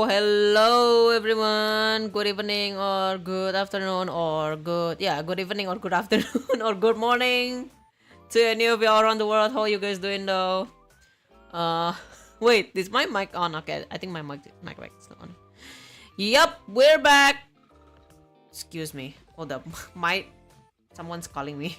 Hello everyone. Good evening or good afternoon or good evening or good afternoon or good morning to any of you around the world. How are you guys doing though? Uh, wait, is my mic on? Okay, I think my mic is not on. Yep, we're back. Excuse me. Hold up. Someone's calling me.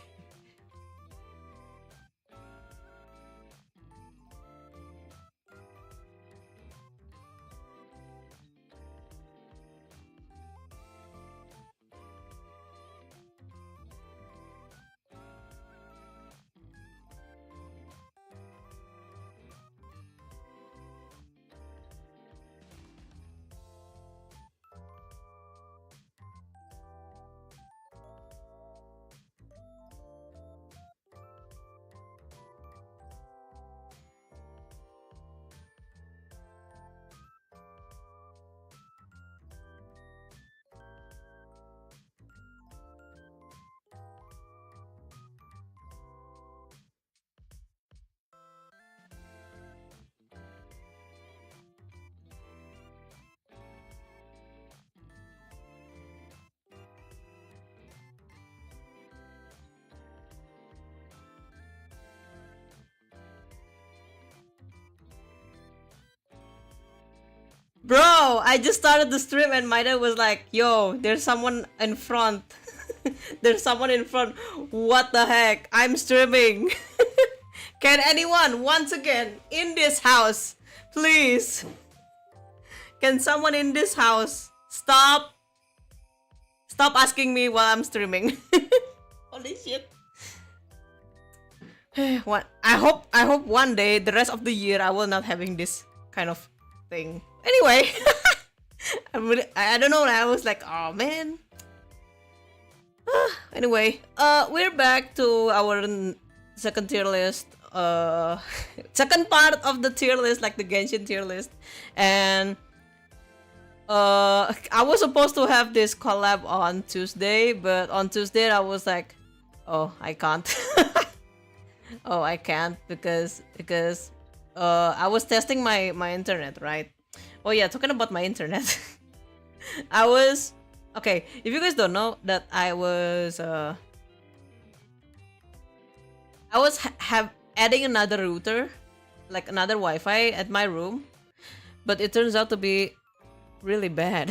Bro, I just started the stream and my dad was like, yo, there's someone in front. There's someone in front. What the heck? I'm streaming. Can anyone, once again, in this house, please? Can someone in this house stop asking me while I'm streaming? Holy shit. What? I hope one day, the rest of the year, I will not having this kind of thing. Anyway, I don't know. I was like, oh man. Anyway, we're back to our second tier list. Second part of the tier list, like the Genshin tier list, and I was supposed to have this collab on Tuesday, but on Tuesday I was like, oh, I can't. Oh, I can't because I was testing my internet, right? Oh yeah, talking about my internet. I was okay, if you guys don't know that I was adding another router, like another Wi-Fi at my room, but it turns out to be really bad.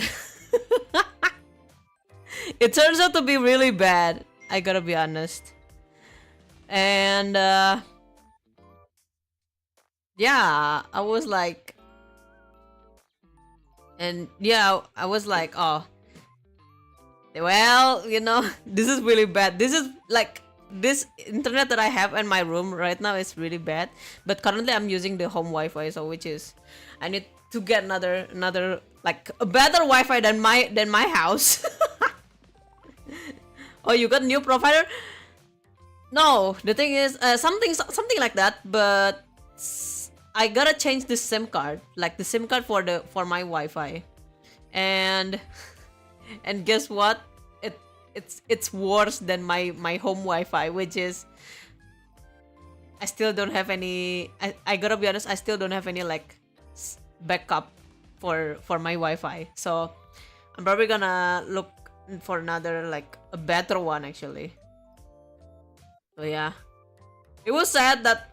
It turns out to be really bad, I gotta be honest. And yeah, I was like, oh, well, you know, this is really bad. This is like, this internet that I have in my room right now is really bad. But currently I'm using the home Wi-Fi, so which is, I need to get another like a better Wi-Fi than my house. Oh, you got new provider? No, the thing is, something like that, but I gotta change the SIM card, like the SIM card for my Wi-Fi, and guess what? It's worse than my home Wi-Fi, which is, I still don't have any. I gotta be honest, I still don't have any like backup for my Wi-Fi, so I'm probably gonna look for another, like a better one actually. So yeah, it was sad that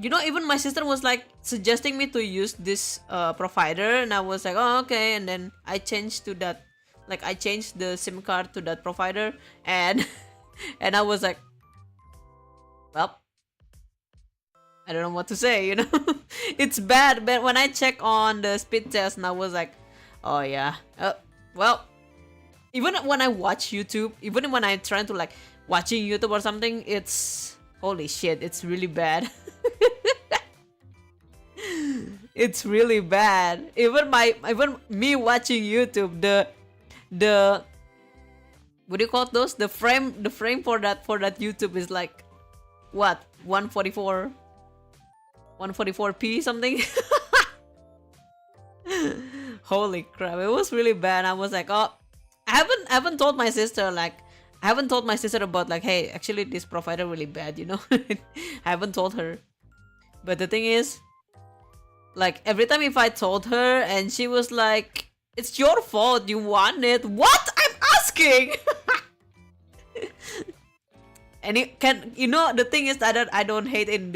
even my sister was like suggesting me to use this provider, and I was like, oh okay, and then I changed to that, like I changed the SIM card to that provider, and and I was like, well, I don't know what to say, you know. It's bad, but when I check on the speed test, and I was like, oh yeah, well, even when I watch YouTube, even when I'm trying to like watching YouTube or something, it's, holy shit, it's really bad. It's really bad. Even me watching YouTube, the what do you call those? The frame for that YouTube is like, what, 144p something. Holy crap, it was really bad. I was like, oh, I haven't told my sister, like I haven't told my sister about like, hey, actually this provider really bad, you know. I haven't told her. But the thing is, Like every time if I told her and she was like, it's your fault, you want it. What? I'm asking. And it can, you know, the thing is that I don't hate in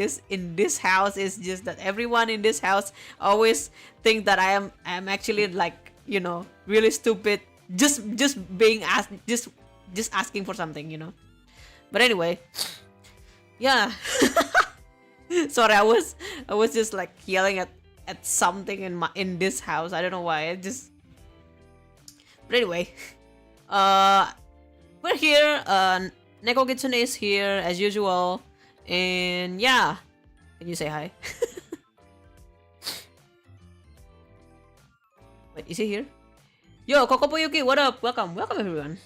this house is just that everyone in this house always think that I'm actually like, you know, really stupid, just being asked, just asking for something, you know. But anyway, yeah. Sorry, I was just like yelling at something in this house. I don't know why. But anyway, we're here. Neko Kitsune is here as usual, and yeah, can you say hi? Wait, is he here? Yo, Kokopoyuki, what up? Welcome everyone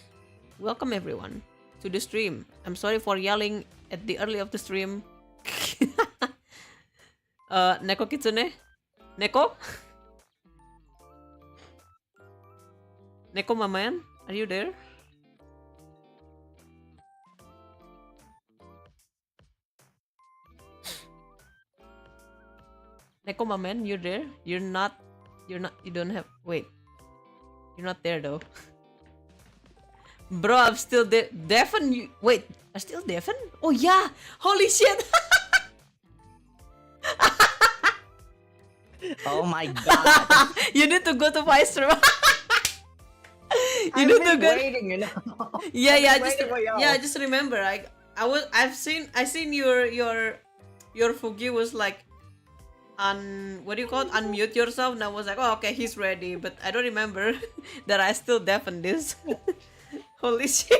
to the stream. I'm sorry for yelling at the early of the stream. Neko Kitsune, Neko, Neko, my man, are you there? Neko, my man, you're there? You're not, you don't have, wait. You're not there though. Bro, I'm still deafen. Wait, I'm still deafen? Oh yeah! Holy shit! Oh my god! You need to go to Vice room. I've been waiting, you know. Yeah, just remember, I've seen your Fugi was like what do you call it? Unmute yourself, and I was like, oh okay, he's ready, but I don't remember that I still deafened this. Holy shit.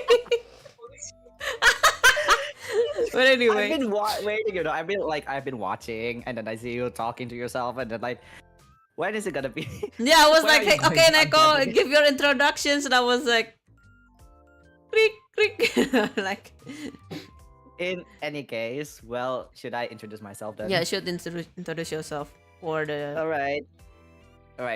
But anyway, I've been waiting, you know. I've been watching, and then I see you talking to yourself, and then like, when is it gonna be? yeah, I was When like, are you hey, going okay, to Neko, unmute me? give your introductions, and I was like, creak. Like, In any case, well, should I introduce myself then? yeah, you should introduce yourself for the. Alright,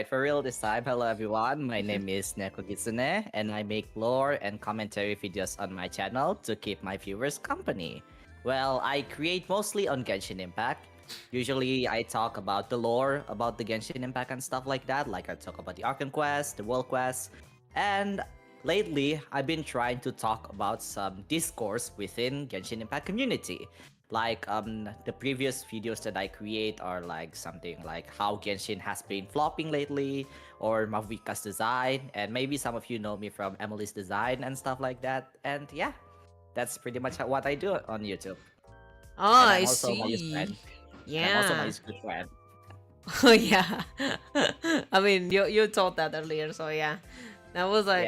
for real this time. Hello everyone, my name is Neko Kitsune, and I make lore and commentary videos on my channel to keep my viewers company. Well, I create mostly on Genshin Impact. Usually I talk about the lore, about the Genshin Impact and stuff like that, like I talk about the Archon Quest, the World Quest, and lately I've been trying to talk about some discourse within Genshin Impact community. Like the previous videos that I create are like something like how Genshin has been flopping lately, or Mavika's design, and maybe some of you know me from Emily's design and stuff like that. And yeah, that's pretty much what I do on YouTube. Oh, And I I'm also Mayu's see. friend. I'm also Yeah. Mayu's good friend. Oh yeah. I mean, you told that earlier, so yeah. I was like,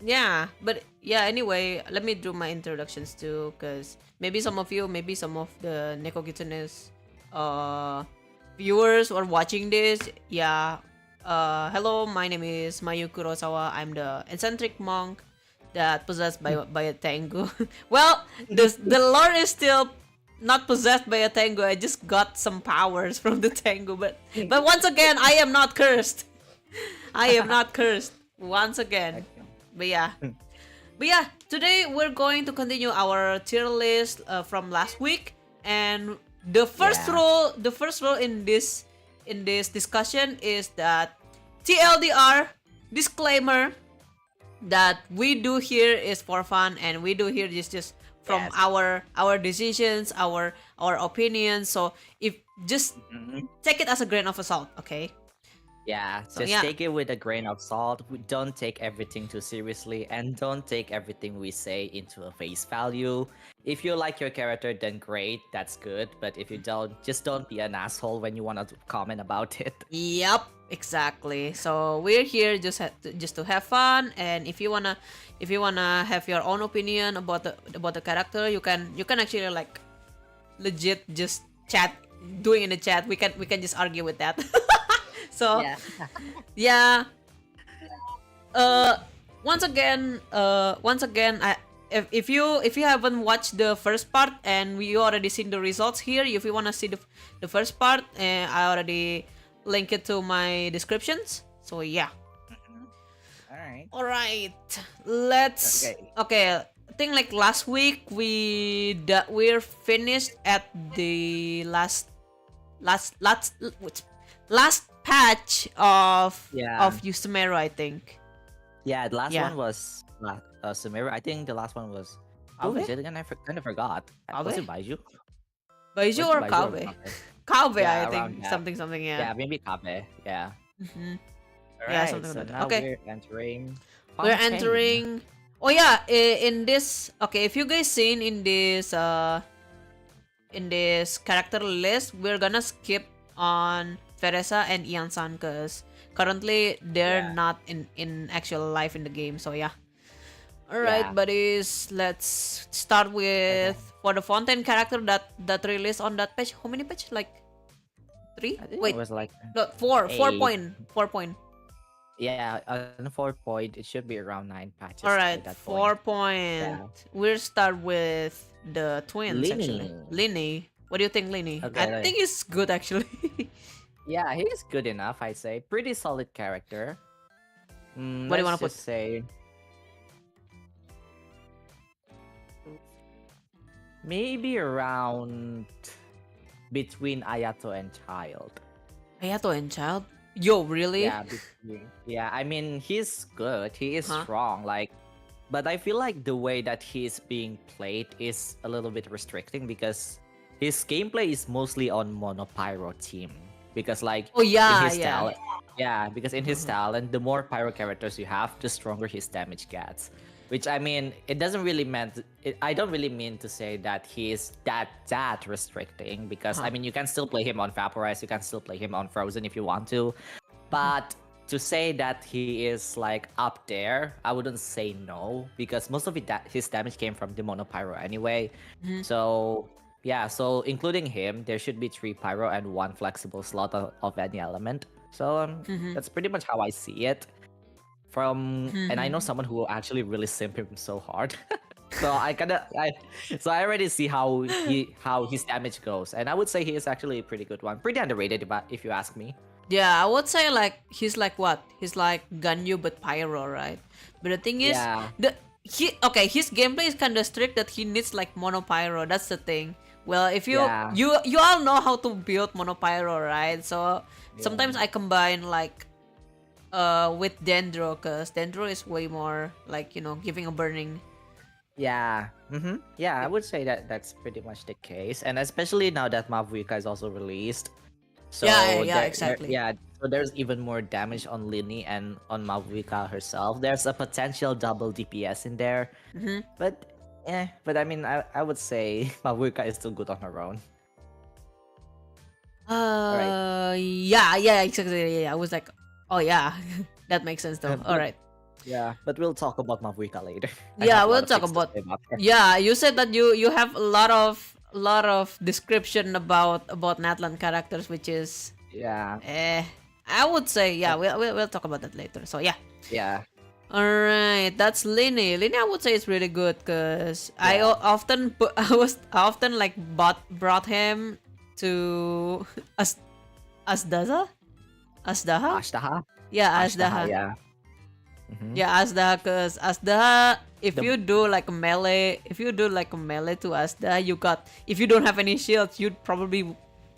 Yeah. but yeah. Anyway, let me do my introductions too, cause maybe some of the Neko Kitsune's viewers or watching this, yeah. Hello, my name is Mayu Kurosawa. I'm the eccentric monk that possessed by a Tengu. Well, the lore is still not possessed by a Tengu. I just got some powers from the Tengu, but once again, I am not cursed. I am not cursed once again. But yeah. Today we're going to continue our tier list from last week, and the first rule in this discussion is that TLDR, disclaimer, that we do here is for fun, and we do here is just from our decisions, our opinions. So if just take it as a grain of salt, okay? Yeah, So, just yeah. take it with a grain of salt. We don't take everything too seriously, and don't take everything we say into a face value. If you like your character, then great, that's good. But if you don't, just don't be an asshole when you want to comment about it. Yep, exactly. So we're here just to have fun, and if you wanna have your own opinion about the character, you can actually like legit just chat, doing in the chat. We can just argue with that. So yeah. Once again, if you haven't watched the first part and you already seen the results here, if you wanna see the first part, I already link it to my descriptions. So yeah. All right. Let's. Okay. I think like last week we're finished at the last last patch of Yeah. Yusumeru, I think. Yeah, the last Yeah. one was Sumeru. I think the last one was. Who Kabe? was it again? Kind of forgot. Was Kabe? it Baiju? Baiju Was it or Baiju or Kabe? Kabe? Kabe, I Yeah, around think. that. Something, yeah. Yeah, maybe Kabe. Yeah. Hmm. All Yeah, right. something So like that. now Okay. we're entering We're Fontaine. entering. Oh yeah, in this. Okay, if you guys seen in this character list, we're gonna skip on Teresa and Ian-san because currently they're Yeah. not in actual life in the game. So yeah. All right, Yeah. buddies. Let's start Okay. with for the Fontaine character that released on that page. How many page? Like three? I think it Wait, was like no, four. 8. 4 point. Yeah, on 4 point, it should be around 9 patches All by right, that point. 4 point. Yeah. We'll start with the twins actually. Lini. Lini. What do you think, Lini? I Okay. think it's good actually. Yeah, he's good enough, I'd say. Pretty solid character. What do you Let's want to put? just say maybe around between Ayato and Child. Hayato and Child? Yo, really? Yeah, between. Yeah, I mean he's good. He is Huh? strong. Like, but I feel like the way that he's being played is a little bit restricting because his gameplay is mostly on Monopyro team. Because like Oh in yeah, his yeah. style, yeah, because in his Mhm. talent, the more pyro characters you have, the stronger his damage gets. Which I mean, it doesn't really I don't really mean to say that he is that restricting because I Huh. mean you can still play him on Vaporize, you can still play him on Frozen if you want to, but to say that he is like up there, I wouldn't say no because most of his damage came from the Monopyro anyway. Mhm. So yeah, so including him, there should be 3 pyro and 1 flexible slot of any element. So Mhm. that's pretty much how I see it. And I know Mhm. someone who actually really simp him so hard. So so I already see how his damage goes, and I would say he is actually a pretty good one, pretty underrated if you ask me. Yeah, I would say like he's like what? He's like Ganyu but Pyro, right? But the thing is, Yeah, his gameplay is kind of strict that he needs like Mono Pyro. That's the thing. Well, if yeah, you all know how to build Mono Pyro, right? So yeah, sometimes I combine like with Dendro, cause Dendro is way more like giving a burning. yeah. Yeah, I would say that that's pretty much the case, and especially now that Mavuika is also released. Yeah, So yeah, exactly. yeah, so there's even more damage on Lini and on Mavuika herself. There's a potential double DPS in there, Hmm. but I mean, I would say Mavuika is still good on her own. All right, Yeah, exactly. Yeah, I was like, oh yeah, that makes sense though. All but right. yeah, but we'll talk about Mavuika later. I Yeah, have a lot we'll of talk things to about. say about her. Yeah, you said that you have a lot of description about Natlan characters, which is Yeah, I would say yeah, but we'll talk about that later. So yeah. yeah, All right, that's Lini. Lini, I would say it's really good because yeah. I often like brought him to As Asdaha, Asdaha, Ashtaha, yeah, Ashtaha, Asdaha, yeah. Mm-hmm. yeah, Asdaha. Cause Asdaha, if The you do like a melee, to Asdaha, if you don't have any shields, you probably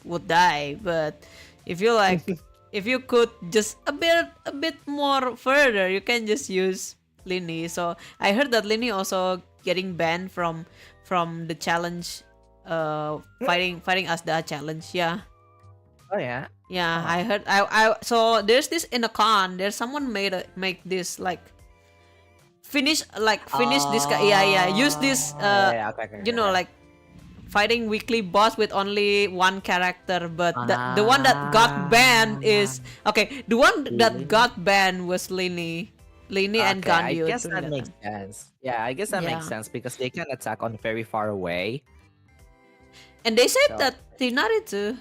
would die. But if you like, if you could just a bit more further, you can just use Lini. So I heard that Lini also getting banned from the challenge, fighting Asda challenge. Yeah, Oh yeah. yeah. Oh. I heard. So there's this in a con. There's someone make this like finish this guy. Yeah, yeah. Use this. Yeah, okay, okay, okay. Like fighting weekly boss with only one character, but the one that got banned Ah, is okay. The one that really? got banned was Lini and Okay, I Ganyu guess during that that makes time. sense. Yeah, I guess that makes Yeah, sense because they can attack on very far away. and they said So that Tinari too.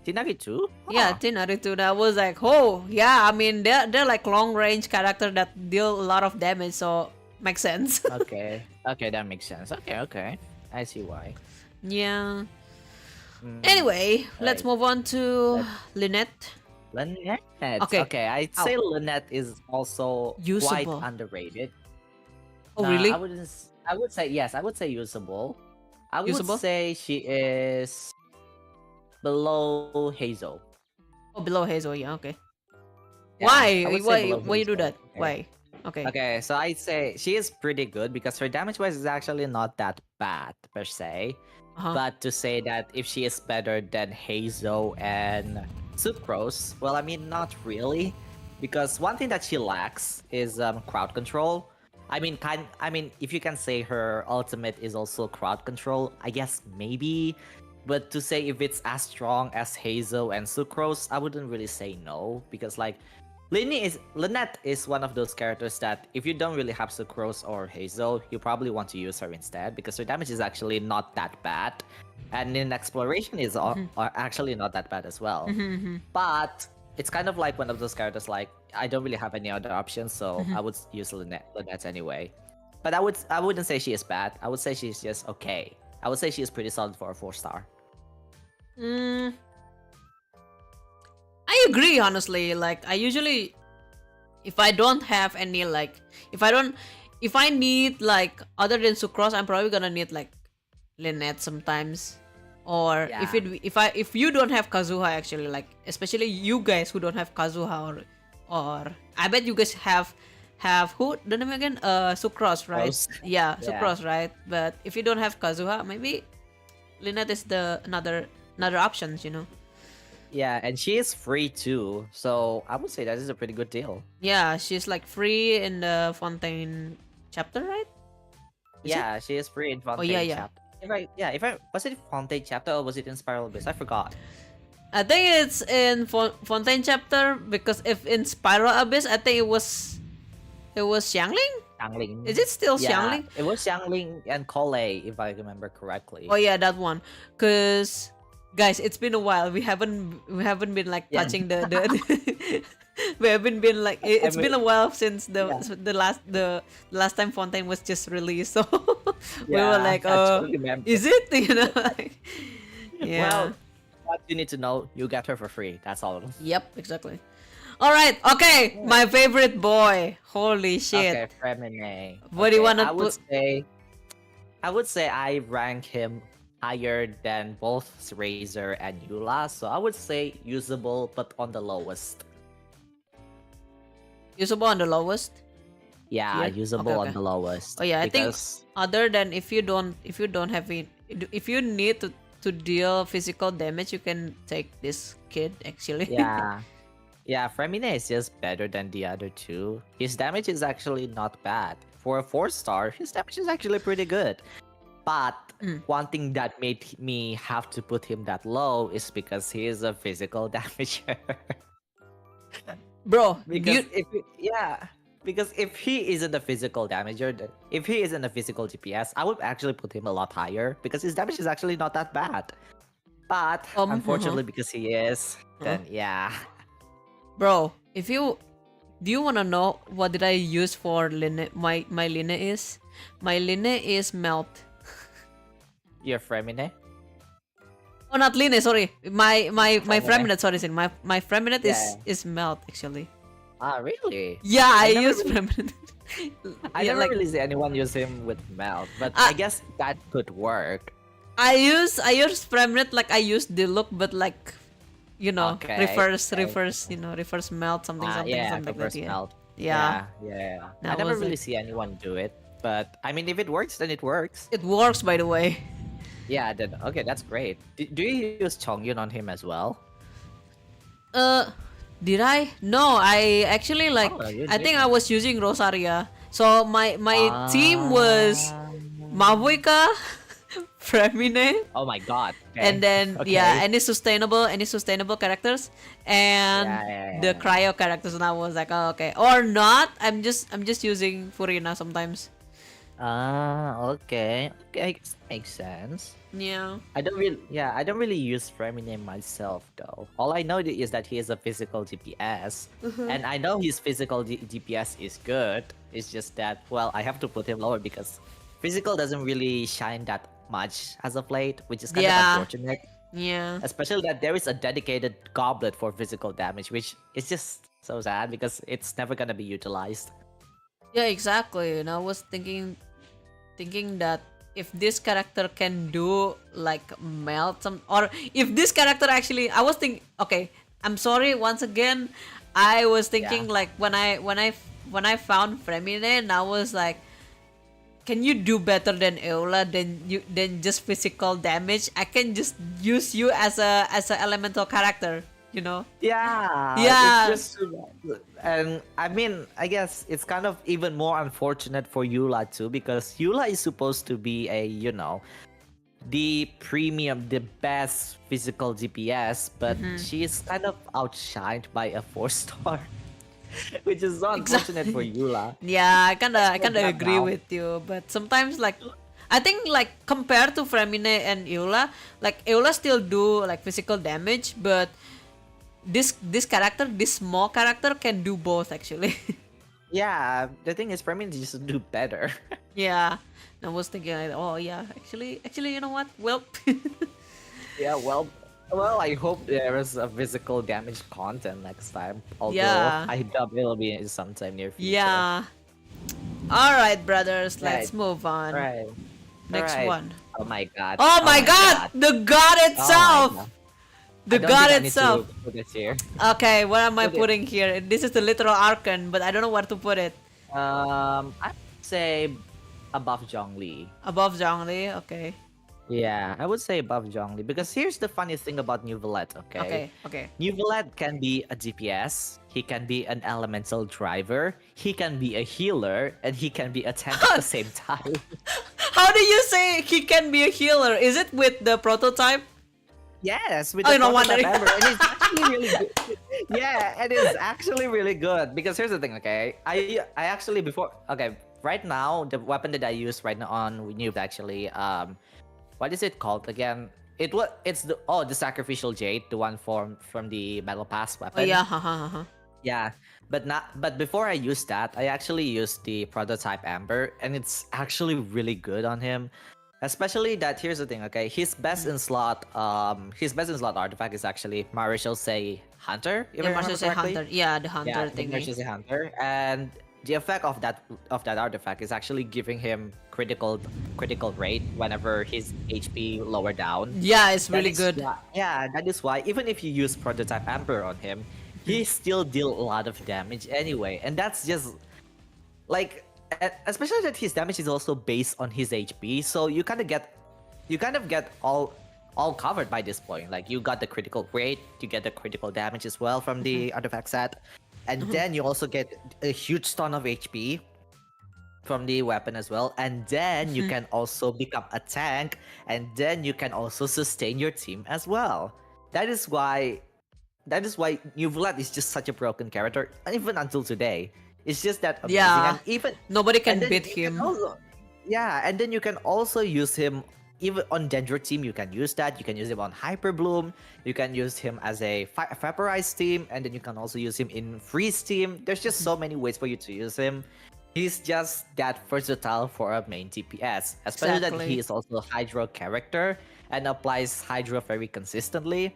Tinari too? Yeah, Huh. Tinari too. That was like, oh yeah. I mean, they're like long range character that deal a lot of damage, so makes sense. Okay. Okay, that makes sense. Okay, okay. I see why. Yeah. Mm, Anyway, let's right. move on to Let's Lynette. Lynette. Okay. Okay, I'd Oh, say Lynette is also quite usable. underrated. Oh Nah, really? I would say yes, I would say usable. I would Usable? say she is below Hazel. Oh, below Hazel, yeah, okay. Yeah, Why? I would say Why? below Why you do Hazel. that? Why? Okay. Okay, so I'd say she is pretty good because her damage wise is actually not that bad per se. Uh-huh. But to say that if she is better than Hazo and Sucrose, well, I mean, not really. Because one thing that she lacks is crowd control. I mean, if you can say her ultimate is also crowd control, I guess maybe. But to say if it's as strong as Hazo and Sucrose, I wouldn't really say no. Because like Lynette is one of those characters that if you don't really have Sucrose or Hazel, you probably want to use her instead because her damage is actually not that bad, and in exploration is are actually not that bad as well. But it's kind of like one of those characters like I don't really have any other options, so I would use Lynette anyway. But I wouldn't say she is bad. I would say she's just okay. I would say she is pretty solid for a 4-star. Mm, I agree, honestly. Like, I usually, if I don't have any, like, if I need, like, other than Sucrose, I'm probably gonna need, like, Lynette sometimes. Or Yeah. if you don't have Kazuha, actually, like, especially you guys who don't have Kazuha, or I bet you guys have who the name again? Sucrose, right? Sucrose. Yeah, Yeah. Sucrose, right? But if you don't have Kazuha, maybe Lynette is the another options, you know. Yeah, and she is free too, so I would say that is a pretty good deal. Yeah, she's like free in the Fontaine chapter, right? Is Yeah, she is free in Fontaine yeah, yeah. chapter. If I was it Fontaine chapter or was it in Spiral Abyss? I forgot. I think it's in Fontaine chapter because if in Spiral Abyss, I think it was Xiangling. Xiangling. Is it still Yeah, Xiangling? it was Xiangling and Collab, if I remember correctly. Oh yeah, that one. Cause guys, it's been a while. We haven't been like Yeah. touching the we haven't been like it's been a while since the last time Fontaine was just released. So we were like, I totally remember. is it? You know, like, yeah. Well, what you need to know, you get her for free. That's all. Yep, exactly. All right, okay, my favorite boy. Holy shit! Okay, Fremine. What do you wanna put? I would say I rank him higher than both Razor and Eula, so I would say usable but on the lowest. Usable on the lowest. Yeah, Yeah? usable Okay, on the lowest. Oh yeah, I think because other than if you don't have it, if you need to deal physical damage, you can take this kid actually. yeah, Fremine is just better than the other two. His damage is actually not bad. For a 4-star, his damage is actually pretty good. But one thing that made me have to put him that low is because he is a physical damager. Bro, because because if he isn't a physical damager, if he isn't a physical DPS, I would actually put him a lot higher because his damage is actually not that bad. But unfortunately, because he is, then yeah. Bro, if you do you wanna know what did I use for Line? My Line is melt. Your Fremine? Oh, not Line, sorry. My Freminute, sorry, my Freminute is melt actually. Ah, really? Yeah, I never use really- Freminute. I Yeah, never like, really see anyone use him with melt, but I guess that could work. I use Freminute like I use Diluc, but like, you know, Okay, reverse, okay. you know, reverse melt something Yeah, like that. reverse Yeah. melt. Yeah. Yeah. I That never was really it. see anyone do it, but I mean, if it works, then it works. It works, by the way. Yeah, then okay, that's great. Do you use Chongyun on him as well? Did I? No, I actually like. Oh, you I think didn't. I was using Rosaria. So my team was Mavuika, Fremine, Oh my god. Okay. and then Okay. yeah, any sustainable characters, and the Yeah. cryo characters. And I was like, oh, okay, or not. I'm just using Furina sometimes. Okay. Okay, I guess that makes sense. Yeah. I don't really use Fremine myself though. All I know is that he is a physical DPS, and I know his physical DPS is good. It's just that, well, I have to put him lower because physical doesn't really shine that much as of late, which is kind of unfortunate. Yeah. Especially that there is a dedicated goblet for physical damage, which is just so sad because it's never gonna be utilized. Yeah, exactly. And I was thinking that if this character can do like melt some, or if this character actually, I was thinking, okay, I'm sorry once again. I was thinking Yeah. like when I found Fremine, and I was like, can you do better than Eola than just physical damage? I can just use you as a elemental character, you know? Yeah, it's Yeah, just, and I mean, I guess it's kind of even more unfortunate for Eula too, because Eula is supposed to be a, the premium, the best physical DPS, but she's kind of outshined by a 4-star, which is so unfortunate exactly. for Eula. Yeah, I Let's kinda I go kinda back agree now. with you, but sometimes like I think like compared to Fremine and Eola, like Eola still do like physical damage, but this character, this small character can do both actually. Yeah, the thing is, Fremen just do better. Yeah. I was thinking like, oh yeah, actually you know what? Well, Yeah, well, I hope there is a physical damage content next time. Although yeah. I doubt it'll be in sometime near future. Yeah. All right, brothers, Right, let's move on. right, all Next right. one. Oh my god. Oh Oh my my god, god. the god Oh my itself. god. I The don't think god I need itself. to put this here. Okay, what am I Put it. putting here? This is the literal archon, but I don't know where to put it. I'd say above Zhongli. Above Zhongli, okay. Yeah, I would say above Zhongli because here's the funny thing about New Velet, okay? Okay, okay. New Velet can be a DPS, he can be an elemental driver, he can be a healer, and he can be a tank at the same time. How do you say he can be a healer? Is it with the prototype? Yes, with Oh, the you know what? prototype Ember, and it's actually really good. Yeah, it is actually really good because here's the thing, okay? I actually before okay, right now the weapon that I use right now on Noob actually what is it called again? It's the sacrificial jade, the one from the battle pass Oh weapon. yeah, haha. Yeah, but before I used that, I actually used the prototype Amber, and it's actually really good on him. Especially that here's the thing, okay? His best in slot artifact is actually Marshall Say Hunter, if Yeah, I remember Marshall say correctly. hunter. Yeah, the Yeah, hunter the thingy. Marshall Say Hunter, and the effect of that artifact is actually giving him critical rate whenever his HP lower down. Yeah, it's That really is good. why, yeah, that is why even if you use prototype Amber on him, he still deal a lot of damage anyway, and that's just like especially that his damage is also based on his HP, so you kind of get all covered by this point. Like you got the critical rate, you get the critical damage as well from the artifact set, and then you also get a huge ton of HP from the weapon as well, and then you can also become a tank, and then you can also sustain your team as well. That is why New Vlad is just such a broken character, and even until today. It's just that amazing, Yeah, and even nobody and can then beat you can him. also, yeah, and then you can also use him even on Danger team. You can use that. You can use him on Hyper Bloom. You can use him as a Vaporize team, and then you can also use him in Freeze team. There's just so many ways for you to use him. He's just that versatile for a main DPS, especially that he Exactly. is also a Hydro character and applies Hydro very consistently.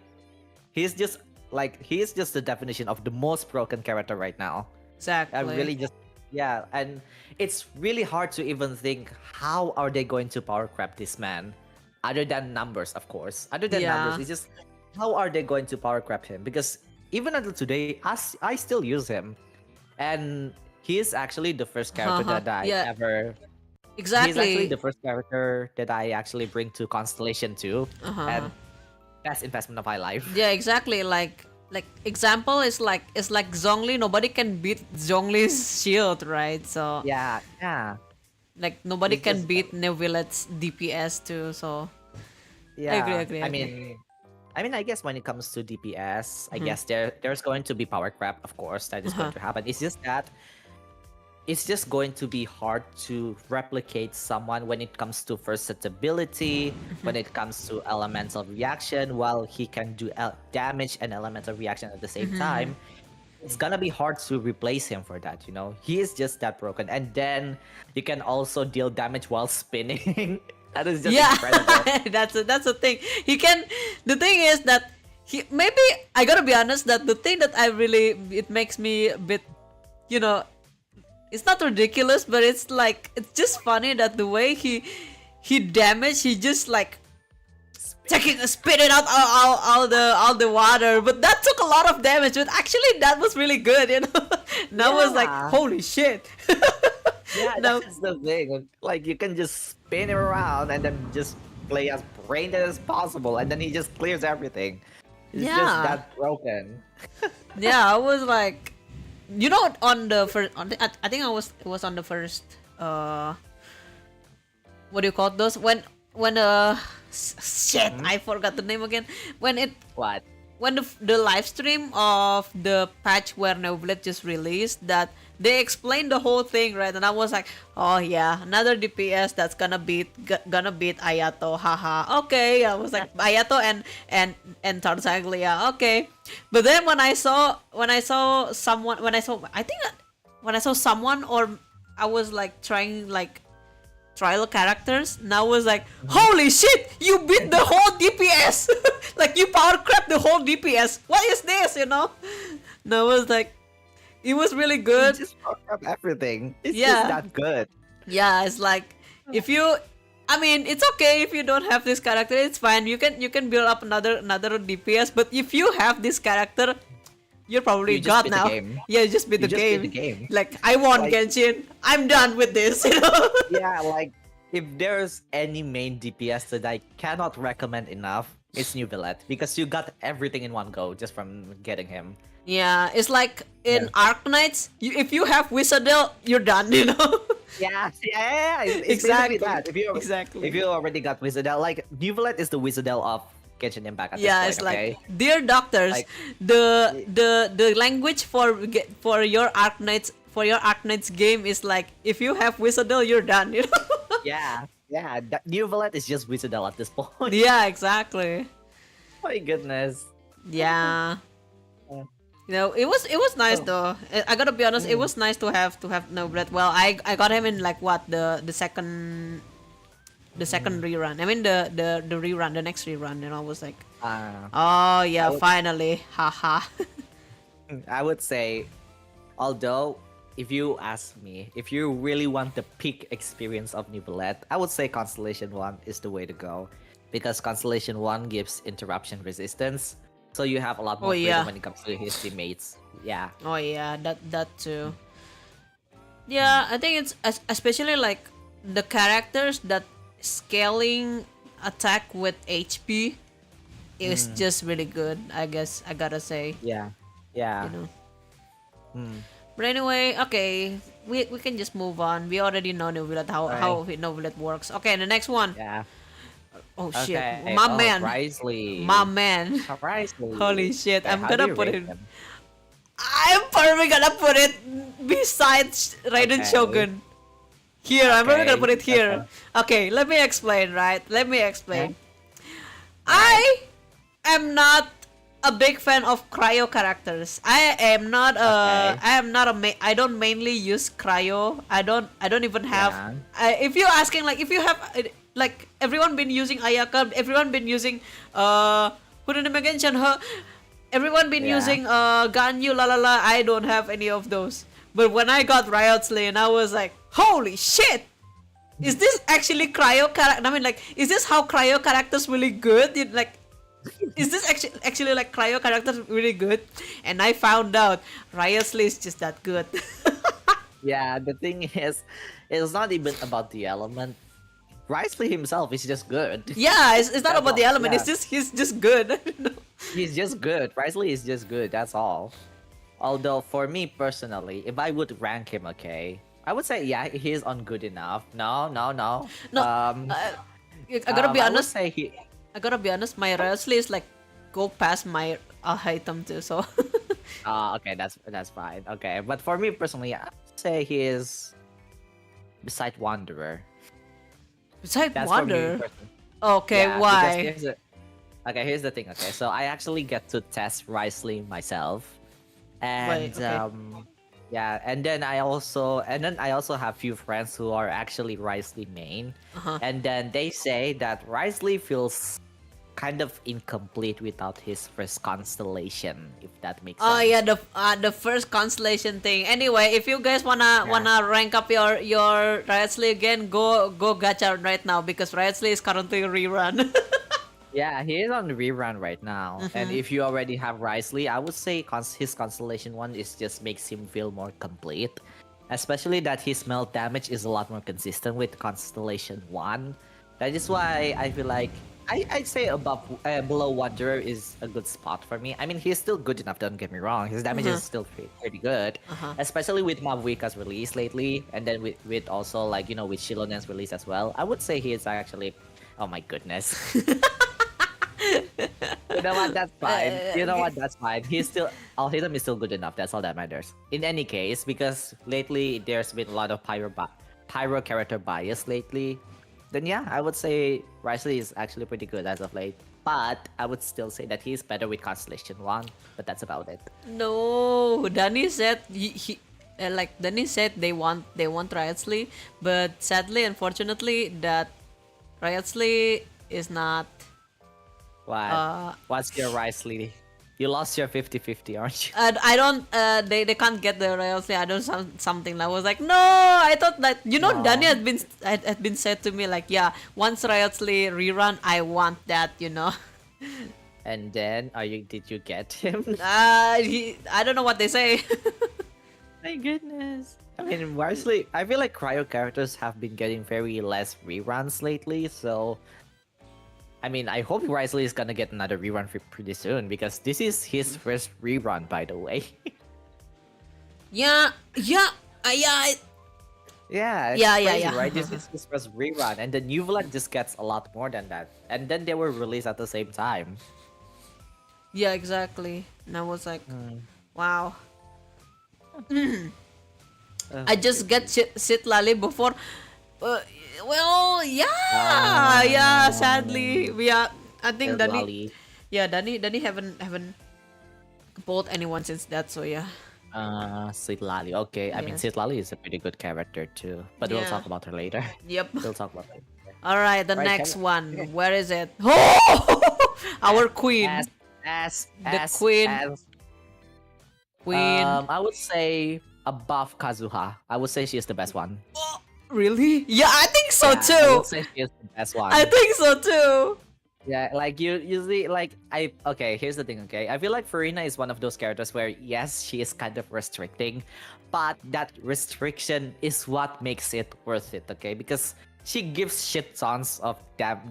He's just the definition of the most broken character right now. I Exactly. really just yeah, and it's really hard to even think how are they going to power crap this man, other than numbers, of course. Other than numbers, Yeah. it's just how are they going to power crap him? Because even until today, I still use him, and he is actually the first character that I Yeah, ever. He's actually exactly. the first character that I actually bring to Constellation 2, Uh-huh. and best investment of my life. Yeah, exactly. Like example is like Zhongli. Nobody can beat Zhongli's shield, right? So Yeah, yeah. like nobody It's can just beat Neuville's DPS too. So I agree, yeah. agree, I agree. mean, I guess when it comes to DPS, I Mhm. guess there's going to be power crap, of course, that is going to happen. It's just that it's just going to be hard to replicate someone when it comes to versatility, when it comes to elemental reaction, while he can do damage and elemental reaction at the same time. It's gonna be hard to replace him for that, you know? He is just that broken. And then you can also deal damage while spinning. That is just Yeah, incredible. that's the thing. He can. The thing is that he maybe I gotta be honest that the thing that I really it makes me a bit, you know, it's not ridiculous, but it's like it's just funny that the way he damage he just like spit it out all the water. But that took a lot of damage. But actually, that was really good. And I was like, Yeah. holy shit. Yeah, No. that's the thing. Like you can just spin him around and then just play as brain dead as possible, and then he just clears everything. It's just Yeah. that broken. Yeah, I was like, on the first, I think it was on the first, what do you call those? When shit, I forgot the name again. What? When the live stream of the patch where Novelet just released, that they explained the whole thing, right? And I was like, oh yeah, another DPS that's gonna beat Ayato, haha. Okay, I was like, Ayato and Tarsaglia, okay. But then when I saw someone, when I saw someone, or I was like trying like trial characters, and I was like, holy shit, you beat the whole DPS. Like you power crept the whole DPS. What is this, And I was like, it was really You good. just fuck up everything. It's Yeah. just that good. Yeah, it's like, if you, I mean, it's okay if you don't have this character, it's fine. You can build up another DPS, but if you have this character, you're probably You just god beat the now. game. Yeah, you just beat You the just game. beat the game. Like, I won Like- Genshin. I'm done with this, Yeah, like if there's any main DPS that I cannot recommend enough, it's New Villette, because you got everything in one go just from getting him. Yeah, it's like in Arknights, if you have Wizardel, you're done, Yeah, yeah, it's Exactly. basically that. Exactly. If you already got Wizardel, like New Villette is the Wizardel of Genshin Impact at Yeah, this it's point, okay? like, dear doctors, Like- the language for your Arknights game is like, if you have Wizardel, you're done, Yeah, New Villette is just Wizardel at this point. Yeah, exactly. My goodness. Yeah. Yeah. It was nice though. I gotta be honest, it was nice to have Noblet. Well, I got him in like what, the second rerun. I mean the rerun, the next rerun, and I was like, oh yeah, finally, haha. I would say, although if you ask me, if you really want the peak experience of New Villette, I would say Constellation 1 is the way to go, because Constellation 1 gives interruption resistance, so you have a lot more freedom yeah. when it comes to his teammates. Yeah. Oh yeah, that too. Yeah, I think it's especially like the characters that scaling attack with HP is just really good. I guess I gotta say, Yeah. Yeah. But anyway, okay, we can just move on. We already know Novelet, how Novelet works. Okay, the next one. Yeah. Oh shit, Okay. my Oh, man, Risley. my man. Risley. Holy shit, Okay, I'm how do gonna you put rate it. him? I'm probably gonna put it besides Raiden Okay. Shogun. Here, I'm probably gonna Okay, put it here. Okay, let me explain, right? Let me explain. I am not a big fan of cryo characters. I am not Okay. I don't mainly use cryo. I don't even have. Yeah. If you're asking, like, if you have, like, everyone been using Ayaka, everyone been using who the name again, Shanhe, everyone been Yeah. using Ganyu, la la la. I don't have any of those. But when I got Riot Slain, I was like, holy shit! Is this actually cryo character? I mean, like, is this how cryo characters really good? Like, is this actually like cryo characters really good? And I found out Riot Slain is just that good. Yeah, the thing is, it's not even about the element. Risley himself is just good. Yeah, it's not That's about the all, element. yeah. It's just he's just good. He's just good. Risley is just good, that's all. Although, for me personally, if I would rank him, okay, I would say, yeah, he is on good enough. No. No, Um, I gotta be I would honest. say he... I gotta be honest. My Riot Slain is like go past my item too. So Okay, that's fine. Okay, but for me personally, I would say he is beside Wanderer. besides That's for me Wonder. personally. Okay, Yeah, why? because here's the thing. Okay, so I actually get to test Risley myself, and Wait, okay. yeah, and then I also have few friends who are actually Risley main, Uh-huh. and then they say that Risley feels kind of incomplete without his first constellation, if that makes sense. Oh yeah, the first constellation thing. Anyway, if you guys wanna rank up your Riot Slain again, go gacha right now, because Riot Slain is currently rerun. Yeah, he is on the rerun right now. And Mm-hmm. if you already have Risley, I would say his Constellation one is just makes him feel more complete. Especially that his melt damage is a lot more consistent with Constellation 1. That is why I feel like I'd say below Wanderer is a good spot for me. I mean, he's still good enough, don't get me wrong. His damage Uh-huh. is still pretty good. Uh-huh. Especially with Mavuika's release lately, and then with also like, with Shilonen's release as well. I would say he is actually, oh my goodness. You know what? That's fine. You know Okay. what? That's fine. He's still, Alhaitham is still good enough. That's all that matters. In any case, because lately there's been a lot of pyro character bias lately, then yeah, I would say Risley is actually pretty good as of late. But I would still say that he's better with Constellation 1, but that's about it. No, Danny said like Danny said they want Riotsly, but sadly, unfortunately, that Riotsly is not. What? Uh, What's your Risley? You lost your 50-50, aren't you? I don't. They can't get the Riotsly. I don't something. I was like, no. I thought that Danny No. had been said to me like, yeah, once Riotsly rerun, I want that. And then, did you get him? I don't know what they say. My goodness. I mean, Risley, I feel like cryo characters have been getting very less reruns lately, so I mean, I hope Risley is gonna get another rerun pretty soon because this is his first rerun, by the way. Yeah, yeah, yeah. Yeah, it's Yeah, yeah, crazy, yeah. right? This is his first rerun, and the new Vlad just gets a lot more than that. And then they were released at the same time. Yeah, exactly. And I was like, Mm. wow. Oh, I just get sit lali before. Uh, well, yeah. Sadly, we are. I think There's Danny. Lali. Yeah, Danny haven't bought anyone since that. So yeah. Sweet Lali. Okay, I mean, Yes. Sweet Lali is a pretty good character too, but we'll Yeah. talk about her later. Yep. We'll talk about her later. All right, the Right, next okay. one. Where is it? Oh, our queen, the queen, As queen. I would say above Kazuha. I would say she is the best one. Oh, really? Yeah, I think so Yeah, I too. would say she is the best one. I think so too. Yeah, like you see, like okay, here's the thing, okay? I feel like Farina is one of those characters where yes, she is kind of restricting, but that restriction is what makes it worth it, okay? Because she gives shit tons of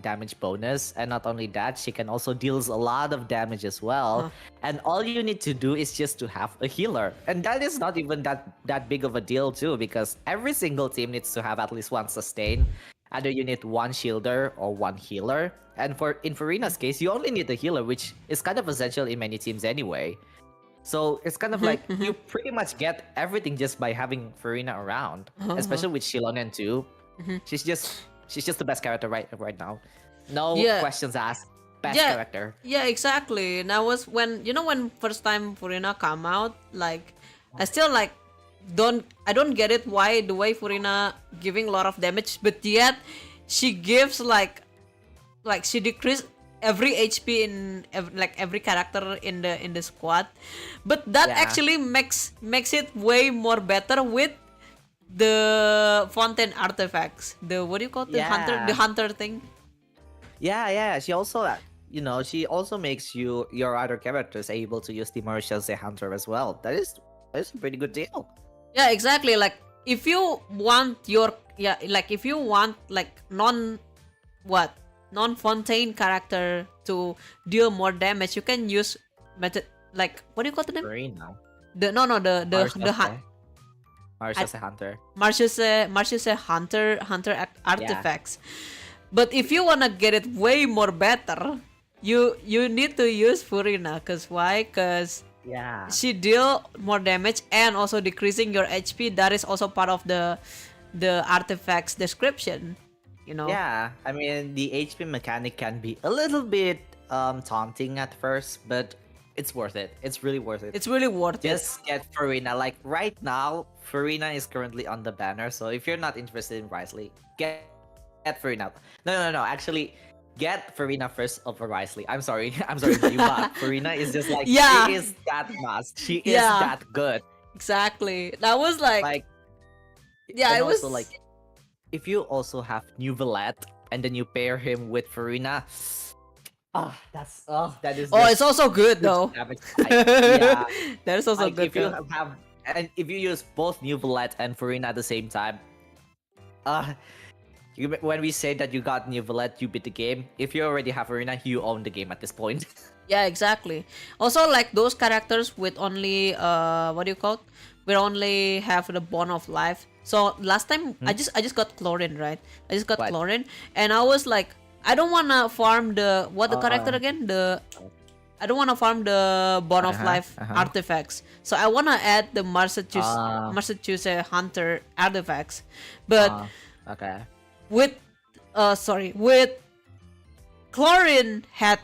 damage bonus, and not only that, she can also deals a lot of damage as well. Huh. And all you need to do is just to have a healer, and that is not even that big of a deal too, because every single team needs to have at least one sustain. Either you need one shielder or one healer. And in Farina's case, you only need a healer, which is kind of essential in many teams anyway. So it's kind of like you pretty much get everything just by having Farina around, especially with Shilonen too. She's just the best character right now. No Yeah. questions asked. Best Yeah. character. Yeah, exactly. And I was when first time Furina come out, like I still like I don't get it why the way Furina giving a lot of damage, but yet she gives like she decrease every HP in every character in the squad, but that Yeah. actually makes it way more better with the Fontaine artifacts. The what do you call it? Yeah. The hunter thing. Yeah. She also, she also makes your other characters able to use the Mauritius Hunter as well. That is a pretty good deal. Yeah, exactly. Like if you want if you want like non Fontaine character to deal more damage, you can use method like what do you call the name? Farina. Mauritius Hunter. Martius hunter artifacts. But if you wanna get it way more better, you need to use Furina. Cause why? Cause Yeah. she deal more damage and also decreasing your HP. That is also part of the artifacts description. Yeah, I mean the HP mechanic can be a little bit taunting at first, but it's worth it. It's really worth it. It's really worth it. Just get Farina. Like right now, Farina is currently on the banner. So if you're not interested in Risley, get Farina. No. Actually, get Farina first over Risley. I'm sorry, Mayu, but Farina is just like Yeah. she is that must. She is Yeah. that good. Exactly. That was like yeah, and it was also like if you also have New Valette and then you pair him with Farina, that is Oh, it's just also good huge though. damage. Yeah, That is also like good if you though. have and if you use both Neuvillette and Farina at the same time, uh, when we say that you got Neuvillette, you beat the game. If you already have Farina, you own the game at this point. Yeah, exactly. Also, like those characters with only what do you call it? We only have the bond of life. So last time I just got chlorine, right? I just got What? chlorine, and I was like, I don't wanna farm the what the character Uh, again? I don't wanna farm the bond of life artifacts. So I wanna add the uh, Massachusetts Hunter artifacts, but okay. with with chlorine had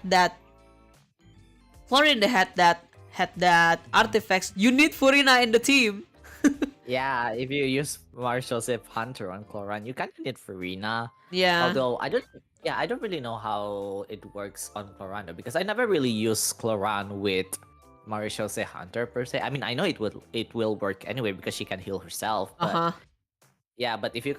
that artifacts. You need Furina in the team. Yeah, if you use Martial Zip Hunter on Cloran, you kind of need Farina. Yeah. Although I don't really know how it works on Cloran though, because I never really use Cloran with Martial Zip Hunter per se. I mean, I know it will work anyway because she can heal herself. But Uh-huh. yeah, but if you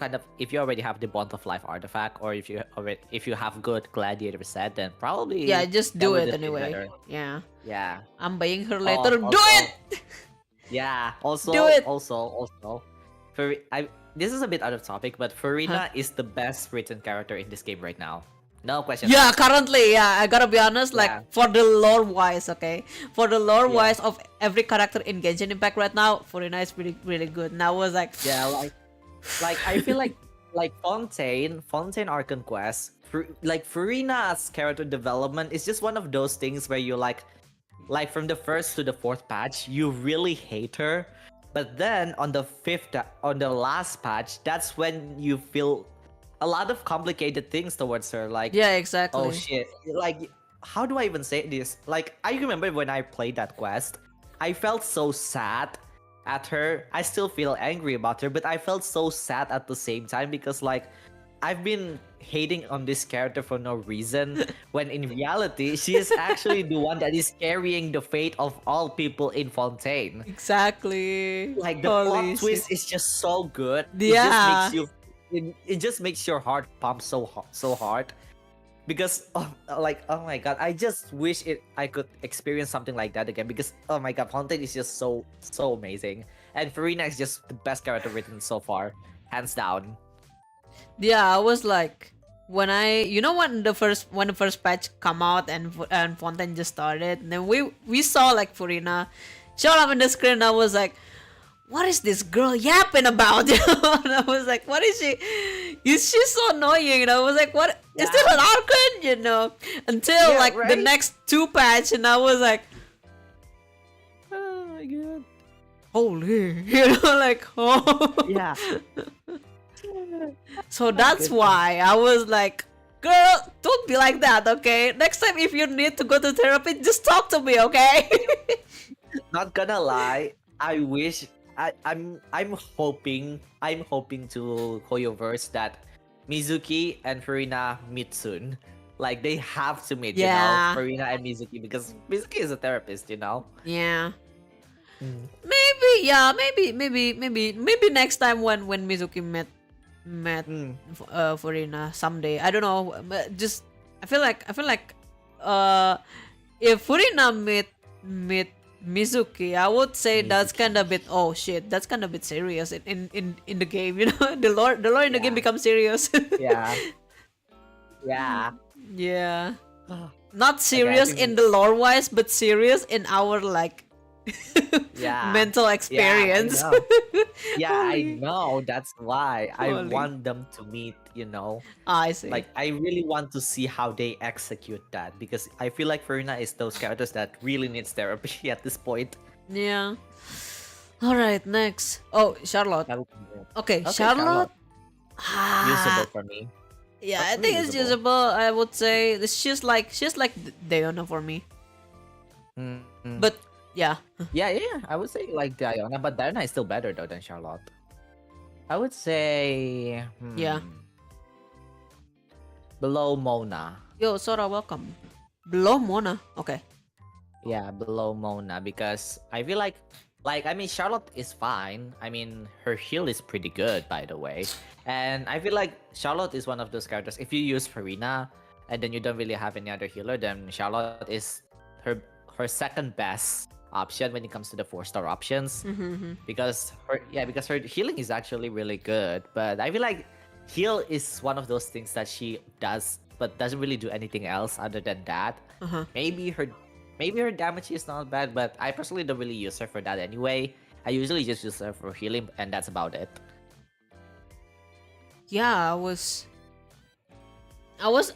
already have the Bond of Life artifact, or if you have good Gladiator set, then probably Yeah, just that do would it just be anyway. better. Yeah. Yeah. I'm buying her Oh, later. Do also, it! yeah. Also, Do it! also, for this is a bit out of topic, but Farina is the best written character in this game right now. No question. Yeah, currently, yeah, I gotta be honest, like, Yeah. for the lore wise, okay? For the lore Yeah. wise of every character in Genshin Impact right now, Furina is really, really good. And I was like, Yeah, like I feel like Fontaine Archon Quest, like Farina's character development is just one of those things where you like from the first to the fourth patch, you really hate her, but then on the last patch, that's when you feel a lot of complicated things towards her, like yeah, exactly. oh shit, like how do I even say this? Like I remember when I played that quest, I felt so sad at her. I still feel angry about her, but I felt so sad at the same time because like I've been hating on this character for no reason when in reality she is actually the one that is carrying the fate of all people in Fontaine. Exactly. Like the Holy plot twist shit. is just so good. Yeah. It just makes your heart pump so hard because oh my god, I just wish I could experience something like that again because oh my god, Fontaine is just so amazing, and Farina is just the best character written so far, hands down. Yeah, I was like, when the first patch come out and Fontaine just started, and then we saw like Furina show up in the screen. I was like, what is this girl yapping about? And I was like, what is she? Is she so annoying? And I was like, what is this an Archon? Until like the right? next two patch, and I was like, Oh my god. holy, like oh. Yeah. So that's why I was like, girl, don't be like that, okay? Next time if you need to go to therapy, just talk to me, okay? Not gonna lie, I wish I'm hoping to Hoyoverse that Mizuki and Farina meet soon. Like they have to meet, Yeah. Farina and Mizuki, because Mizuki is a therapist, Yeah. Mm. Maybe next time when Mizuki met Mm. Furina someday. I don't know, but just I feel like if Furina meet Mizuki, I would say that's kind of bit that's kind of bit serious in the game, the lore in the game Yeah. becomes serious. Yeah. Yeah. Yeah. Not serious think- in the lore wise, but serious in our like Yeah. mental experience. Yeah, I know. Yeah, I Holy. know. That's why I Holy. want them to meet, I see. Like I really want to see how they execute that because I feel like Farina is those characters that really needs therapy at this point. Yeah. All right, next. Oh, Charlotte. That would be good. Okay, Okay, Charlotte. Usable Ah, for me. yeah, I Really think it's usable. I would say she's like Diona for me. Mm. But yeah, yeah, I would say like Diana, but Diana is still better though than Charlotte. I would say Yeah. below Mona. yo, Sora, welcome. Below Mona. Okay. Yeah, below Mona because I feel like I mean Charlotte is fine. I mean her heal is pretty good by the way. And I feel like Charlotte is one of those characters if you use Farina, and then you don't really have any other healer, then Charlotte is her her second best option when it comes to the 4-star options, Mm-hmm. because her healing is actually really good. But I feel like heal is one of those things that she does, but doesn't really do anything else other than that. Uh-huh. Maybe her damage is not bad, but I personally don't really use her for that anyway. I usually just use her for healing, and that's about it. Yeah,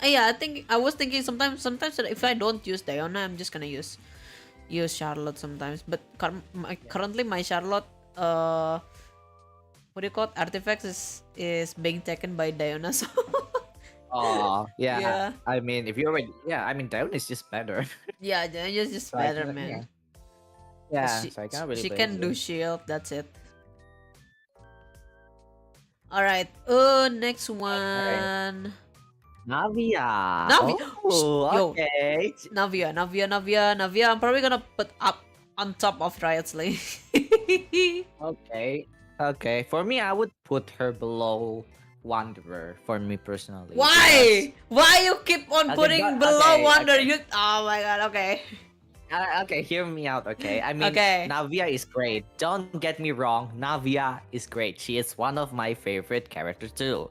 yeah, I think I was thinking sometimes that if I don't use Diona, I'm just gonna use Charlotte sometimes. But currently my Charlotte what do you call it? Artifacts is being taken by Diona. So Oh, yeah. yeah, I mean, if you already, yeah, I mean, Dion is just better. yeah, Diona's just So I better, cannot, yeah, man. yeah. She So I can't really she blame can do you. shield. That's it. All right. Next All right, one. Navia. Navi. Oh, Yo, okay. Navia. I'm probably gonna put up on top of Riot's Lane. Okay. Okay. For me, I would put her below Wanderer for me personally because Why? Why you keep on putting below okay, Wonder? okay. You. Oh my god. Okay. Okay, hear me out, okay? I mean, Okay. Navia is great. Don't get me wrong, Navia is great. She is one of my favorite characters too.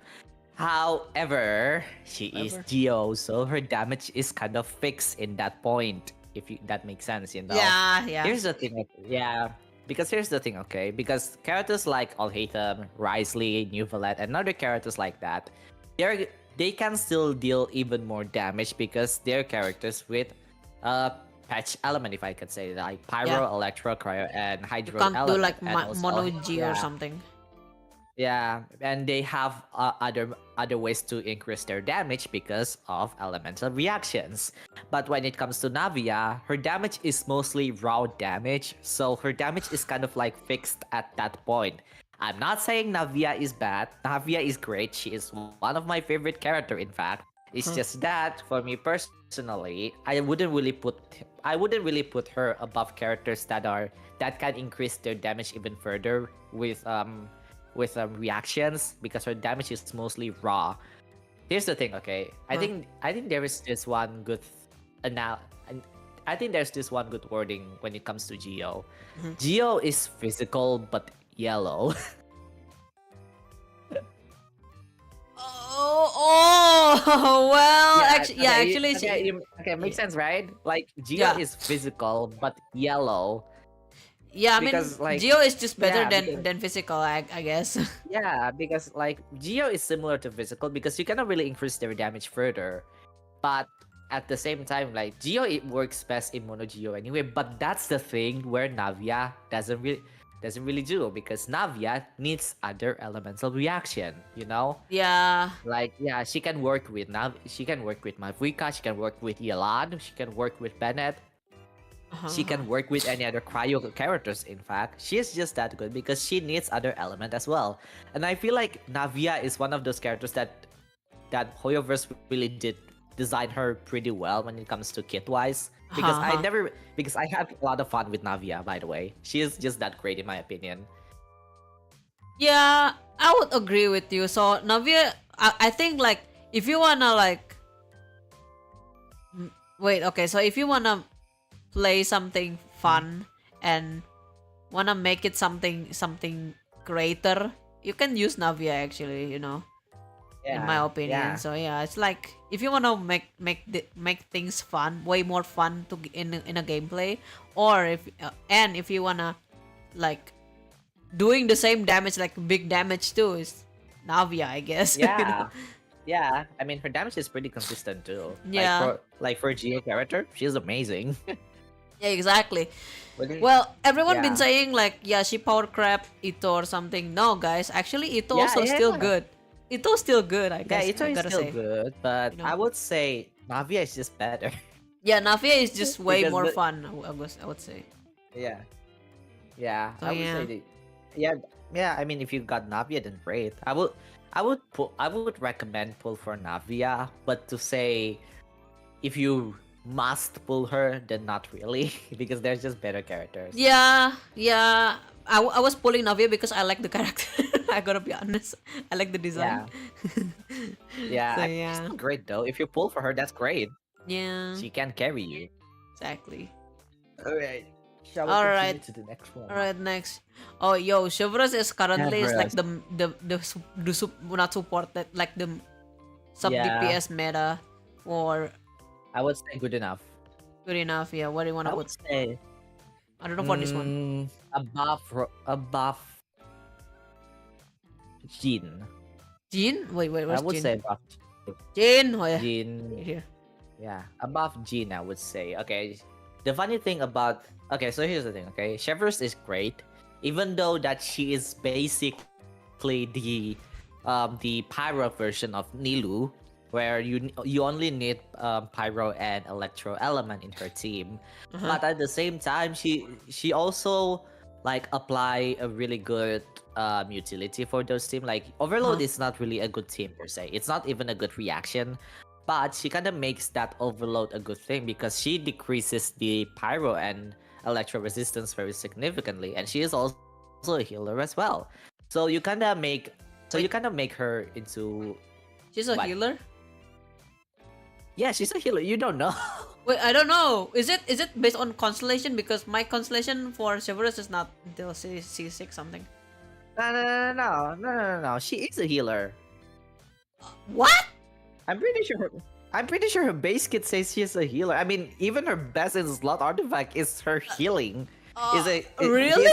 However, she is Whatever. Geo, so her damage is kind of fixed in that point. If that makes sense, you know. Yeah. Yeah. Here's the thing, yeah. Because here's the thing, okay? Because characters like Alhaitham, Risley, Nuvalet, and other characters like that, they can still deal even more damage because they're characters with patch element, if I could say, like Pyro, Yeah. Electro, Cryo, and You Hydro can't do element, like and also mono G or yeah. something. Yeah, and they have other ways to increase their damage because of elemental reactions. But when it comes to Navia, her damage is mostly raw damage, so her damage is kind of like fixed at that point. I'm not saying Navia is bad. Navia is great. She is one of my favorite character, in fact. It's Huh. just that for me personally, I wouldn't really put her above characters that can increase their damage even further with reactions because her damage is mostly raw. Here's the thing, okay? Huh. I think there is this one good anal I think there's this one good wording when it comes to Geo. Mhm. Geo is physical but yellow. Oh. Well. Yeah, Actually. Yeah. Actually. okay, makes sense, right? Like Geo Yeah. is physical but yellow Yeah. I mean, because like Geo is just better yeah, because than physical. I guess. yeah, because like Geo is similar to physical because you cannot really increase their damage further. But at the same time, like Geo, it works best in Mono Geo anyway. But that's the thing where Navia doesn't really do because Navia needs other elemental reaction. You know, Yeah. like yeah, she can work with she can work with Mavuika, she can work with Yelan, she can work with Bennett. She Uh-huh. can work with any other cryo characters, in fact. She is just that good because she needs other element as well. And I feel like Navia is one of those characters that Hoyoverse really did design her pretty well when it comes to kit wise. Uh-huh. Because I had a lot of fun with Navia, by the way. She is just that great in my opinion. Yeah, I would agree with you. So Navia, I think like if you wanna like wait, okay, so if you wanna play something fun and wanna make it something greater, you can use Navia actually, in my Yeah, opinion. yeah. So yeah, it's like if you wanna make things fun, way more fun in a gameplay, or if you wanna like doing the same damage like big damage too is Navia, I guess. Yeah. Yeah. I mean her damage is pretty consistent too. Yeah. Like for GA character, she's amazing. Yeah, exactly. What do you- Well, everyone been yeah. saying like, yeah, she power crap Ito or something. No, guys, actually Ito Yeah, also still yeah. good. Ito's still good, I Yeah, guess. Ito I is gotta still say. good, but You know? I would say Navia is just better. Yeah, Navia is just way Because more the- fun. I would say. Yeah. Yeah. So I would yeah. say yeah, I mean if you got Navia then great. I would recommend pull for Navia, but to say if you must pull her, then not really. Because there's just better characters. Yeah, yeah. I was pulling Navia because I like the character. I gotta be honest. I like the design. Yeah, So she's yeah. still great though. If you pull for her, that's great. Yeah. She can carry you. Exactly. Alright. Shall we All continue right. to the next one? All right. Next. Oh, yo, Chevrolet is currently is like Everest. not supported like the sub Yeah, DPS meta for I would say good enough. good enough. Yeah. What do you wanna I would put? say I don't know for this one. above Jin. Jean? Wait, I where's would Jean? say above Jean. Oh yeah. Jin. Right here. Yeah, above Jin, I would say. Okay, the funny thing about so here's the thing. Okay, Chevrolet is great, even though that she is basically the pyro version of Nilu, where you only need pyro and electro element in her team, Uh-huh. but at the same time she also like apply a really good utility for those team. Like Overload is not really a good team per se. It's not even a good reaction. But she kind of makes that Overload a good thing because she decreases the pyro and electro resistance very significantly, and she is also a healer as well. So you kind of make Wait. her into She's a what? healer. Yeah, she's a healer. You don't know. Wait, I don't know. Is it based on constellation? Because my constellation for Chevrolet is not until C6 something. No. She is a healer. What? I'm pretty sure. I'm pretty sure her base kit says she's a healer. I mean, even her best in slot artifact is her healing. Really?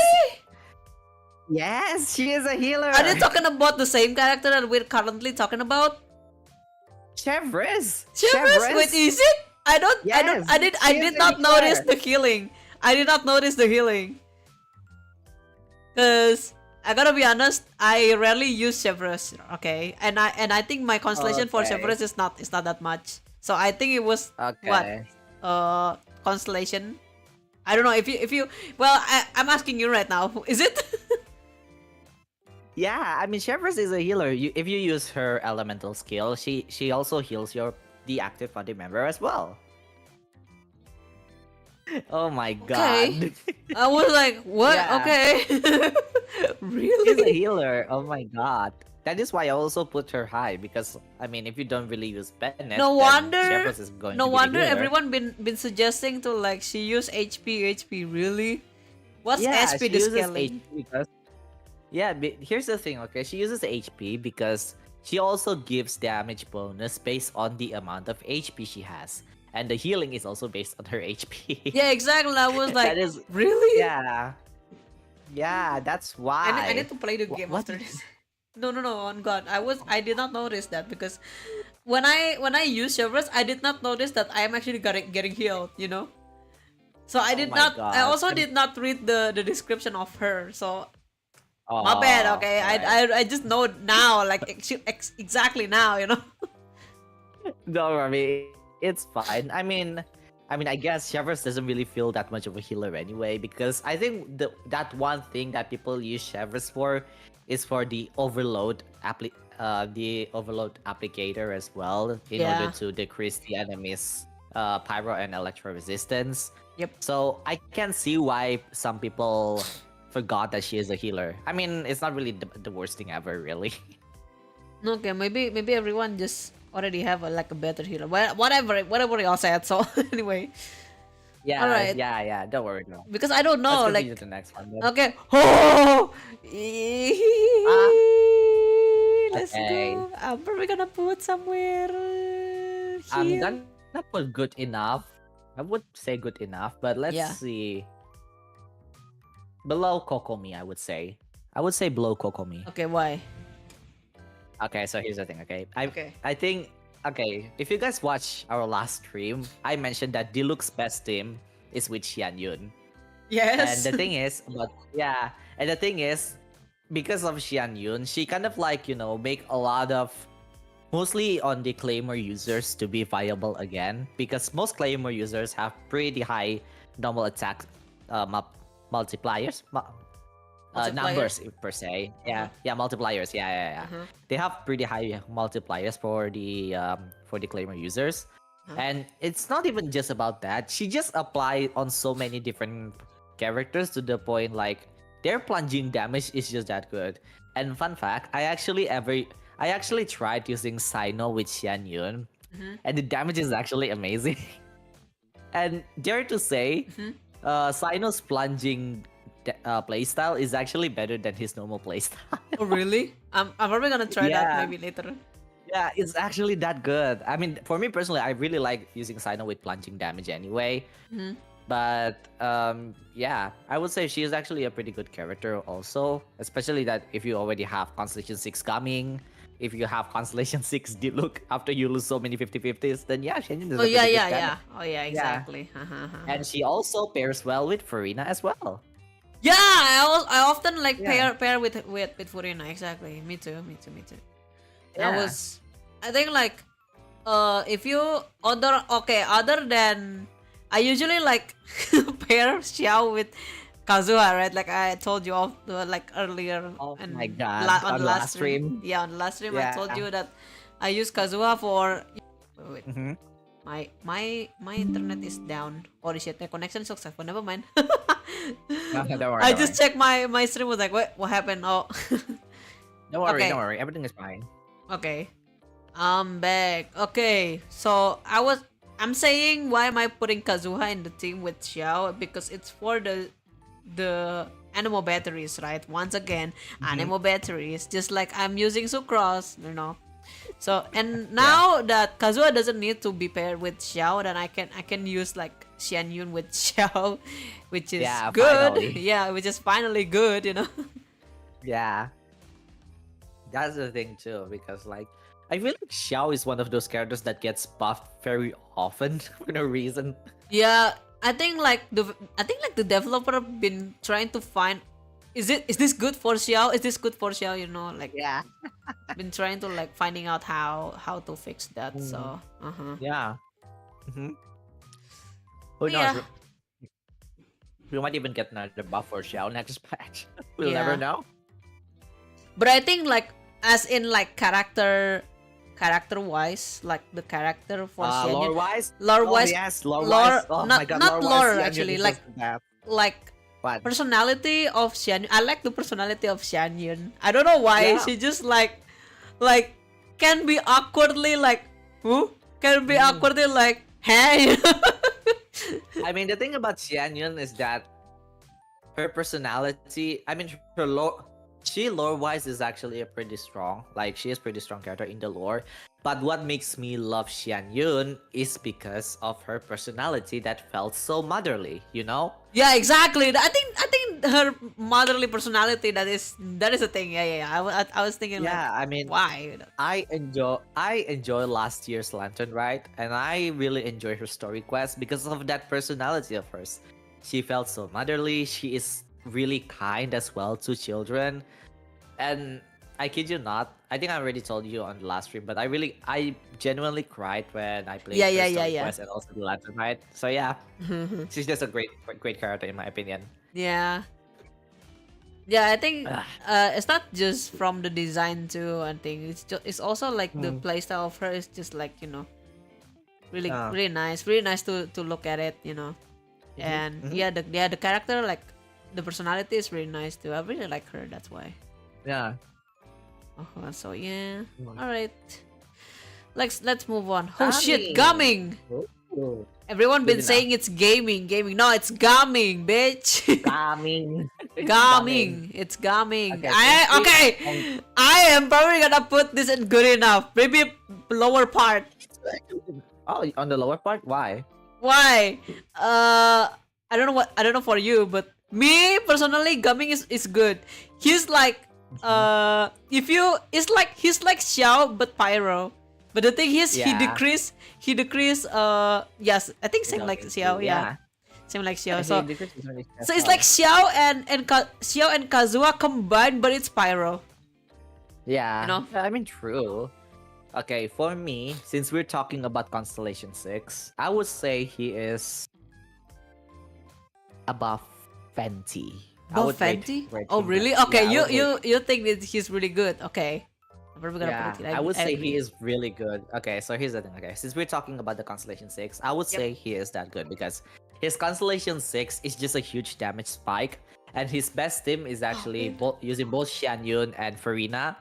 Yes, she is a healer. Are they talking about the same character that we're currently talking about? Chevrolet. Wait, is it? I Yes, did not notice the healing. I did not notice the healing. Cause I gotta be honest, I rarely use Chevrolet. Okay, and I think my constellation for Okay. Chevrolet is not that much. So I think it was what Okay. constellation. I don't know if you. Well, I'm asking you right now. Is it? Yeah, I mean, Chevrolet is a healer. If you use her elemental skill, she also heals the active party member as well. Oh my god. Okay. I was like, what? Yeah. Okay. She's a Really? healer. Oh my god. That is why I also put her high because I mean, if you don't really use Bennett, No then wonder. Chevrolet is going No to be the wonder healer. everyone been suggesting to like she use HP. Really? What's Yeah, SP she the uses scaling? HP because here's the thing. Okay, she uses HP because she also gives damage bonus based on the amount of HP she has, and the healing is also based on her HP. Yeah, exactly. I was like, That is really? yeah. That's why. I need to play the game what after this. No, on God. I did not notice that because when I use Chevrolet, I did not notice that I am actually getting healed. You know. So I did my not. God. I also did not read the description of her. So my bad. Okay. Right. I just know it now. Like exactly now. You know. Don't worry, it's fine. I mean, I guess Chevrolet doesn't really feel that much of a healer anyway because I think that one thing that people use Chevrolet for is for the overload applicator as well in order to decrease the enemy's pyro and electro resistance. Yep. So I can see why some people forgot that she is a healer. I mean, it's not really the worst thing ever, really. Okay, maybe everyone just already have a better healer. Whatever y'all said. So anyway, Yeah, Alright. yeah. Don't worry, no. because I don't know, Let's continue like to the next one. then. okay. Oh, let's Okay. go. I'm probably gonna put somewhere I'm here. gonna put good enough. I would say good enough, but let's Yeah. see. Below Kokomi, I would say. I would say below Kokomi. Okay, why? Okay, so here's the thing, okay? Okay. I think, okay, if you guys watch our last stream, I mentioned that Diluc's best team is with Xian Yun. Yes. And the thing is, because of Xian Yun, she kind of like, make a lot of, mostly on the Claymore users to be viable again. Because most Claymore users have pretty high normal attack multipliers. Numbers per se. Yeah, multipliers. Yeah. Uh-huh. They have pretty high multipliers for the Claymore users. Huh? And it's not even just about that. She just applied on so many different characters to the point like their plunging damage is just that good. And fun fact, I actually tried using Sino with Xian Yun, Mhm. and the damage is actually amazing. And dare to say, Mhm. Sino's plunging playstyle is actually better than his normal playstyle. Oh, really? I'm probably gonna try that Yeah. maybe later. Yeah, it's actually that good. I mean, for me personally, I really like using Sino with plunging damage anyway. Mhm. But yeah, I would say she is actually a pretty good character also, especially that if you already have Constellation 6 coming, if you have Constellation 6 Diluc after you lose so many 50-50s, then yeah, Shenyan is Oh a yeah, pretty good yeah, candidate. yeah. Oh yeah, Yeah. exactly. And she also pairs well with Farina as well. Yeah, I often like Yeah. pair with Furina. Exactly. Me too. Me too. Me too. Yeah. I think like if you other than I usually like pair Xiao with Kazuha, right? Like I told you off like earlier Oh and my god, on on the last last stream. stream. Yeah, on the last stream I Yeah. told you that I use Kazuha for wait, Mhm. my internet is down. Oh shit, my connection successful. Never mind. No, don't worry. I Don't just worry. checked my stream was like what happened? Oh Don't worry. Don't okay. worry. Everything is fine. Okay. I'm back. Okay, so I'm saying why am I putting Kazuha in the team with Xiao because it's for the animal batteries, right? Once again, animal batteries, just like I'm using Sucrose, you know. So and now that Kazuha doesn't need to be paired with Xiao, then I can use like Xian Yun with Xiao, which is Yeah, good. finally. Yeah, which is finally good, you know. Yeah. That's the thing too, because like I feel like Xiao is one of those characters that gets buffed very often for no reason. Yeah, I think like the developer been trying to find is this good for Xiao? Is this good for Xiao? You know, like Yeah. been trying to like finding out how to fix that. Mm. So Yeah. hmm Who yeah, knows? We might even get another buff for Xiao next patch. We'll never yeah. know. But I think like as in like character wise, like the character for Xian Lore Yun, wise? lore Oh wise, yes, lore lore wise. Oh my not god, not lore lore wise. actually like What? personality of Xian. I like the personality of Xian Yun. I don't know why Yeah. she just like can be awkwardly like who can be awkwardly like hey. I mean, the thing about Xian Yun is that her personality, I mean, her lore, she lore-wise is actually a pretty strong. Like, she is pretty strong character in the lore. But what makes me love Xian Yun is because of her personality that felt so motherly, you know? Yeah, exactly. I think her motherly personality that is a thing. Yeah. I was thinking Yeah, like I mean, why? I enjoy last year's Lantern Ride, and I really enjoy her story quest because of that personality of hers. She felt so motherly. She is really kind as well to children, and I kid you not, I think I already told you on the last stream, but I genuinely cried when I played Yeah, her yeah, story yeah. quest and also the Lantern Ride. So yeah, she's just a great character in my opinion. Yeah. Yeah, I think Ah, it's not just from the design too. I think it's also like the mm, playstyle of her is just like really ah, really nice to look at it. And mhm. the character like the personality is really nice too. I really like her. That's why. Yeah. So yeah. Mm. All right. Let's move on. Oh shit, Gaming. gaming. Ooh. Everyone Good been enough. saying it's gaming. No, it's gaming, bitch. Gaming. Gaming. It's gaming. Okay, since Okay. I am probably gonna put this in good enough. Maybe lower part. Oh, on the lower part? Why? Why? I don't know for you, but me personally, gaming is good. He's like if you it's like he's like Xiao but pyro. But the thing is he Yeah. decrease yes, I think same like Xiao, yeah. Same like Xiao. So it's like Xiao Xiao and Kazuha combined, but it's pyro. Yeah. You know? I mean, true. Okay, for me, since we're talking about Constellation 6, I would say he is above Fenty. I Both would Fenty? rate Oh him really? that. Okay, Yeah, I would rate. you think that he's really good. Okay. I'm probably gonna Yeah, put it. I would say agree. he is really good. Okay, so here's the thing. Okay, since we're talking about the Constellation 6, I would Yep. say he is that good because his Constellation 6 is just a huge damage spike. and his best team is actually using both Xianyun and Farina.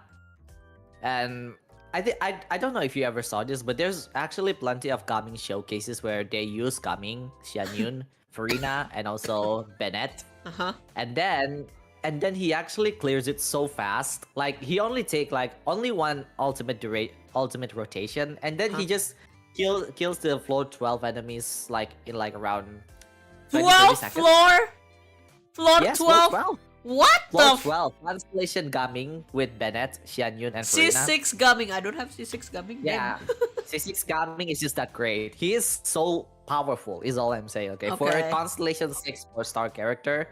And I don't know if you ever saw this, but there's actually plenty of Gaming showcases where they use Gaming, Xianyun, Farina, and also Bennett. Uh-huh. And then he actually clears it so fast. Like he only take like only one ultimate rotation, and then he just kills the floor 12 enemies like in like around 20, 30 12 seconds. floor Yes, 12. floor 12. What Floor the 12. Translation Gaming with Bennett, Xianyun, and Farina. C6 Gaming? I don't have C6 Gaming. Yeah, C6 Gaming is just that great. He is so powerful, is all I'm saying. Okay, for a Okay. Constellation 6 4-star character,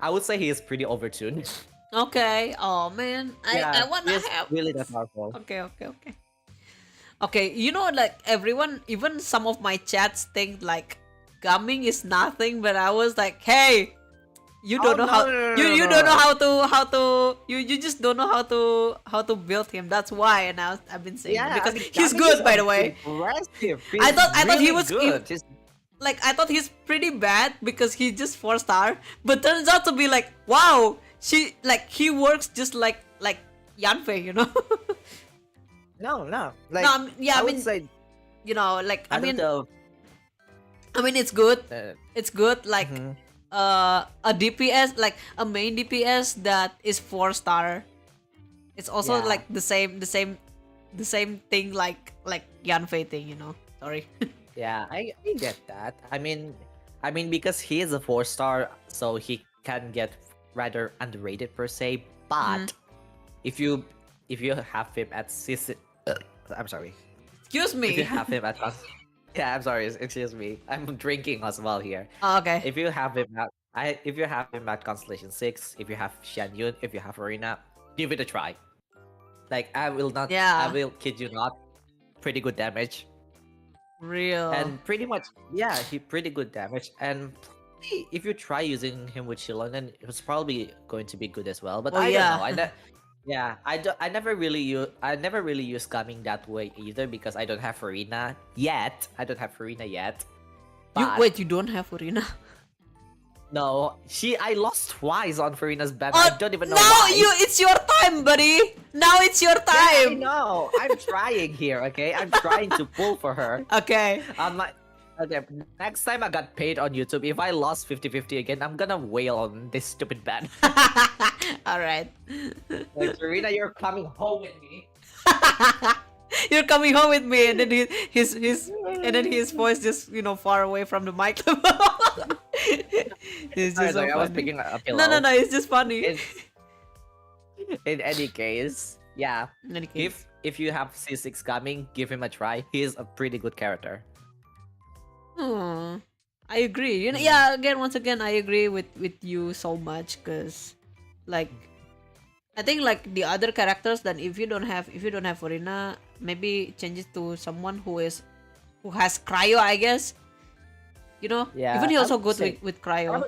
I would say he is pretty overtuned. Okay. Oh man, I wanna he's have. really that powerful. Okay. Okay, you know, like everyone, even some of my chats think like Gaming is nothing, but I was like, hey, you don't know how you don't know how to you just don't know how to build him. That's why, and I've been saying it because he's Gaming good, is by the way. impressive. I thought he really was good. He's- like I thought he's pretty bad because he's just 4-star, but turns out to be like, wow, he works just like Yanfei, you know. no. Like, No, I would mean, say, you know, like I mean, don't it's good. know. It's good, like Mhm. a DPS, like a main DPS that is 4-star. It's also Yeah. like the same thing like Yanfei thing, you know. Sorry. Yeah, I get that. I mean because he is a 4-star, so he can get rather underrated per se. But if you have him at I'm sorry. Excuse If me. you have him at yeah, I'm sorry. Excuse me. I'm drinking as well here. Oh, okay. If you have him at Constellation 6, if you have Xianyun, if you have Arena, give it a try. Like I will not. Yeah. I will kid you not. Pretty good damage. Real. And pretty much, yeah, he pretty good damage. And probably if you try using him with Shilon, then it's probably going to be good as well. But Oh, I yeah. don't know. I never really use Gaming that way either because I don't have Farina yet. But You don't have Urina? no, I lost twice on Farina's ban. Oh, I don't even know now why. it's your time, buddy. Now it's your Yeah, I time. know. I'm trying here, okay? I'm trying to pull for her. Okay. Okay, next time I got paid on YouTube, if I lost 50-50 again, I'm gonna wail on this stupid ban. All right. Like, Serena, you're coming home with me. You're coming home with me, and then his voice just far away from the mic. It's just so Sorry, I was funny. picking up a pillow. No, it's just funny. In any case, yeah. In any case. If you have C6 coming, give him a try. He is a pretty good character. I agree. Yeah. Once again, I agree with you so much because, like, I think like the other characters that if you don't have Farina, maybe change it to someone who has cryo, I guess. Yeah, Even he I also would good say- with cryo.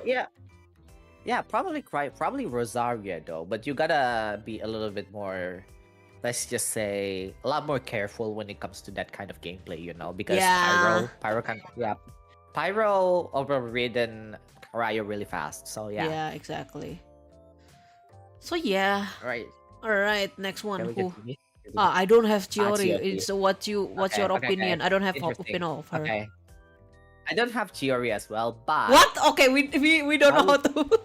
Yeah, probably Rosaria though, but you gotta be a little bit more, let's just say, a lot more careful when it comes to that kind of gameplay, because Yeah. Pyro overridden Cryo really fast. So yeah. Yeah, exactly. So yeah. Right. All right, next one. Can we Who? continue? I don't have Chiori. Chiori. It's what's your Okay. opinion? I don't have Interesting. opinion of her. Okay. I don't have Chiori as well, but What? Okay, we don't know how to.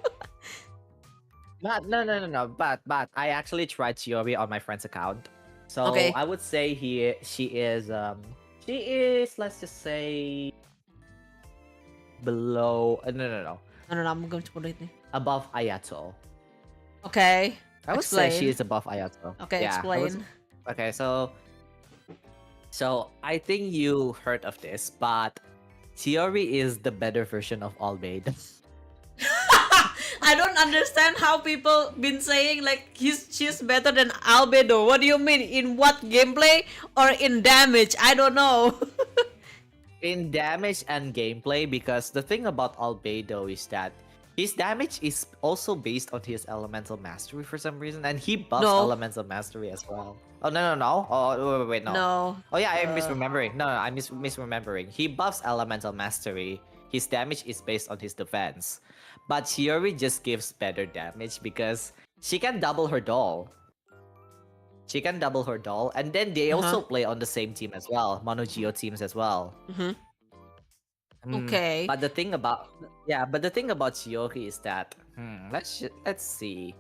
But no. But I actually tried Chiori on my friend's account. So Okay. I would say she is let's just say below no No, I'm going to put it. above Ayato. Okay. I would say Explain. she is above Ayato. Okay, Yeah, I would- explain. Okay, so I think you heard of this, but Chiori is the better version of Albedo. I don't understand how people been saying like she's better than Albedo. What do you mean? In what gameplay or in damage? I don't know. In damage and gameplay, because the thing about Albedo is that his damage is also based on his elemental mastery for some reason, and he buffs No. elemental mastery as well. Oh no. Oh wait, no. No. Oh yeah, I'm Uh, misremembering. No, I'm misremembering. He buffs elemental mastery. His damage is based on his defense, but Chiori just gives better damage because she can double her doll. She can double her doll, and then they uh-huh. also play on the same team as well, Mono Geo teams as well. Mm-hmm. Hmm. Okay. But the thing about but the thing about Chiori is that let's see.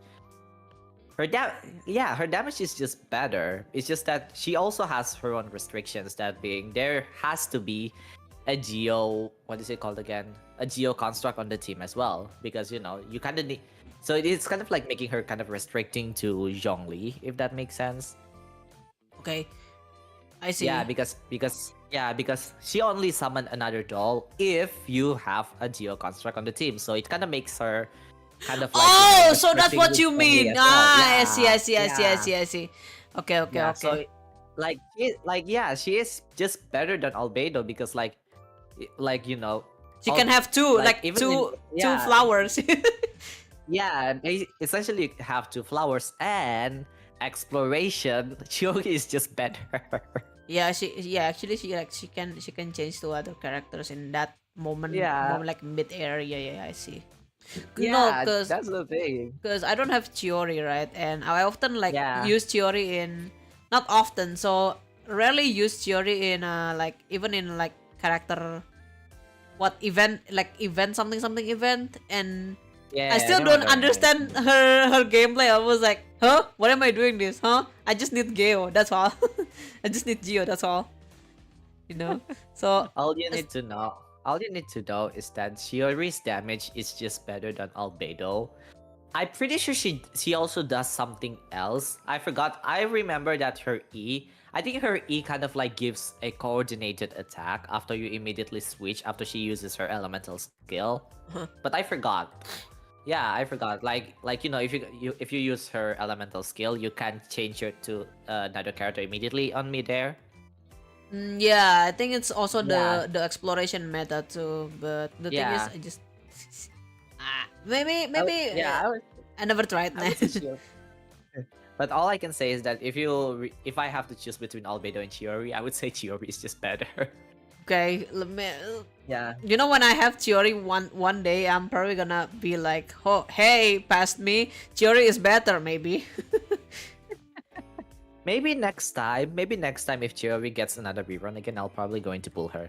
Her damage is just better. It's just that she also has her own restrictions. That being, there has to be a geo. What is it called again? A geo construct on the team as well, because you kind of need. So it's kind of like making her kind of restricting to Zhongli, if that makes sense. Okay. I Yeah, see. because she only summon another doll if you have a geo construct on the team. So it kind of makes her kind of like Oh, so that's restricting what with you Zhongli mean. as well. Ah, I see, Yeah, I see, I see, I yeah. see, I see. Okay, okay, Yeah, okay. so she is just better than Albedo because like She can have two, like like even in two flowers. they essentially have two flowers and exploration. Chiogi is just better. Actually she can change to other characters in that Yeah, moment like mid air. Yeah, I see. No, yeah, that's the thing. cause I don't have Chiori, right? And I often like Yeah, use Chiori in, not often, so rarely use Chiori in like even in like character, what event, like event something something event, and I yeah, I still know what don't I mean. understand her gameplay. I was like, huh? What am I doing this? Huh? I just need Geo. That's all. I just need Geo. That's all. You know. So All you need to know, all you need to know is that Shiori's damage is just better than Albedo. I'm pretty sure she also does something else. I forgot. I remember that her E. I think her E kind of like gives a coordinated attack after you immediately switch after she uses her elemental skill. But I forgot. Yeah, I forgot. Like if you use her elemental skill, you can change her to another character immediately on midair. yeah, I think it's also Yeah, the exploration meta too. But the thing is, yeah. I just maybe Yeah, I never tried. I would say Chiori. But all I can say is that if I have to choose between Albedo and Chiori, I would say Chiori is just better. Okay, let me. Yeah. You know, when I have Chiori one day, I'm probably gonna be like, oh, hey, past me, Chiori is better, maybe. Maybe next time if Chiori gets another rerun again, I'll probably going to pull her.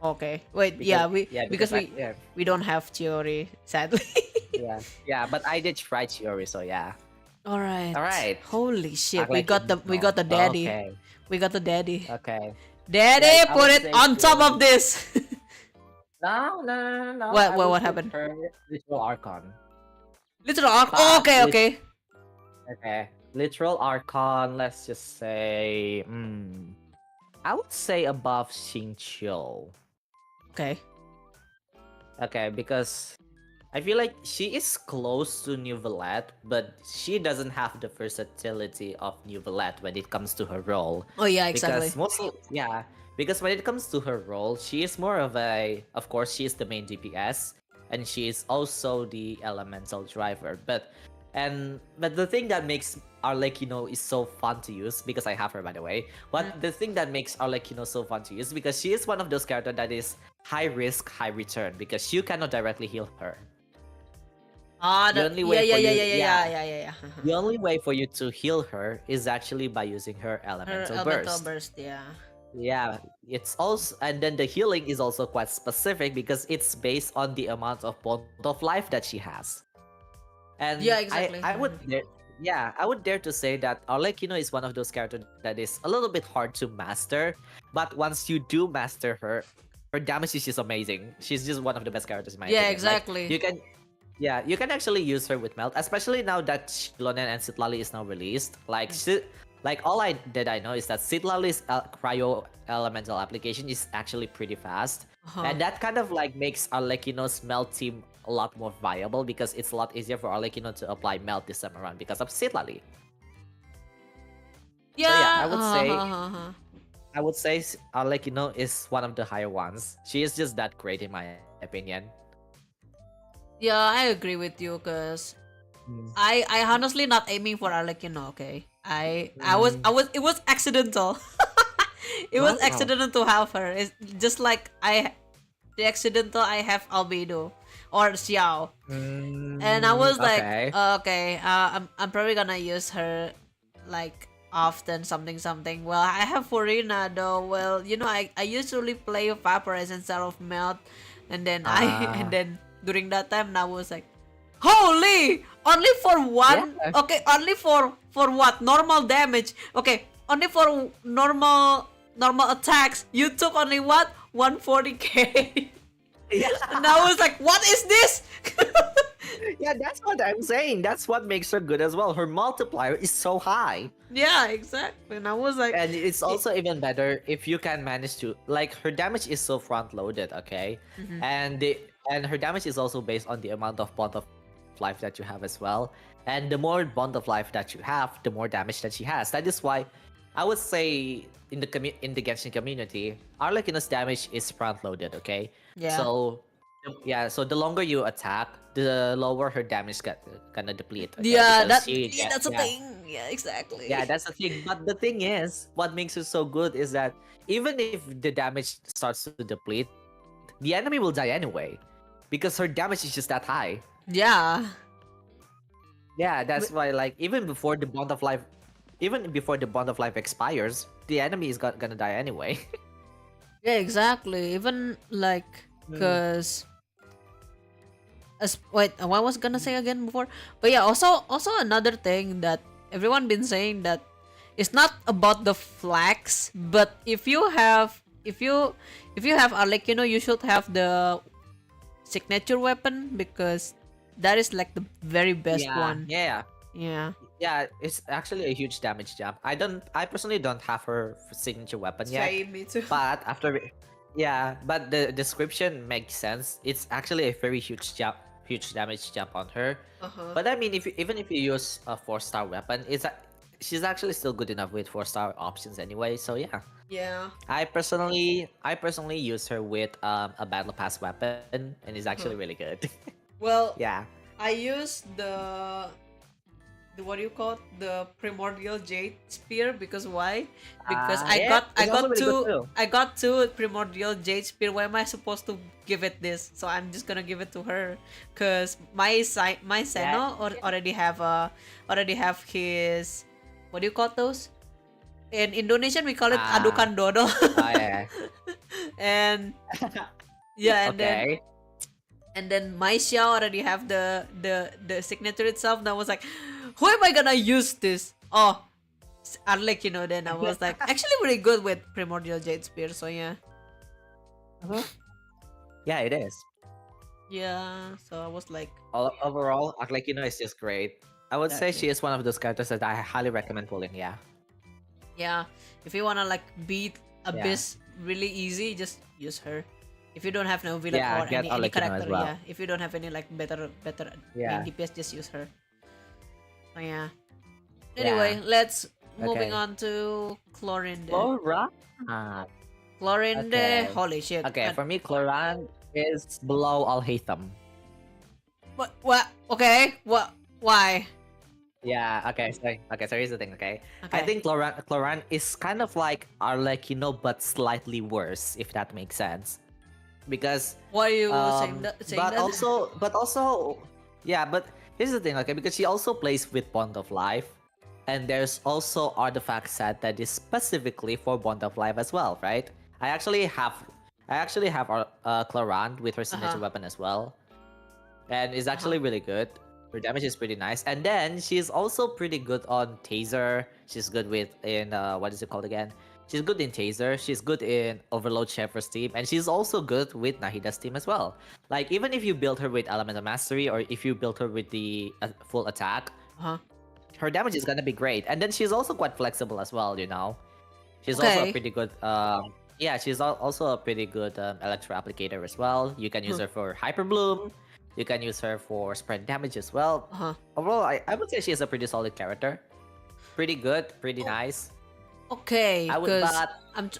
Okay. Wait, Because because because we don't have Chiori, sadly. yeah, but I did try Chiori, so yeah. All right. All right. Holy shit, Act like you we know. got the daddy. Okay. We got the daddy. Okay. Daddy, Like I put would it say on top of Chiori. this. No. What I would what put happened? her literal Archon. Literal arc. Oh, But okay. okay. Literal Archon, let's just say I would say above Xingqiu. Okay. Okay, because I feel like she is close to New Velet, but she doesn't have the versatility of New Velet when it comes to her role. Oh yeah, Because exactly. because when it comes to her role, she is more of of course, she is the main DPS, and she is also the elemental driver. But the thing that makes Arlecchino is so fun to use, because I have her by the way. But the thing that makes Arlecchino so fun to use is because she is one of those characters that is high risk, high return, because you cannot directly heal her. Ah, The only way for you, yeah. the only way for you to heal her is actually by using her Her elemental elemental burst. burst, yeah. Yeah, it's also, and then the healing is also quite specific because it's based on the amount of point of life that she has. And Yeah, exactly. I would dare to say that Arlecchino is one of those characters that is a little bit hard to master, but once you do master her, her damage is just amazing. She's just one of the best characters in my Yeah, opinion. Like exactly. you can actually use her with melt, especially now that Shilonen and Citlali is now released. Like all I know is that Citlali's cryo elemental application is actually pretty fast, and that kind of like makes Arlecchino's melt team a lot more viable because it's a lot easier for Arlecchino to apply melt this time around because of Citlali. Yeah. So yeah, I would say Arlecchino is one of the higher ones. She is just that great in my opinion. Yeah, I agree with you, cause Mm. I honestly not aiming for Arlecchino, okay? Mm. It was accidental. It was Wow. accidental to have her. It's just like the accidental I have Albedo or Xiao. And I was like, Okay. okay, I'm probably gonna use her like often something something. Well, I have Furina though. Well, I usually play Vaporize instead of Melt, and then and Ah. then during that time I was like, holy, only for Yeah. one. Okay, only for what? Normal damage. Okay, only for normal attacks. You took only what? 140k. Yeah. And I was like, what is this? Yeah, that's what I'm saying. That's what makes her good as well. Her multiplier is so high. Yeah, exactly. And I was like, And it's also even better if you can manage to like her damage is so front loaded, okay? Mhm. And her damage is also based on the amount of bond of life that you have as well. And the more bond of life that you have, the more damage that she has. That is why I would say in the Genshin community, Arlecchino's damage is front loaded, okay? yeah, So yeah, so the longer you attack, the lower her damage gonna deplete, okay? yeah, Because she that's a yeah, thing. Yeah, yeah, exactly. that's the thing. But the thing is, what makes it so good is that even if the damage starts to deplete, the enemy will die anyway. Because her damage is just that high. Yeah. Yeah, that's But- why like even before the bond of life expires, the enemy is gonna die anyway. yeah, exactly. Even like, Mm. cause wait, what was gonna say again before? But yeah, also another thing that everyone been saying that it's not about the flags, but if you have Arlecchino, you should have the signature weapon because that is like the very best Yeah, one. yeah. Yeah. Yeah, it's actually a huge damage jump. I personally don't have her signature weapon yet, Same, me too. but yeah, but the description makes sense. It's actually a very huge damage jump on her. Uh-huh. But I mean, even if you use a 4-star weapon, she's actually still good enough with 4-star options anyway. So yeah, Yeah. I personally use her with a battle pass weapon, and it's actually Uh-huh. really good. Well, Yeah. I used the what do you call it? The primordial jade spear because why? Because Yeah, it's also really good too. I got two primordial jade spear. Why am I supposed to give it this? So I'm just gonna give it to her, cause my Yeah. Seno already have his, what do you call those? In Indonesian we call it Ah, adukan dodo. yeah. And yeah, Okay. and then my Xiao already have the signature itself. And I was like, who am I gonna use this? Oh, Arlek, then I was like, actually pretty good with Primordial Jade Spear, so yeah. Yeah, it is. Yeah, so I was like, Overall, Arlecchino is just great. I would say exactly. she is one of those characters that I highly recommend pulling. Yeah. Yeah, if you wanna like beat Yeah. Abyss really easy, just use her. If you don't have no villain Yeah, or get any Arlecchino as character, well. yeah. If you don't have any like better main Yeah. DPS, just use her. So yeah. Yeah. Anyway, let's moving Okay. on to Chlorinde. Flora. Chlorinde, Okay. holy shit. Okay, for me, Cloran is below Alhaitham. What? Okay. What? Why? Yeah. Okay. So here's the thing. Okay. I Okay. think Cloran is kind of like Arlecchino, but slightly worse, if that makes sense. Because Why are you saying but that? also yeah, but here's the thing, okay, because she also plays with Bond of Life, and there's also artifact set that is specifically for Bond of Life as well, right? I actually have Clarant with her signature Uh-huh. weapon as well, and it's actually really good. Her damage is pretty nice, and then she's also pretty good on Taser. She's good what is it called again? She's good in Taser. She's good in Overload Shepherd's team, and she's also good with Nahida's team as well. Like even if you build her with Elemental Mastery, or if you build her with the full attack, Uh-huh. her damage is gonna be great. And then she's also quite flexible as well. She's also a Okay. pretty good. Yeah, she's also a pretty good Electro Applicator as well. You can use her for Hyper Bloom. You can use her for spread damage as well. Uh-huh. Overall, I would say she is a pretty solid character. Pretty good, pretty nice. Okay, I would, because but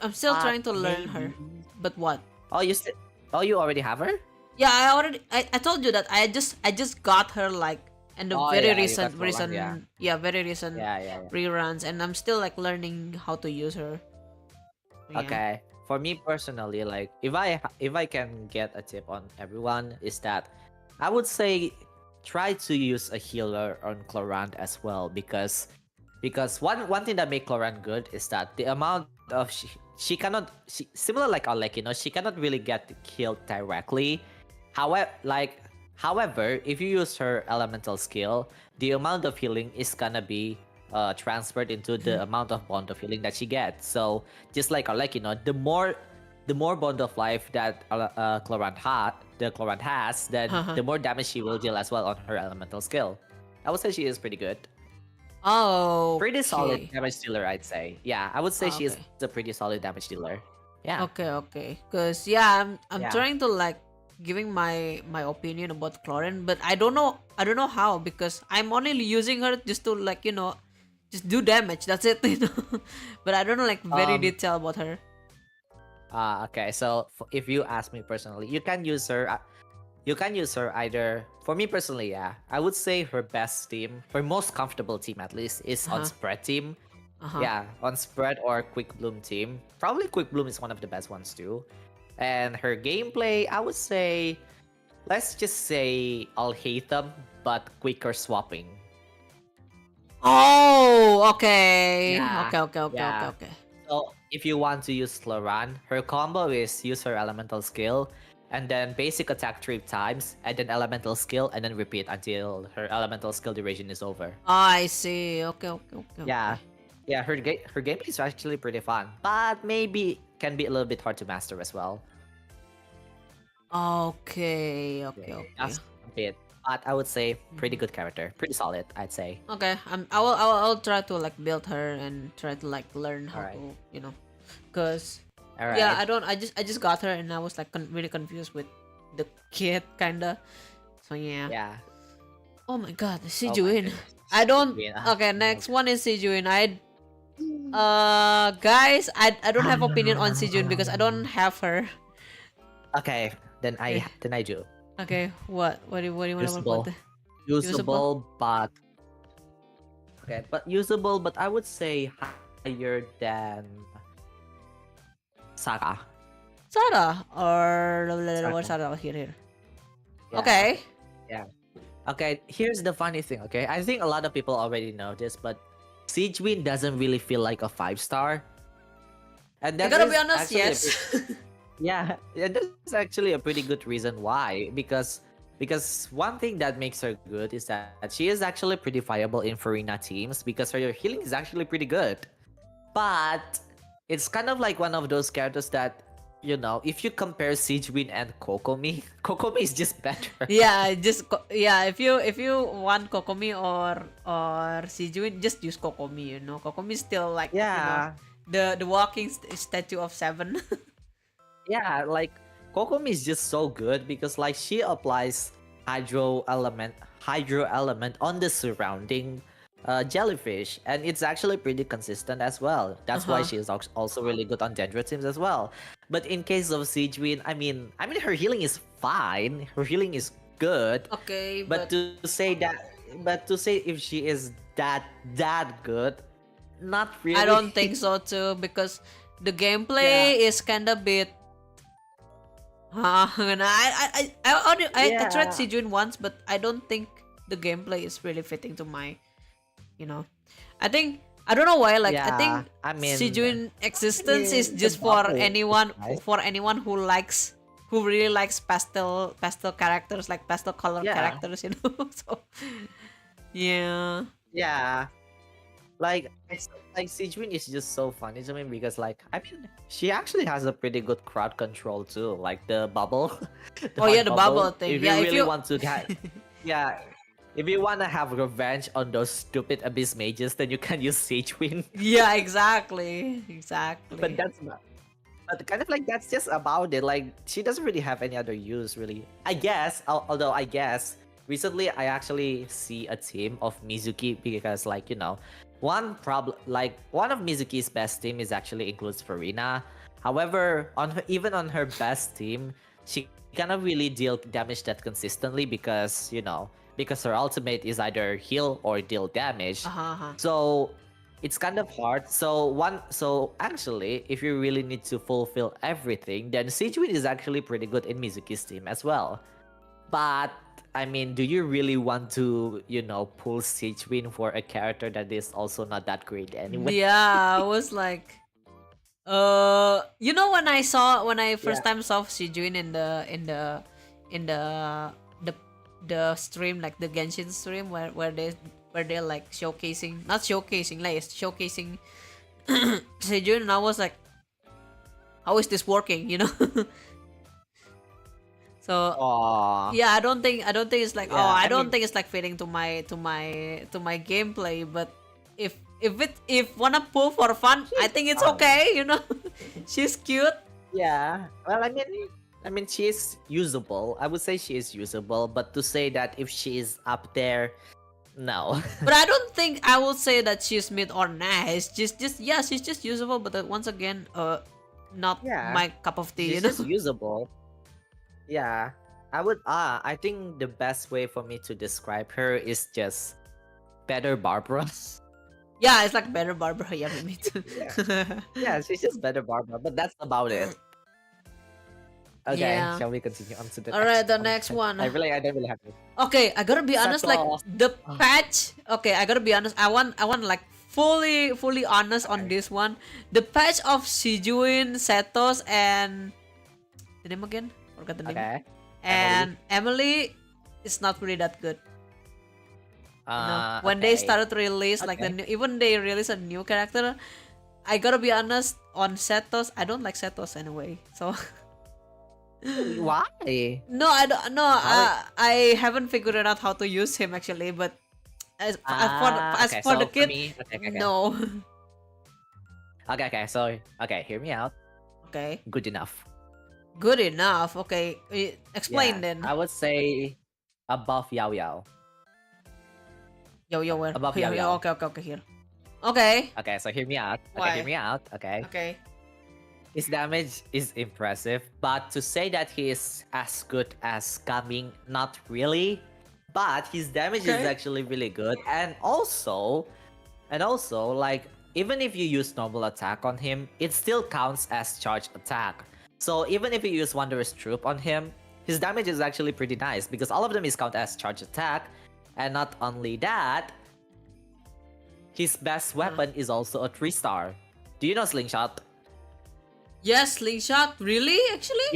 I'm still trying to learn her. maybe. But what? Oh, you already have her? Yeah, I told you that I just got her like and the Oh very yeah, you got Cloran, yeah. very recent Yeah, yeah, yeah. reruns, and I'm still like learning how to use her. Yeah. Okay. For me personally, like if I can get a tip on everyone, is that I would say try to use a healer on Clorant as well, because one thing that make Clorant good is that the amount of she cannot similar like Alec, she cannot really get killed directly. However, if you use her elemental skill, the amount of healing is gonna be transferred into the amount of bond of healing that she gets. So just like the more bond of life that the Clorant has, then Uh-huh. the more damage she will deal as well on her elemental skill. I would say she is pretty good. Pretty solid Okay. damage dealer, I'd say. Yeah, I would say she is Okay. a pretty solid damage dealer. Yeah. Okay, okay. Cause yeah, I'm Yeah. trying to like giving my opinion about Chlorine, but I don't know how, because I'm only using her just to like just do damage. That's it, But I don't know like very Um. detail about her. Okay. So if you ask me personally, you can use her. You can use her either. For me personally, yeah, I would say her best team, her most comfortable team at least, is on Uh-huh. spread team. Uh-huh. Yeah, on spread or quick bloom team. Probably quick bloom is one of the best ones too. And her gameplay, I would say, let's just say Alhaitham, but quicker swapping. Oh, okay. Yeah, Okay, okay, okay, okay, yeah. okay. So if you want to use Sloran, her combo is use her elemental skill, and then basic attack 3 times, and then elemental skill, and then repeat until her elemental skill duration is over. I see. Okay, okay, okay, Yeah, okay. yeah. Her gameplay is actually pretty fun, but maybe can be a little bit hard to master as well. Okay, Yeah, okay, okay. just a bit. But I would say pretty good character, pretty solid, I'd say. Okay, I will try to like build her and try to like learn All how right, to, cause all yeah, right. I just got her and I was like really confused with the kid kinda. So yeah. Yeah. Oh my god, Oh my Sijuin. goodness. I don't. Win. Okay, next one is Sijuin. Guys, I don't have opinion on Sijuin because I don't have her. Okay, then I Okay, then I do. okay. What do you want to put? Usable, Usable? usable, but okay, but usable. But I would say higher than Saka. Sarah or what Saka. Sarah here? Yeah, Okay. yeah. Okay, here's the funny thing. Okay, I think a lot of people already know this, but Siegewin doesn't really feel like a 5-star, and I that gotta be is honest. actually a Yes. yeah, that's actually a pretty good reason why. Because one thing that makes her good is that she is actually pretty viable in Farina teams because her healing is actually pretty good. But it's kind of like one of those characters that if you compare Siegewin and Kokomi, Kokomi is just better. Yeah, yeah. If you want Kokomi or Sijuin, just use Kokomi. Kokomi is still like Yeah, the walking statue of 7. yeah, like Kokomi is just so good because like she applies hydro element on the surrounding jellyfish, and it's actually pretty consistent as well. That's why Uh-huh. she is also really good on Dendro teams as well. But in case of Siegewin, I mean her healing is fine, her healing is good, Okay, but but to say if she is that good, not I don't really. think so too, because the Yeah, gameplay is kind of bit. I tried yeah, Sijuin once, but I don't think the gameplay is really fitting to my you know I think I don't know why, like I yeah. think I mean, Sijuin existence is the just for bubble is anyone nice. who really likes pastel characters, like pastel color Yeah, characters. So yeah. yeah. Like Sijuin is just so funny to me because she actually has a pretty good crowd control too. Like the bubble, the Oh yeah, heart the bubble bubble. thing. If you Yeah, if really you want to get, yeah, if you want to have revenge on those stupid abyss mages, then you can use Sijuin. yeah, exactly, But exactly. that's not. But kind of like that's just about it. Like she doesn't really have any other use, really. I guess. Although I guess recently I actually see a team of Mizuki because one of Mizuki's best team is actually includes Farina. However, even on her best team, she cannot really deal damage that consistently because because her ultimate is either heal or deal damage. Uh-huh. So it's kind of hard. So actually, if you really need to fulfill everything, then Sijuin is actually pretty good in Mizuki's team as well. But I mean, do you really want to, pull Sijuin for a character that is also not that great anyway? Yeah, I was like, when I Yeah. first time saw Sijuin in the stream, like the Genshin stream, where they're like showcasing, not showcasing, like showcasing Sijuin, and I was like, how is this working? So Aww. yeah, I don't think it's like, Yeah, I I don't mean, think it's like fitting to my gameplay, but if wanna pull for fun, I she's think it's fun. okay. She's cute. Yeah. Well, I mean, she is usable. I would say she is usable, but to say that if she is up there, no. But I don't think I would say that she's mid or nice. Just yeah, she's just usable. But once again, not Yeah, my cup of tea. she's just usable. Yeah. I think the best way for me to describe her is just better Barbara. Yeah, it's like better Barbara. Yeah, me too. Yeah, she's just better Barbara, but that's about it. Okay, Yeah. shall we continue on to the All right, the next next one. I don't really have it. Okay, I gotta be honest. Like Setos. the patch. Okay, I gotta be honest. I want like fully honest on this one. The patch of Shijuin, Setos, and the name again? Forgot the name. Okay. And Emily is not really that good. When they Okay. started to release like even they release a new character, I gotta be honest on Setos. I don't like Setos anyway. So Why? no, I don't. No, How I haven't figured out how to use him actually. But as okay, for the so for kid, me, okay. no. Okay, so hear me out. Okay, Good enough. good enough. Okay, explain Yeah, then. I would say above Yao Yao. Yo, where? Above Here, Yao Yao. okay, here. Okay, Okay, so hear me out. Why? Okay, hear me out. Okay. okay. His damage is impressive, but to say that he is as good as Coming, not really. But his damage is Okay. actually really good, and also, like even if you use normal attack on him, it still counts as charge attack. So even if you use Wondrous Troop on him, his damage is actually pretty nice because all of them is count as charge attack, and not only that, his best weapon is also a 3-star. Do you know Slingshot? Yes, slingshot. Really? Actually?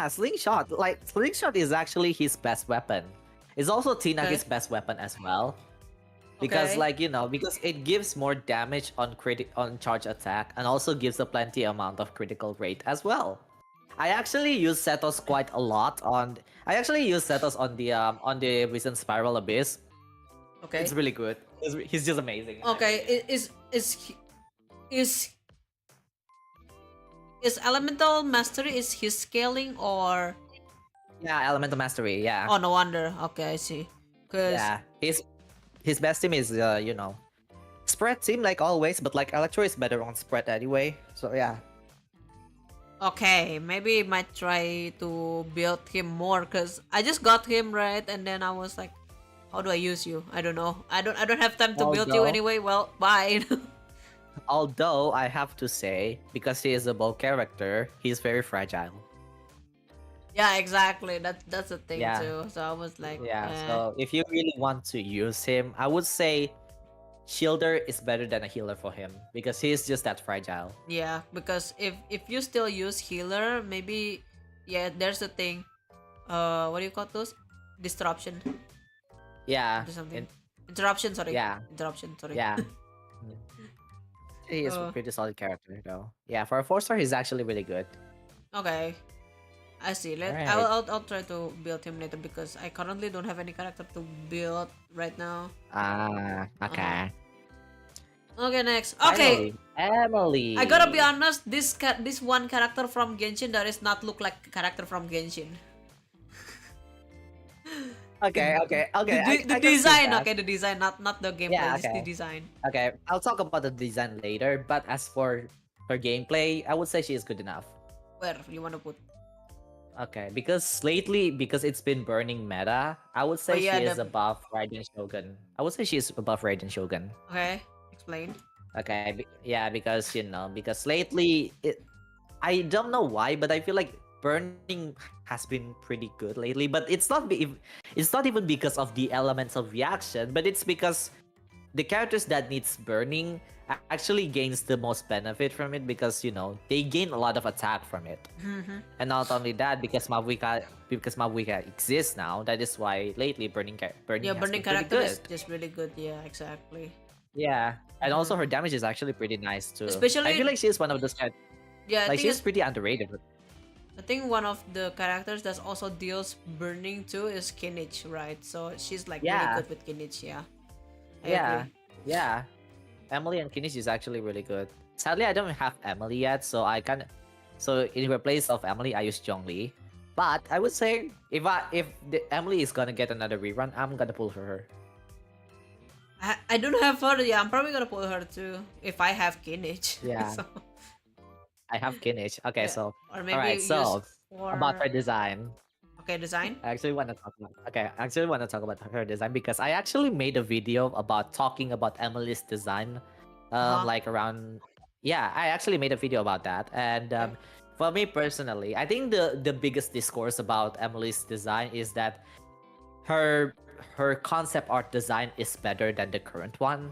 Slingshot. Like Slingshot is actually his best weapon. It's also Tinagi's best weapon as well. Because Okay. because it gives more damage on charge attack and also gives a plenty amount of critical rate as well. I actually use Setos quite a lot I actually use Setos on the recent Spiral Abyss. Okay. It's really good. He's just amazing. Okay. Is Elemental Mastery is his scaling or? Yeah, Elemental Mastery, yeah. Oh, no wonder. Okay, I see. Cause Yeah. His best team is spread team like always, but like Electro is better on spread anyway. So yeah. okay, maybe I might try to build him more. Cause I just got him right, and then I was like, how do I use you? I don't know. I don't have time to build you Although- anyway. Well, bye. Although I have to say, because he is a bow character, he's very fragile. Yeah, exactly. That's the thing Yeah. too. So I was like, Yeah, so if you really want to use him, I would say Shielder is better than a healer for him because he's just that fragile. yeah, because if you still use healer, maybe there's the thing. What do you call those? Disruption. Yeah. Or something. Interruption. Sorry. Yeah. Interruption. Sorry. Yeah. He is a pretty solid character though. Yeah, for a 4-star, he's actually really good. Okay. I see. Alright. I'll try to build him later because I currently don't have any character to build right now. Okay. Okay, next. Okay. Emily. I gotta be honest. This one character from Genshin that is not look like a character from Genshin. Okay. The design. Okay, the design, not the gameplay. Yeah, Just the okay. design. Okay, I'll talk about the design later, but as for her gameplay, I would say she is good enough. Where you wanna put? Okay, because lately, because it's been burning meta, I would Oh say she yeah, is the above Raiden Shogun. I would say she is above Raiden Shogun. okay. Explain. Okay, yeah, because because lately I don't know why, but I feel like burning has been pretty good lately. But it's not even because of the elements of reaction, but it's because the characters that needs burning actually gains the most benefit from it because they gain a lot of attack from it. Mm-hmm. And not only that, because Mavuika exists now, that is why lately Yeah, burning has burning been pretty character is good. just really good. Yeah, exactly. Yeah, and also Mhm. her damage is actually pretty nice too. I feel Especially, like she is one of those yeah, like she's pretty underrated. I think one of the characters that also deals burning too is Kinich, right? So she's like really Yeah, good with Kinich. Yeah, I yeah, agree. yeah. Emily and Kinish is actually really good. Sadly, I don't have Emily yet, so in replace of Emily, I use Zhongli. But I would say if the Emily is gonna get another rerun, I'm gonna pull for her. I don't have her. Yeah, I'm probably gonna pull her too if I have Kinich. Yeah, So I have Kinish. Okay, yeah, so or all maybe right, use so about for her design. okay design. I actually want to talk about I actually want to talk about her design because I actually made a video about talking about Emily's design, Uh huh. like around yeah, I actually made a video about that. And Okay. for me personally, I think the biggest discourse about Emily's design is that her her concept art design is better than the current one.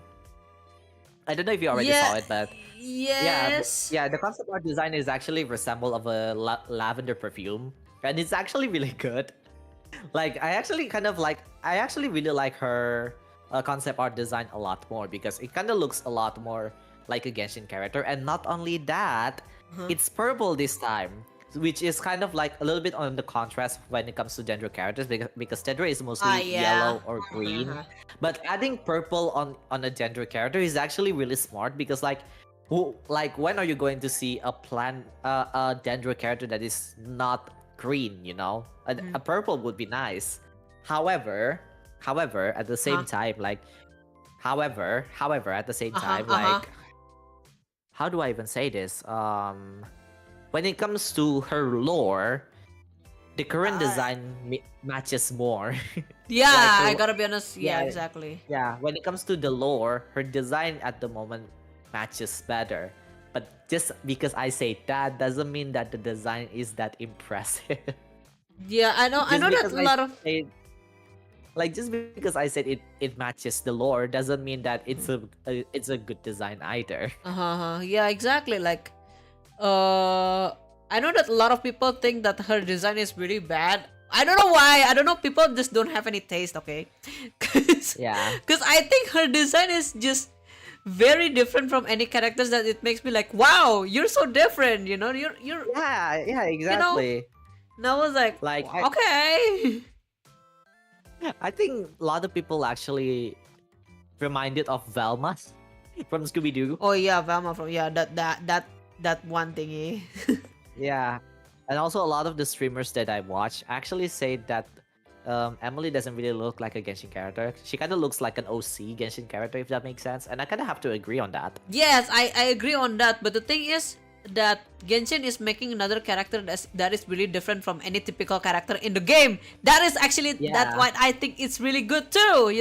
I don't know if you already Yeah. saw it, but Yes. yeah, the concept art design is actually resemble of a lavender perfume, and it's actually really good. Like I actually really like her concept art design a lot more because it kind of looks a lot more like a Genshin character. And not only that, Uh-huh. it's purple this time, which is kind of like a little bit on the contrast when it comes to Dendro characters because Dendro is Ah mostly yeah. yellow or green. Uh-huh. But adding purple on a Dendro character is actually really smart because like when are you going to see a Dendro character that is not green, a purple would be nice. However, at the same Uh-huh. time, at the same Uh-huh. time, Uh-huh. like, how do I even say this? When it comes to her lore, the current Uh, design matches more. Like yeah, her, I gotta be honest. Yeah, yeah, exactly. yeah. When it comes to the lore, her design at the moment matches better. But just because I say that doesn't mean that the design is that impressive. Yeah, I know. I just know that because a I lot of. say just because I said it matches the lore doesn't mean that it's a good design either. Uh-huh. Yeah, exactly. Like, I know that a lot of people think that her design is really bad. I don't know why. I don't know. People just don't have any taste. Okay, because Yeah. I think her design is just very different from any characters that it makes me like, wow, you're so different. You're Yeah, yeah, you know. exactly. And I was like, Like okay. I think a lot of people actually reminded of Velma from Scooby Doo. Oh yeah, Velma from yeah that one thingy. Yeah, and also a lot of the streamers that I watch actually say that Emily doesn't really look like a Genshin character. She kind of looks like an OC Genshin character, if that makes sense. And I kind of have to agree on that. Yes, I agree on that. But the thing is that Genshin is making another character that is really different from any typical character in the game. That is actually that's Yeah. why I think it's really good too.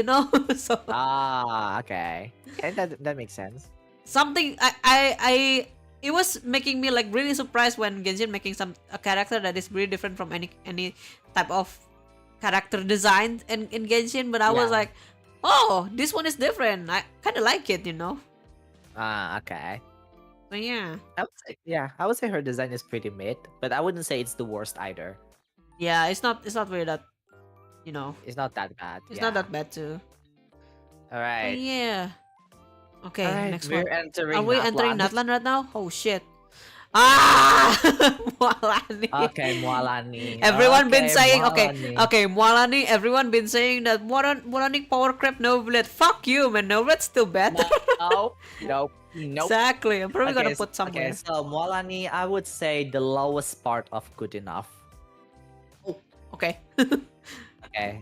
So Ah, okay. Okay, that makes sense. something I it was making me like really surprised when Genshin making a character that is really different from any type of character design in Genshin. But I was Yeah. like, oh, this one is different. I kind of like it. Ah, okay. So yeah. I would say her design is pretty mid, but I wouldn't say it's the worst either. Yeah, it's not really that, you know, It's not that bad. it's not Yeah. that bad too. All So right. yeah. Okay, All right. next one. We're entering Are we entering Natlan. Natlan right now? Oh shit. Ah! Mualani. Okay, Mualani. Everyone been Okay, saying Mualani. okay, Mualani, everyone been saying that Mualani power creep Novelet. Fuck you, man. Novelet's still better. Nope. Nope. Exactly. I'm probably gonna put Okay, somewhere. so Mualani, I would say the lowest part of good enough. Oh, okay.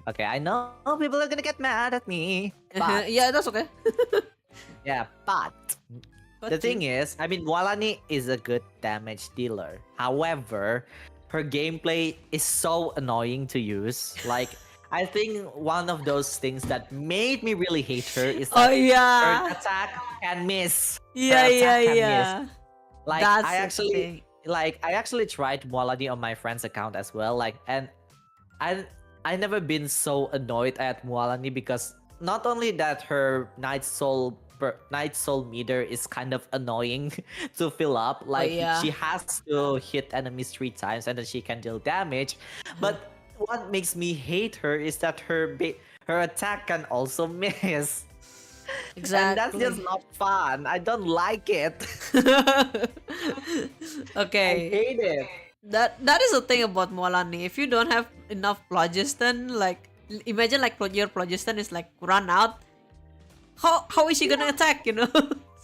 Okay, I know people are gonna get mad at me, but Yeah, that's okay. yeah, but But the thing is, I mean, Mualani is a good damage dealer. However, her gameplay is so annoying to use. Like, I think one of those things that made me really hate her is Oh that her yeah. attack can miss. Yeah, Her yeah, attack can miss. yeah. Like, That's I the actually thing. I actually tried Mualani on my friend's account as well. Like, and I I never been so annoyed at Mualani because not only that her Night Soul meter is kind of annoying to fill up, Oh like yeah. she has to hit enemies 3 times and then she can deal damage. Uh-huh. But what makes me hate her is that her attack can also miss. And that's just Exactly. not fun. I don't like it. I Okay. hate it. That is the thing about Molani. If you don't have enough phlogiston, like imagine like your phlogiston is like run out. How is she gonna attack? You know.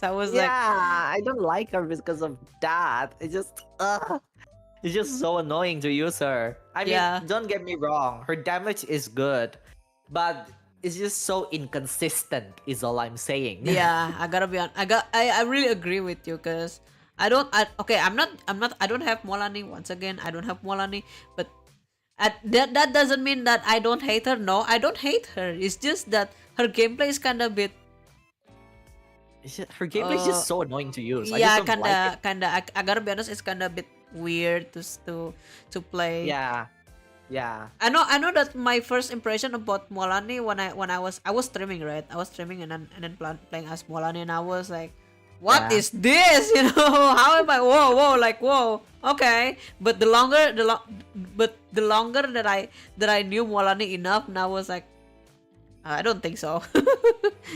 So I was Yeah, like, I don't like her because of that. It's just so annoying to use her. I mean, yeah, don't get me wrong, her damage is good, but it's just so inconsistent. Is all I'm saying. yeah. I gotta be on. I really agree with you because I don't. Okay, I'm not. I don't have Molani. Once again, I don't have Molani. But that doesn't mean that I don't hate her. No, I don't hate her. It's just that her gameplay is kind of bit. Her gameplay is Uh, just so annoying to use. I just yeah, don't like it. kinda. I gotta be honest. It's kinda a bit weird to play. Yeah, yeah, I know that my first impression about Molani when I was streaming, right? I was streaming and then playing as Molani and I was like, what yeah. is this? You know, how am I? Whoa, like whoa. Okay, but the longer that I knew Molani enough, now I was like, I don't think so.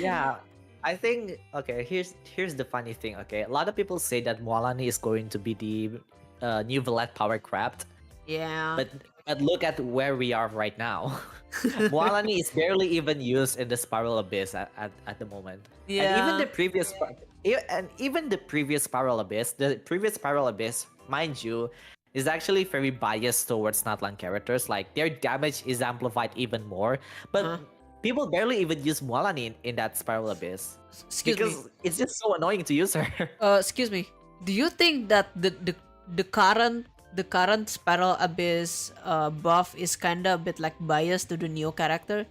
Yeah, I think okay. Here's the funny thing. Okay, a lot of people say that Mualani is going to be the new Velet power craft, Yeah. but look at where we are right now. Mualani is barely even used in the Spiral Abyss at the moment, and even Yeah. the previous Spiral Abyss, the previous Spiral Abyss, mind you, is actually very biased towards Natlan characters. Like their damage is amplified even more, Huh? but people barely even use Mualani in that Spiral Abyss Excuse me. because it's just so annoying to use her. Excuse me. Do you think that the current Spiral Abyss buff is kinda a bit like biased to the Neo character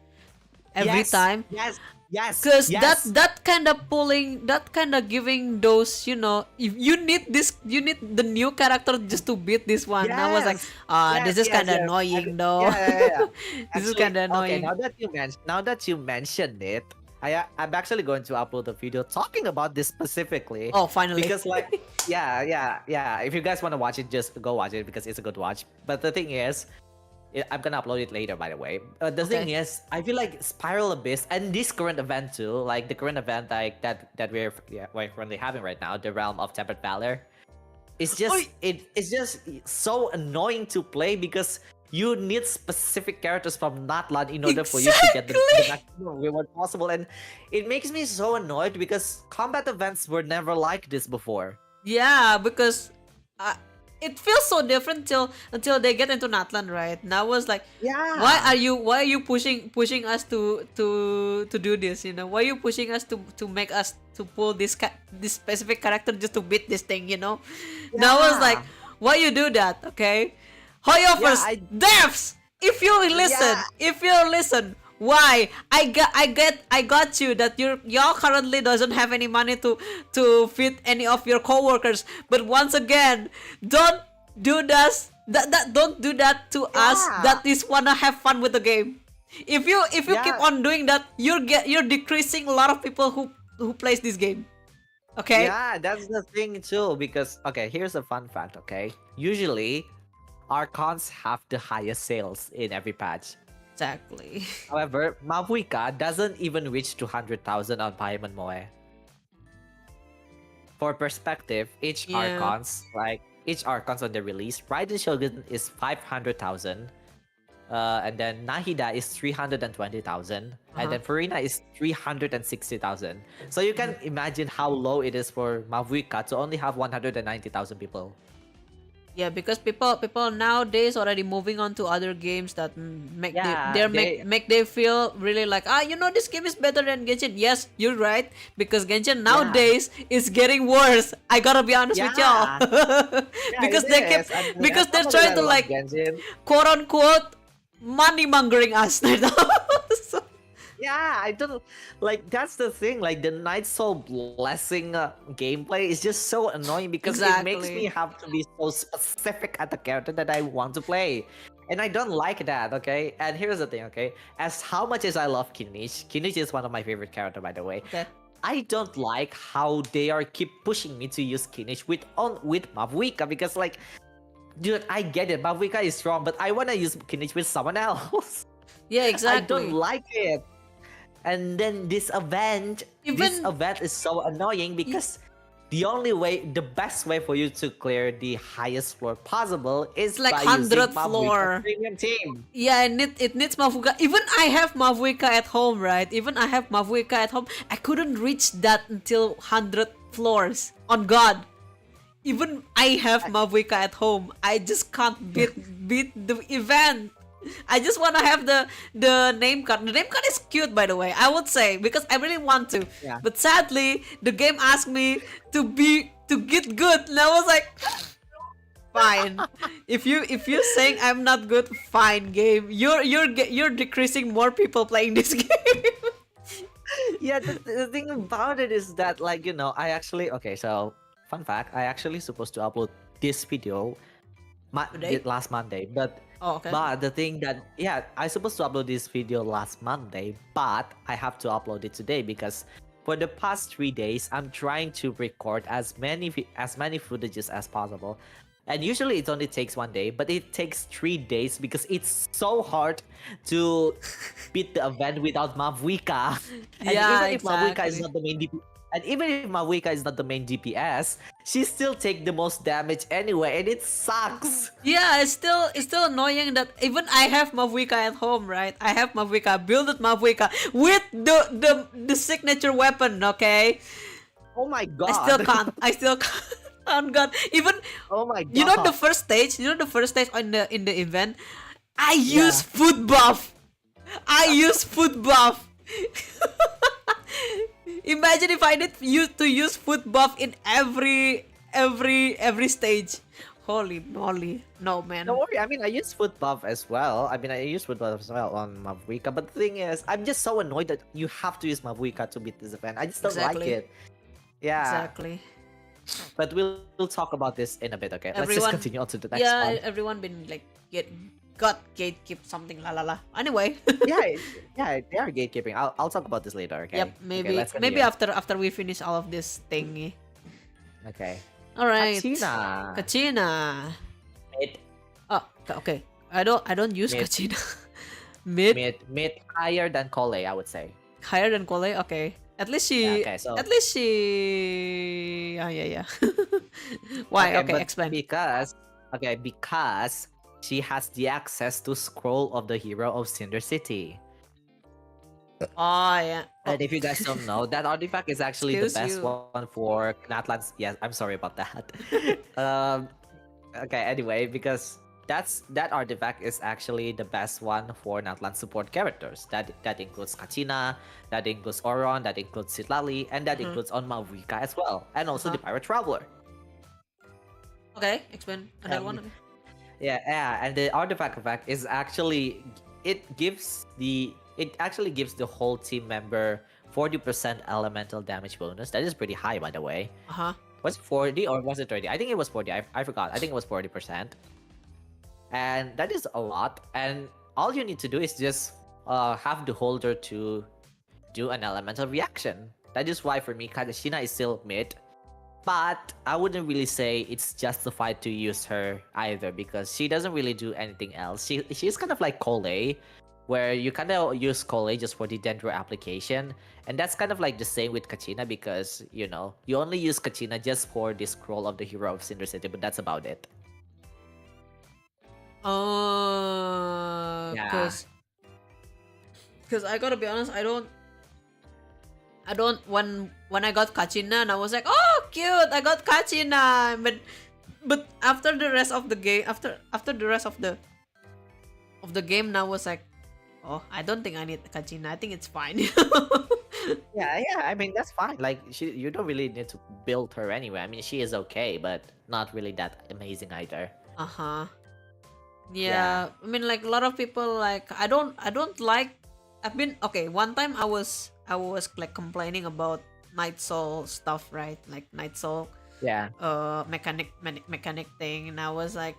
every Yes, time? yes, yes, Cause yes. that kind of pulling, that kind of giving those, if you need this, you need the new character just to beat this one. And I was like, Yes, this yes, is yes, kind of yes. annoying though. Yeah, yeah, yeah. This is Actually, kind of okay. annoying. Now that you mentioned it, I'm actually going to upload a video talking about this specifically Oh, finally. because, like, yeah. If you guys want to watch it, just go watch it because it's a good watch. But the thing is, I'm gonna upload it later, by the way. The thing Okay. is, I feel like Spiral Abyss and this current event too, like the current event like that we're currently having right now, the Realm of Tempered Valor. It's just Oi. it's just so annoying to play because you need specific characters from Natlan in order for you to get the Exactly. maximum reward possible, and it makes me so annoyed because combat events were never like this before. Yeah, because it feels so different until they get into Natlan, right? Now I was like, Yeah. why are you pushing us to do this? You know, why are you pushing us to make us to pull this specific character just to beat this thing? You know, now I was like, Yeah. why you do that? Okay, Hoyover's Yeah, devs. If you listen, why I got you that y'all currently doesn't have any money to feed any of your coworkers, but once again, don't do that don't do that to us Yeah. that is wanna have fun with the game. If you keep Yeah. on doing that, you're decreasing a lot of people who plays this game. Okay. Yeah, that's the thing too. Because okay, here's a fun fact. Okay, usually Archons have the highest sales in every patch. Exactly. However, Mavuika doesn't even reach 200,000 on Paimon Moe. For perspective, Yeah. each Archons on the release, Raiden Shogun is 500,000. And then Nahida is 320,000, Uh-huh. and then Farina is 360,000. So you can imagine how low it is for Mavuika to only have 190,000 people. Yeah, because people nowadays already moving on to other games that make Yeah, they they make they feel really like, this game is better than Genshin. Yes, you're right, because Genshin yeah. nowadays is getting worse. I gotta be honest with y'all. Yeah, yeah, it Because they keep is. I mean, as because they're someone trying that to loves like Genshin, quote unquote money mongering us. So, yeah, I don't like. That's the thing. Like the Night Soul blessing gameplay is just so annoying because it makes me exactly. have to be so specific at the character that I want to play, and I don't like that. Okay, and here's the thing. Okay, as how much as I love Kinish, Kinish is one of my favorite character, by the way. Okay. I don't like how they are keep pushing me to use Kinish with Mavuika because like, dude, I get it. Mavuika is strong, but I wanna use Kinish with someone else. Yeah, I don't exactly. like it. And then this Even event is so annoying y- because the best way for you to clear the highest floor possible it's is like by using 100th Mavuika floor. Premium Team. Yeah, it needs Mavuika. Even I have Mavuika at home, right? Even I have Mavuika at home. I couldn't reach that until 100 floors. On God. Even I have Mavuika at home. I just can't beat the event. I just want to have the name card. The name card is cute, by the way. I would say, because I really want to. Yeah. But sadly, the game asked me to get good, and I was like, fine. If you're saying I'm not good, fine, game. You're decreasing more people playing this game. Yeah, the thing about it is that like, I actually okay, so fun fact, I actually supposed to upload this video Today? last Monday, but Oh, okay. the thing that I supposed to upload this video last Monday, but I have to upload it today because for the past 3 days I'm trying to record as many footages as possible. And usually it only takes 1 day, but it takes 3 days because it's so hard to beat the event without Mavuika. And Yeah, even if Mavuika is exactly. not the main DP, and even if Mavuika is not the main DPS, she still take the most damage anyway, and it sucks. Yeah, it's still annoying that even I have Mavuika at home, right? I have Mavuika, builded Mavuika with the signature weapon, okay? Oh my I still god. can't. I still can't. On God. Even Oh my you know the god. first stage, in the event, I use Yeah. foot buff. I use foot buff. Imagine if I need you to use foot buff in every stage. Holy moly. No, man. Don't worry, I mean I use foot buff as well. I mean I use foot buff as well on Mavuika, but the thing is, I'm just so annoyed that you have to use Mavuika to beat this event. I just don't like Exactly. it. Yeah. Exactly. But we'll talk about this in a bit, okay? Let's just Everyone, continue on to the next yeah, one. everyone been like got gatekeep something la la la. Anyway. Yeah, yeah, they are gatekeeping. I'll talk about this later, okay? Yep, Okay, let's maybe continue. after we finish all of this thingy. Okay. All right. Kachina. Kachina. Mid, Oh, okay. I don't use mid, Kachina. Mid mid higher than Kole, I would say. higher than Kole. Okay. At least Yeah, she. okay, so At least she. Oh yeah. Why? okay, Okay, but explain. because she has the access to Scroll of the Hero of Cinder City. Oh yeah. Oh, And if you guys don't know, that artifact is actually the excuse best you. one for Natlan's. Yes, I'm sorry about that. um, okay, anyway, because that artifact is actually the best one for Natlan support characters. That includes Kachina, that includes Oron, that includes Sitlali, and that Mhm. includes on Mavuika as well, and also the Uh-huh. Pirate Traveler. Okay, explain another Um, one. yeah, and the artifact effect is actually it actually gives the whole team member 40% elemental damage bonus. That is pretty high, by the way. Uh huh. Was it 40 or was it 30? I think it was 40. I forgot. I think it was 40%. And that is a lot. And all you need to do is just have the holder to do an elemental reaction. That is why for me, Kadashina is still mid. But I wouldn't really say it's justified to use her either because she doesn't really do anything else. She's kind of like Kole, where you kind of use Kole just for the Dendro application. And that's kind of like the same with Kachina because, you only use Kachina just for the scroll of the Hero of Cinder City, but that's about it. Oh, Yeah. cause I gotta be honest, I don't when I got Kachina and I was like, oh cute, I got Kachina, but But after the rest of the game, after the rest of the game, now was like, oh, I don't think I need Kachina. I think it's fine. Yeah, yeah. I mean, that's fine. Like, you don't really need to build her anyway. I mean, she is okay, but not really that amazing either. Uh-huh. Yeah. Yeah, I mean, like a lot of people, like I don't like. I've been okay. One time I was like complaining about Night Soul stuff, right? Like Night Soul, Yeah. mechanic thing, and I was like,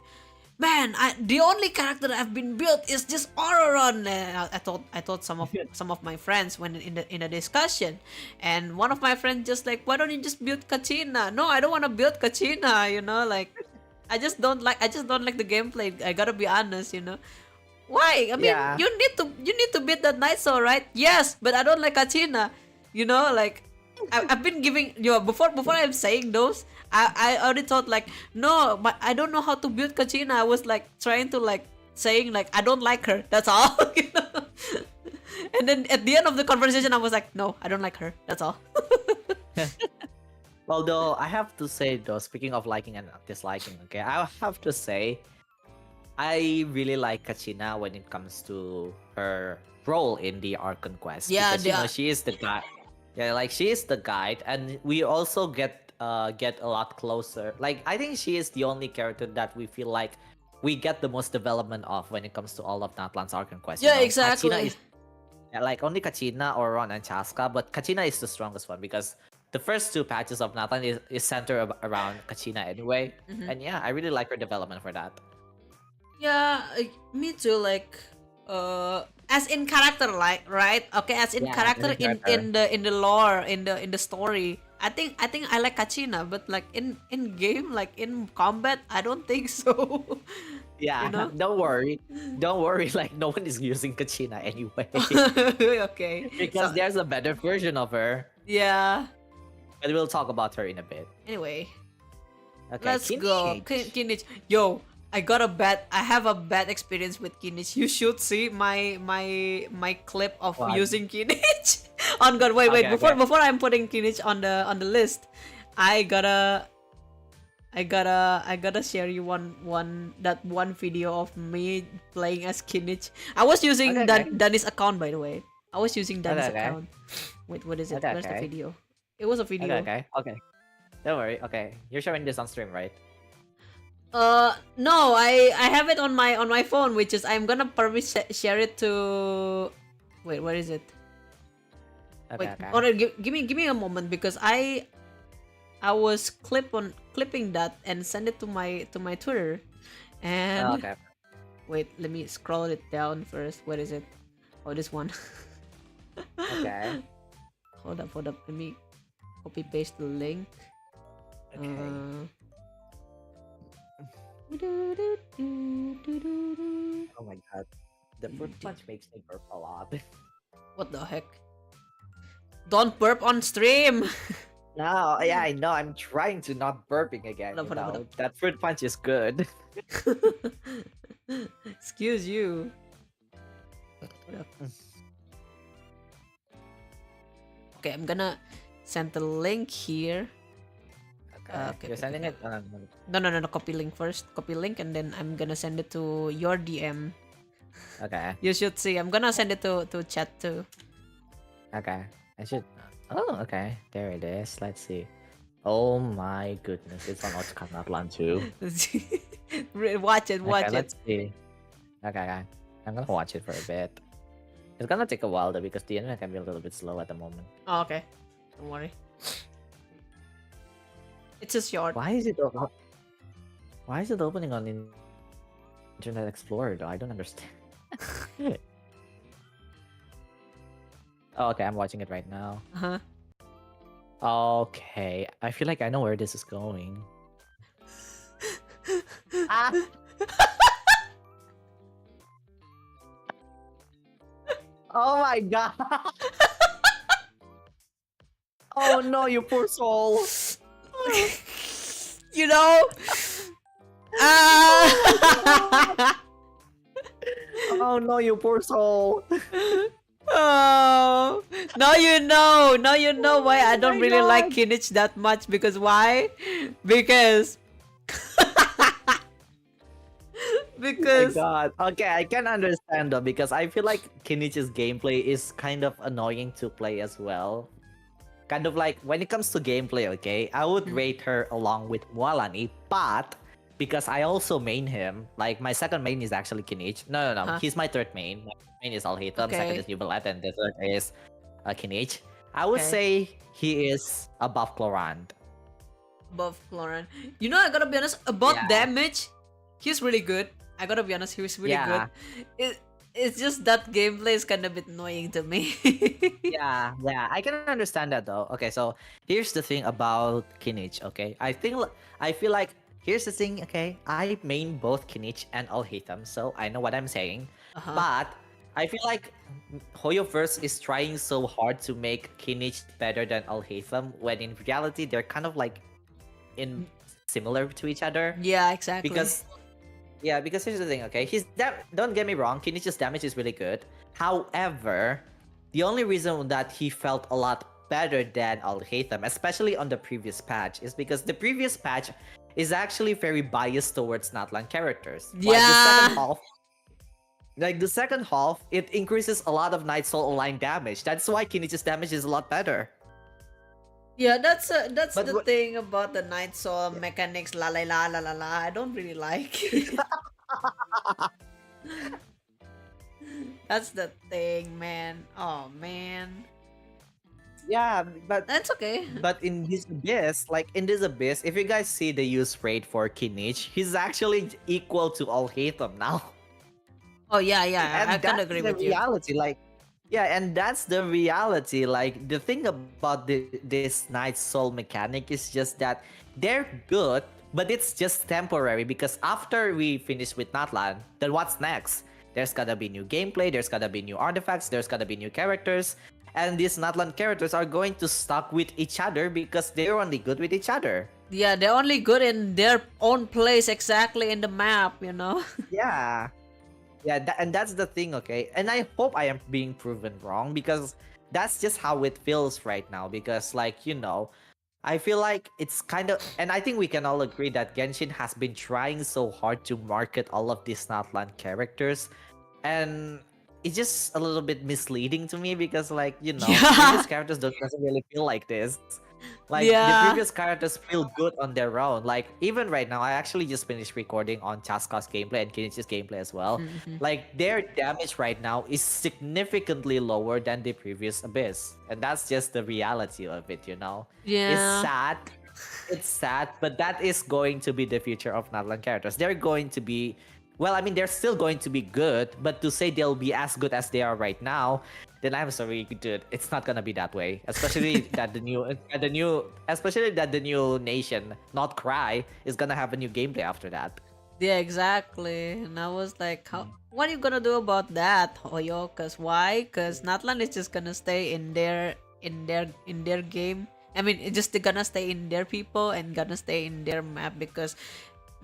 man, the only character that I've been built is just Auroron. And I thought some of my friends when in a discussion, and one of my friends just like, why don't you just build Kachina? No, I don't want to build Kachina. Like, I just don't like the gameplay. I gotta be honest. Why? I mean, Yeah. you need to beat that Night Soul, right? Yes, but I don't like Kachina. Like I've been giving before I'm saying those. I already thought like, no, but I don't know how to build Kachina. I was like trying to like saying like I don't like her. That's all. And then at the end of the conversation, I was like, no, I don't like her. That's all. Although I have to say though, speaking of liking and disliking, okay, I have to say I really like Kachina when it comes to her role in the Archon quest. Yeah, Because she is the guy. Yeah, like she is the guide, and we also get a lot closer. Like I think she is the only character that we feel like we get the most development of when it comes to all of Natlan's Archon quest. Yeah, Kachina exactly. is like only Kachina, Oron, and Chaska, but Kachina is the strongest one because the first two patches of Natlan is centered around Kachina anyway. Mhm. And yeah, I really like her development for that. Yeah, me too. Like, as in character, like, right? Okay, as in Yeah, character as in in the lore, in the story. I think I like Kachina, but like in game, like in combat, I don't think so. Yeah, You know? don't worry. Don't worry, like no one is using Kachina anyway. Okay. Because So, there's a better version of her. yeah. But we'll talk about her in a bit. Anyway, Okay, let's go. Kinich. Kinich. Yo, I have a bad experience with Kinich. You should see my clip of What? using Kinich. On God, wait. Okay, okay. Before I'm putting Kinich on the list, I gotta share you one video of me playing as Kinich. I was using Okay, okay. Danny's account, by the way. I was using Danny's Okay, okay. account. Wait, what is it? Okay, Where's the okay. video? It was a video. Okay, okay. Don't worry. Okay, you're showing this on stream, right? No, I have it on my phone, which is I'm gonna probably share it to. Wait, where is it? Okay, Wait, okay. alright, give me a moment because I was clipping that and send it to my Twitter, and Oh, okay. wait, let me scroll it down first. Where is it? Oh, this one. Okay. Hold up. Let me copy paste the link. Okay. Oh my god. The fruit punch makes me burp a lot. What the heck? Don't burp on stream. No, yeah, I know. I'm trying to not burping again. Hold up, hold up. That fruit punch is good. Excuse you. Hold up. Okay, I'm gonna send the link here. Okay, You're sending it? No. Copy link first. Copy link, and then I'm gonna send it to your DM. Okay. You should see. I'm gonna send it to chat too. Okay. I should. Oh, okay. There it is. Let's see. Oh my goodness. It's on Otsukanatlan too. Watch it. Okay, let's see. Okay. I'm gonna watch it for a bit. It's gonna take a while though because the internet can be a little bit slow at the moment. Oh, okay. Don't worry. It's a short. Why is it opening on Internet Explorer though? I don't understand. Oh, okay, I'm watching it right now. Uh-huh. Okay, I feel like I know where this is going. Ah! Oh my god! Oh no, you poor soul! You know? Ah! Oh no, you poor soul! Oh, now you know. Now you know why I don't my really like God. Kinich that much. Because why? Because My because God. Okay, I can understand though because I feel like Kinichi's gameplay is kind of annoying to play as well. Kind of like when it comes to gameplay, okay, I would Hmm. rate her along with Mualani, but because I also main him, like my second main is actually Kinich. No, Huh. he's my third main. My main is Alhaitham, second is Okay. Nubalat, and the third is Kinich. I would Okay. say he is above Clorand. Above Floran. You know, I gotta be honest about Yeah, damage. He's really good. I gotta be honest, he's really good. yeah, It it's just that gameplay is kind of a bit annoying to me. yeah. I can understand that though. Okay, so here's the thing about Kinich. Okay, I feel like here's the thing. Okay, I main both Kinich and Alhaitham, so I know what I'm saying. Uh-huh. But I feel like Hoyoverse is trying so hard to make Kinich better than Alhaitham, when in reality they're kind of like in similar to each other. Yeah, exactly. Because yeah, because here's the thing, okay? Don't get me wrong, Kinichi's damage is really good. However, the only reason that he felt a lot better than Alhaitham, especially on the previous patch, is because the previous patch is actually very biased towards Natlan characters. While Yeah. the second half, it increases a lot of Night Soul aligned damage. That's why Kinichi's damage is a lot better. Yeah, that's But the thing about the Night Soul mechanics. La la la la la la. I don't really like. That's the thing, man. Oh man, yeah, but that's okay. But in this abyss, if you guys see the use rate for Kinich, he's actually equal to Alhaitham now. Oh yeah, yeah. I And can that's agree the with you. reality. And that's the reality. Like, the thing about this Night Soul mechanic is just that they're good, but it's just temporary because after we finish with Natlan, then what's next? There's gotta be new gameplay, there's gotta be new artifacts, there's gotta be new characters, and these Natlan characters are going to stuck with each other because they're only good with each other. Yeah, they're only good in their own place, exactly in the map. You know. Yeah. Yeah, and that's the thing, okay? And I hope I am being proven wrong because that's just how it feels right now. Because, I feel like it's kind of, and I think we can all agree that Genshin has been trying so hard to market all of these Natlan characters, and it's just a little bit misleading to me because, previous Yeah. characters doesn't really feel like this. Like, the Yeah. previous characters feel good on their own. Like, even right now, I actually just finished recording on Chaska's gameplay and Kinichi's gameplay as well. Mhm. Like, their damage right now is significantly lower than the previous Abyss. And that's just the reality of it, you know? It's Yeah. sad. It's sad, but that is going to be the future of Natlan characters. They're going to be, well, I mean, they're still going to be good, but to say they'll be as good as they are right now, then I'm sorry, dude. It's not gonna be that way. Especially that the new nation, not Cry, is gonna have a new gameplay after that. Yeah, exactly. And I was like, how? What are you gonna do about that, Hoyo? Cause why? Cause Natlan is just gonna stay in their game. I mean, it's just gonna stay in their people and gonna stay in their map because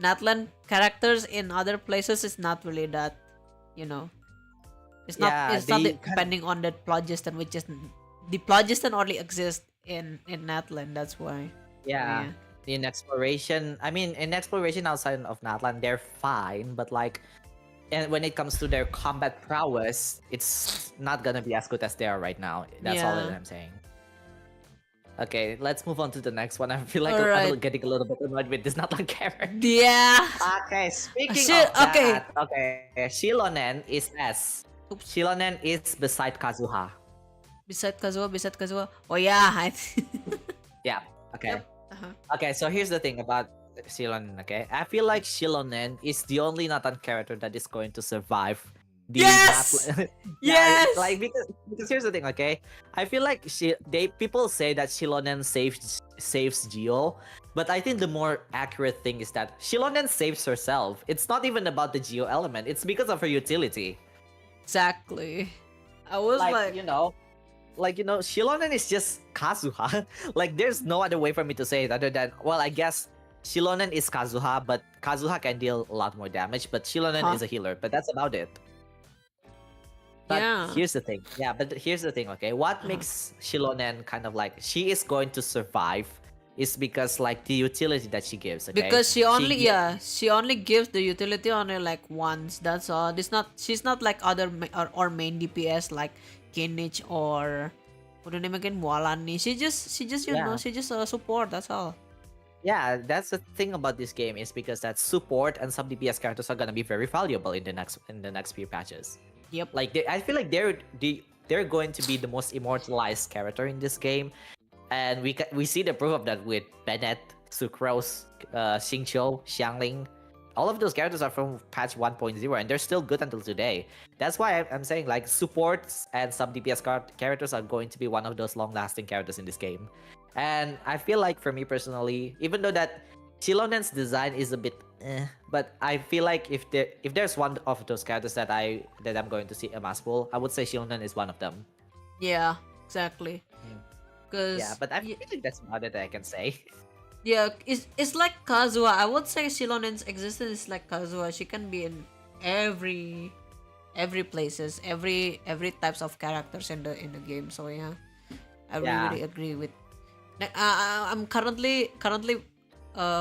Natlan characters in other places is not really that, you know. Yeah, It's not they kind depending on the Phlogiston, which is the Phlogiston only exists in Natlan. That's why. yeah. Yeah. In exploration outside of Natlan, they're fine, but and when it comes to their combat prowess, it's not gonna be as good as they are right now. That's all that Yeah. I'm saying. Okay, let's move on to the next one. I feel like All I'm right. getting a little bit annoyed with this Natlan character. Yeah. Okay, speaking Shit. of Okay. that, okay, Shilonen is S. Oops. Shilonen is beside Kazuha. Beside Kazuha. Oh yeah. Yeah, okay. Yep. Uh-huh. Okay, so here's the thing about Shilonen, okay? I feel like Shilonen is the only Nathan character that is going to survive the Yes. yeah, Yes. because here's the thing, okay? I feel like people say that Shilonen saves Geo, but I think the more accurate thing is that Shilonen saves herself. It's not even about the Geo element. It's because of her utility. Exactly. I was like, Shilonen is just Kazuha. Like, there's no other way for me to say it other than, well, I guess Shilonen is Kazuha, but Kazuha can deal a lot more damage, but Shilonen huh? is a healer, but that's about it. But Yeah. here's the thing. Yeah, but here's the thing, okay? What Uh-huh. makes Shilonen kind of like, she is going to survive is because like the utility that she gives. Okay, Because she only gi- she only gives the utility only like once. That's all. She's not like other or main DPS like Kinich or what the name again, Walani. She just yeah. she just support. That's all. Yeah, that's the thing about this game is because that support and some DPS characters are gonna be very valuable in the next few patches. Yep. Like I feel like they're going to be the most immortalized character in this game, and we see the proof of that with Bennett, Sucrose, Xingqiu, Xiangling. All of those characters are from patch 1.0 and they're still good until today. That's why I'm saying like supports and some DPS characters are going to be one of those long-lasting characters in this game. And I feel like for me personally, even though that Chilonen's design is a bit but I feel like if there's one of those characters that I'm going to see a mass pull, I would say Shilonen is one of them. Yeah. Exactly. Cause Yeah, but I feel like that's about it I can say. yeah, it's like Kazuha. I would say Shilonen's existence is like Kazuha. She can be in every places, every types of characters in the game. So yeah, I Yeah. really agree with. I'm currently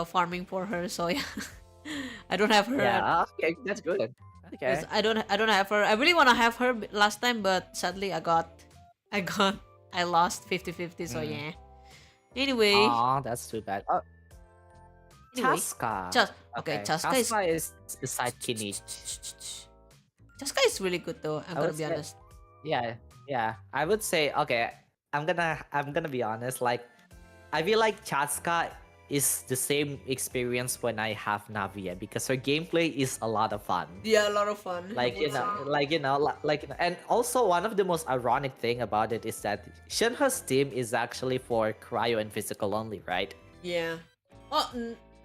farming for her. So yeah, I don't have her. Yeah, okay, that's good. Okay. Yes, I don't have her. I really want to have her last time, but sadly I lost 50-50. So yeah. Anyway, Aw, that's too bad. Oh, anyway, Chaska. okay, Okay, Chaska is beside Kinich. Chaska is really good though. I'm I gonna would be say- honest. Yeah. I would say okay. I'm gonna be honest. Like, I feel like Chaska is the same experience when I have Navia because her gameplay is a lot of fun. Yeah, a lot of fun. And also one of the most ironic thing about it is that Shenhe's team is actually for cryo and physical only, right? Yeah. Oh,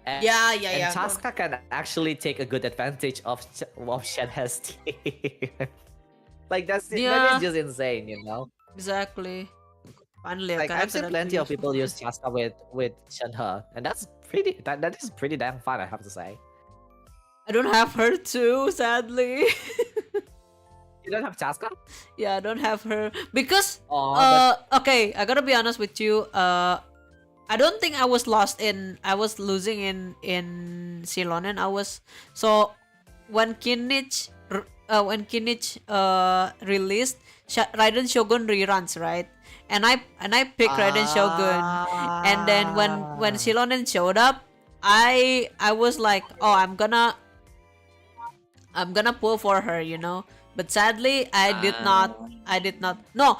And, yeah. And Chaska can actually take a good advantage of Shenhe's team. Like that Yeah. is just insane, you know. Exactly. Finally, a Like I've character seen that plenty of we use. people use Chaska with Shenhe, and that is pretty damn fun, I have to say. I don't have her too, sadly. You don't have Chaska? Yeah, I don't have her because Oh, okay, I gotta be honest with you. I don't think I was losing in Silonen. I was so when Kinich released Raiden Shogun reruns, right? And I picked Raiden Shogun, and then when Silonen showed up, I was like, oh, I'm gonna pull for her, you know. But sadly, I did not. No,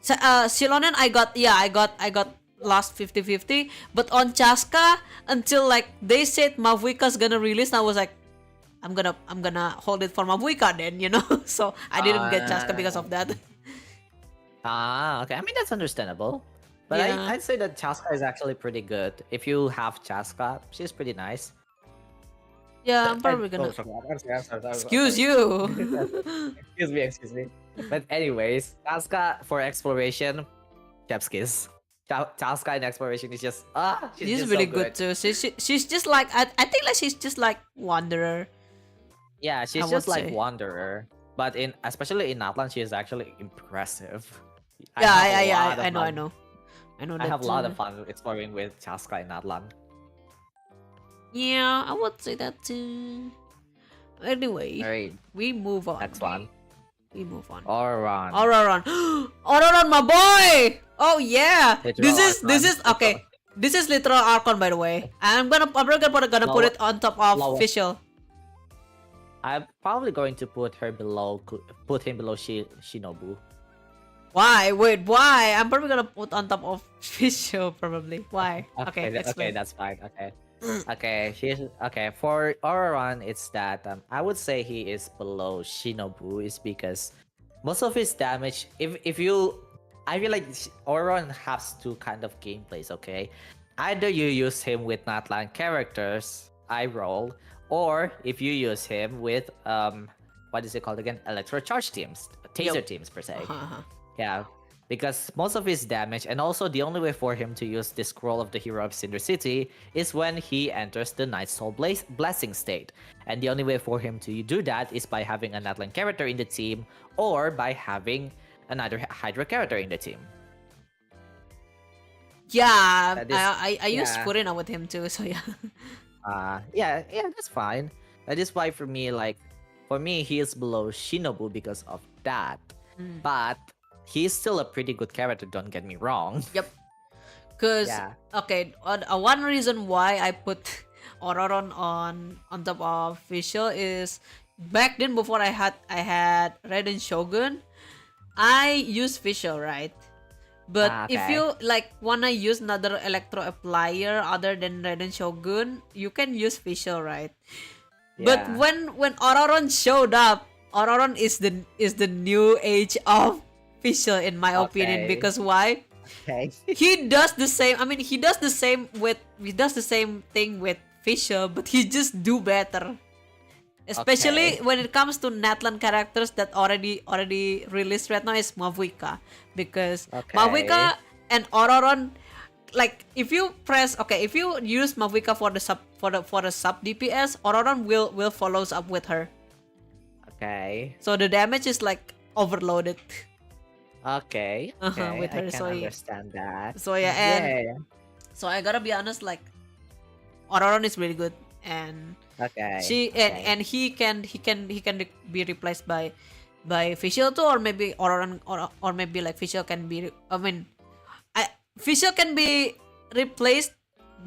Silonen, I got lost 50-50. But on Chaska, until like they said Mavuika's gonna release, I was like, I'm gonna hold it for Mavuika then, you know. So I didn't get Chaska because of that. Okay. I mean that's understandable. But Yeah. I'd say that Chaska is actually pretty good. If you have Chaska, she's pretty nice. Yeah, I'm probably gonna. I'm sorry. Excuse you. Excuse me. But anyways, Chaska for exploration, chef's kiss. Chaska in exploration is just She's just really so good too. She's just like I think like she's just like Wanderer. Yeah, she's I just would like say. Wanderer. But especially in Atlan, she is actually impressive. Yeah, have a lot of I fun. know. I know I that have a lot too. of fun exploring with Chaska in Atlan. Yeah, I would say that too. Anyway, Alright, we move on. next one. We move on. Auron. Auroron. Auroron, my boy! Oh yeah! Literal This Archon. is okay. This is literal Archon, by the way. I'm gonna put it on top of Lower. official. I'm probably going to put him below Shinobu. Why? Wait, why? I'm probably gonna put on top of official probably. Why? Okay, Okay, explain. that's fine. Okay. For Auron, it's that I would say he is below Shinobu is because most of his damage. I feel like Auron has two kind of gameplays. Okay, either you use him with Natlan characters, I roll, or if you use him with what is it called again? Electrocharge teams, taser Yup. teams per se. Uh-huh. Yeah, because most of his damage, and also the only way for him to use the Scroll of the Hero of Cinder City is when he enters the Night Soul Blessing state. And the only way for him to do that is by having an Atlan character in the team, or by having another Hydra character in the team. Yeah, That is, I used yeah. Furina with him too, so yeah. Yeah, that's fine. That is why for me, he is below Shinobu because of that. Mm. But he's still a pretty good character. Don't get me wrong. Yep. Cause Yeah. okay, one reason why I put Ororon on top of Fischl is back then before I had Raiden Shogun, I used Fischl, right? But if Okay. you like wanna use another electro applier other than Raiden Shogun, you can use Fischl, right? But Yeah. when Ororon showed up, Ororon is the new age of Fischl in my opinion. Okay. Because why? Okay. He does the same. I mean, he does the same thing with Fischl, but he just do better. Especially Okay. when it comes to Natlan characters that already released right now is Mavuika, because Okay. Mavuika and Ororon, like if you use Mavuika for the sub DPS, Ororon will follows up with her, Okay. so the damage is like overloaded. Okay. Okay. With I her. can understand that. So yeah, and Yeah. so I gotta be honest, like Ororon is really good, and Okay. she Okay. and he can be replaced by Fischl too, or maybe Ororon, or maybe like Fischl can be I mean Fischl can be replaced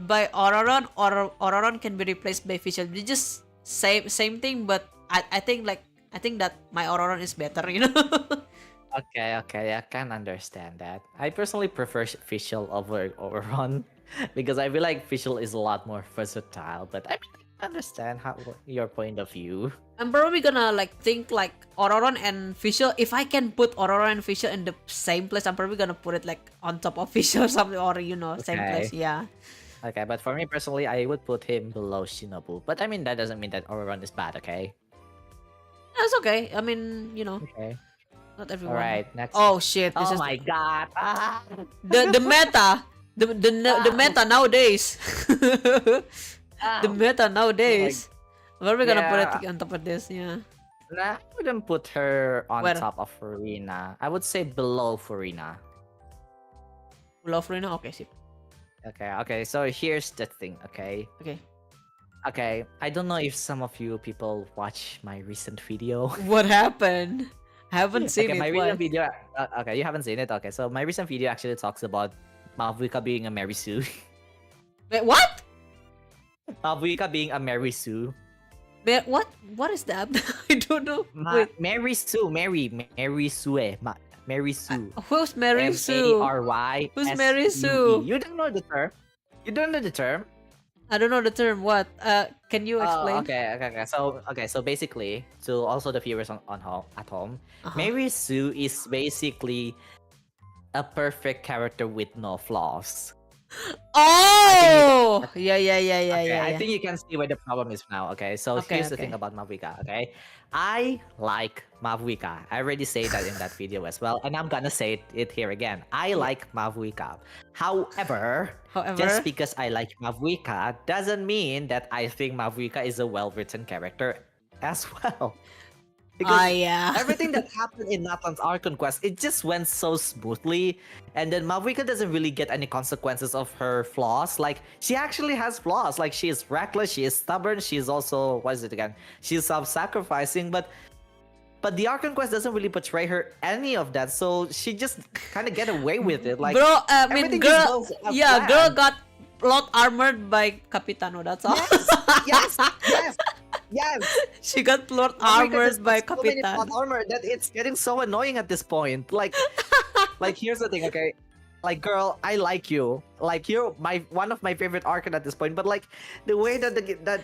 by Ororon, or Ororon can be replaced by Fischl. They just same thing, but I think that my Ororon is better, you know. Okay, okay, I can understand that. I personally prefer Fischl over Ron because I feel like Fischl is a lot more versatile. But I mean, I understand your point of view. I'm probably gonna like think like Ororon and Fischl. If I can put Ororon and Fischl in the same place, I'm probably gonna put it like on top of Fischl or something, or same place. Okay, Yeah, okay, but for me personally, I would put him below Shinobu. But I mean, that doesn't mean that Ron is bad. Okay. that's okay. I mean, Okay. not All everyone. right. Next. Oh shit! This Oh is my God. Ah. the meta. The Ah. meta nowadays. The Ah. meta Oh my. nowadays. Where are we gonna put Yeah. it on top of this? Yeah. Nah, I wouldn't put her on Where? top of Furina. I would say below Furina. Love Reno? Okay, sip. Okay, okay. So here's the thing, okay? Okay. Okay, I don't know if some of you people watch my recent video. What happened? I haven't seen Okay, my it. recent What? video. Okay, you haven't seen it. Okay, so my recent video actually talks about Mavuika being a Mary Sue. Wait, what? Mavuika being a Mary Sue. What? What is that? I don't know. Wait, Mary Sue, Mary Sue, Mary Sue. who's Mary Sue? Mary Who's Mary Sue? You don't know the term? You don't know the term? I don't know the term. What? Can you Oh, explain? okay. So basically, to also the viewers on home at home, Uh-huh. Mary Sue is basically a perfect character with no flaws. Oh! Yeah. Okay, I Yeah. think you can see where the problem is now. Okay, so Okay, here's the thing okay. about Mavuika. Okay, I like Mavuika. I already say that in that video as well, and I'm gonna say it here again. I Yeah. like Mavuika. However, However, just because I like Mavuika doesn't mean that I think Mavuika is a well-written character as well. Because yeah. everything that happened in Natlan's Archon Quest, it just went so smoothly. And then Mavuika doesn't really get any consequences of her flaws. Like, she actually has flaws. Like, she is reckless, she is stubborn, she's also, what is it again? She's self-sacrificing, but the Archon Quest doesn't really portray her any of that. So she just kind of get away with it. Like, Bro, I mean, everything girl, just goes as girl planned. got plot armored by Capitano. That's all. Yes, yes, yes. She got plot Mavuika just armored by got so many plot Capitan. armor that it's getting so annoying at this point. Like here's the thing, okay? Like, girl, I like you. Like, you're one of my favorite Archon at this point. But like, the way that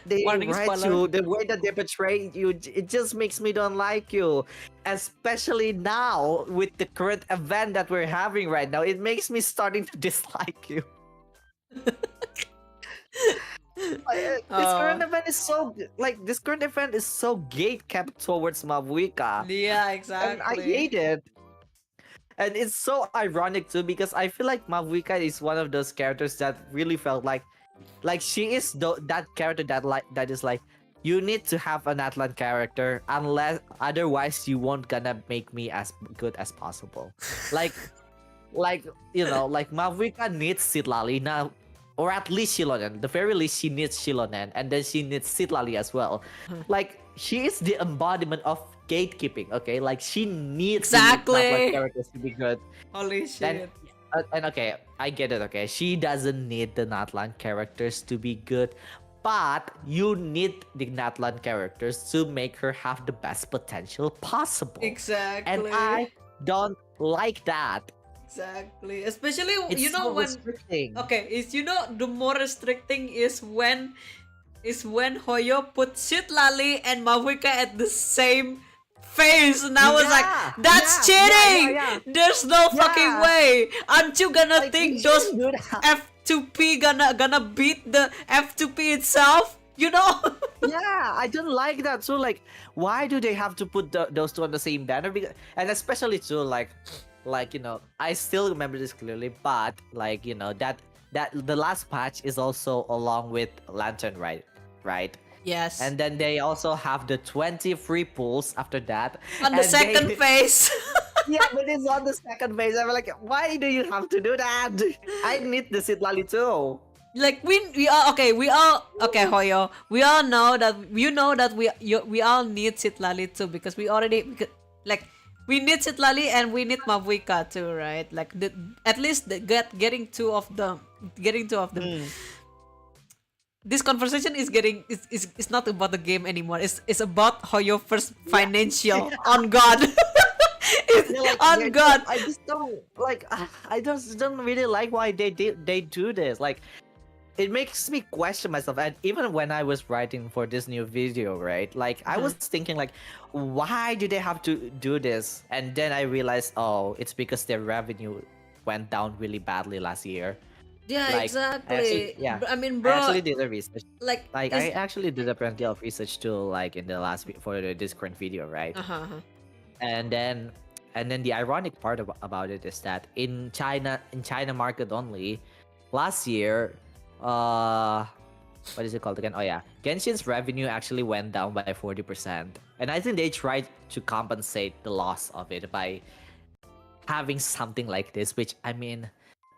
they Warning write spoiler. you, the way that they portray you, it just makes me don't like you. Especially now with the current event that we're having right now, it makes me starting to dislike you. This current event is so gate kept towards Mavuika. Yeah, And I exactly. hate it. And it's so ironic too because I feel like Mavuika is one of those characters that really felt like she is that character that is like, you need to have an Atlan character unless otherwise you won't gonna make me as good as possible. Like like like Mavuika needs Citlali now, or at least Shilonen. The very least, she needs Shilonen, and then she needs Citlali as well. Like she is the embodiment of gatekeeping. Okay, like she needs the Natlan Exactly. characters to be good. Holy Then shit. and okay, I get it. Okay, she doesn't need the Natlan characters to be good, but you need the Natlan characters to make her have the best potential possible. And Exactly. I don't like that. Exactly. Especially It's so when restricting. okay, is the more restricting is when Hoyo put Shitlali and Mavuika at the same face, and I was like, Yeah, that's yeah, yeah, yeah, cheating. yeah, There's no fucking yeah. way. Aren't you gonna Like you think those shouldn't do that. F2P gonna beat the F2P itself? You know? Yeah, I don't like that. So like, why do they have to put those two on the same banner? Because, and especially too like I still remember this clearly. But like that the last patch is also along with Lantern, right? Yes. And then they also have the 20 free pulls after that. On the And second they phase. yeah, but it's on the second phase. I'm like, why do you have to do that? I need the Sitlali too. Like we all okay, Hoyo, we all know that we all need Sitlali too, because like we need Sitlali and we need Mavuika too, right? Like at least getting two of them. This conversation is not about the game anymore. It's about Hoyo first financial on God. Yeah, like On God. I just don't like. I just don't really like why they do this. Like, it makes me question myself. And even when I was writing for this new video, right? Like, I was thinking like, why do they have to do this? And then I realized, oh, it's because their revenue went down really badly last year. Yeah, Like, exactly. yeah, I mean, I bro, actually did the research. like Like, I actually did a plenty of research too, like in the for the Discord video, right? And then the ironic part about it is that in China market only, last year, what is it called again? Oh yeah, Genshin's revenue actually went down by 40%, and I think they tried to compensate the loss of it by having something like this, which I mean,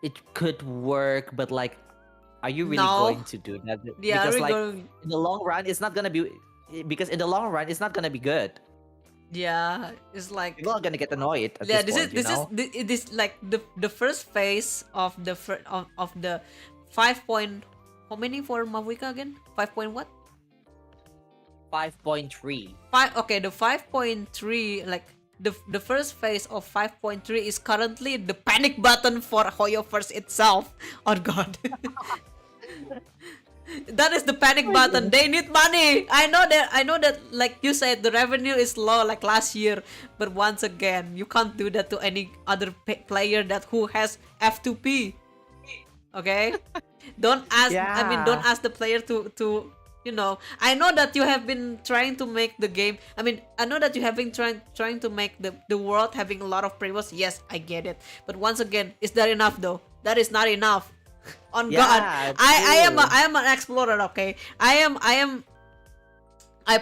it could work, but like, are you really no. going to do that? Yeah, Because we're like going. in the long run, it's not gonna be because in the long run, it's not gonna be good. Yeah, it's like People are gonna get annoyed at yeah. this point, you know? It is like the first phase of the 5 point. How many for Mavuika again? 5 point what? 5.3. Okay, the 5.3, like the first phase of 5.3 is currently the panic button for Hoyo First itself. Oh God. That is the panic button. They need money. I know that, like you said, the revenue is low like last year, but once again, you can't do that to any other player that who has F2P. Okay? Don't ask don't Yeah. ask the player to I know that you have been trying to make the game. I know that you have been trying to make the world having a lot of previews. Yes, I get it. But once again, is that enough though? That is not enough. On God. Yeah, I am an explorer, okay? I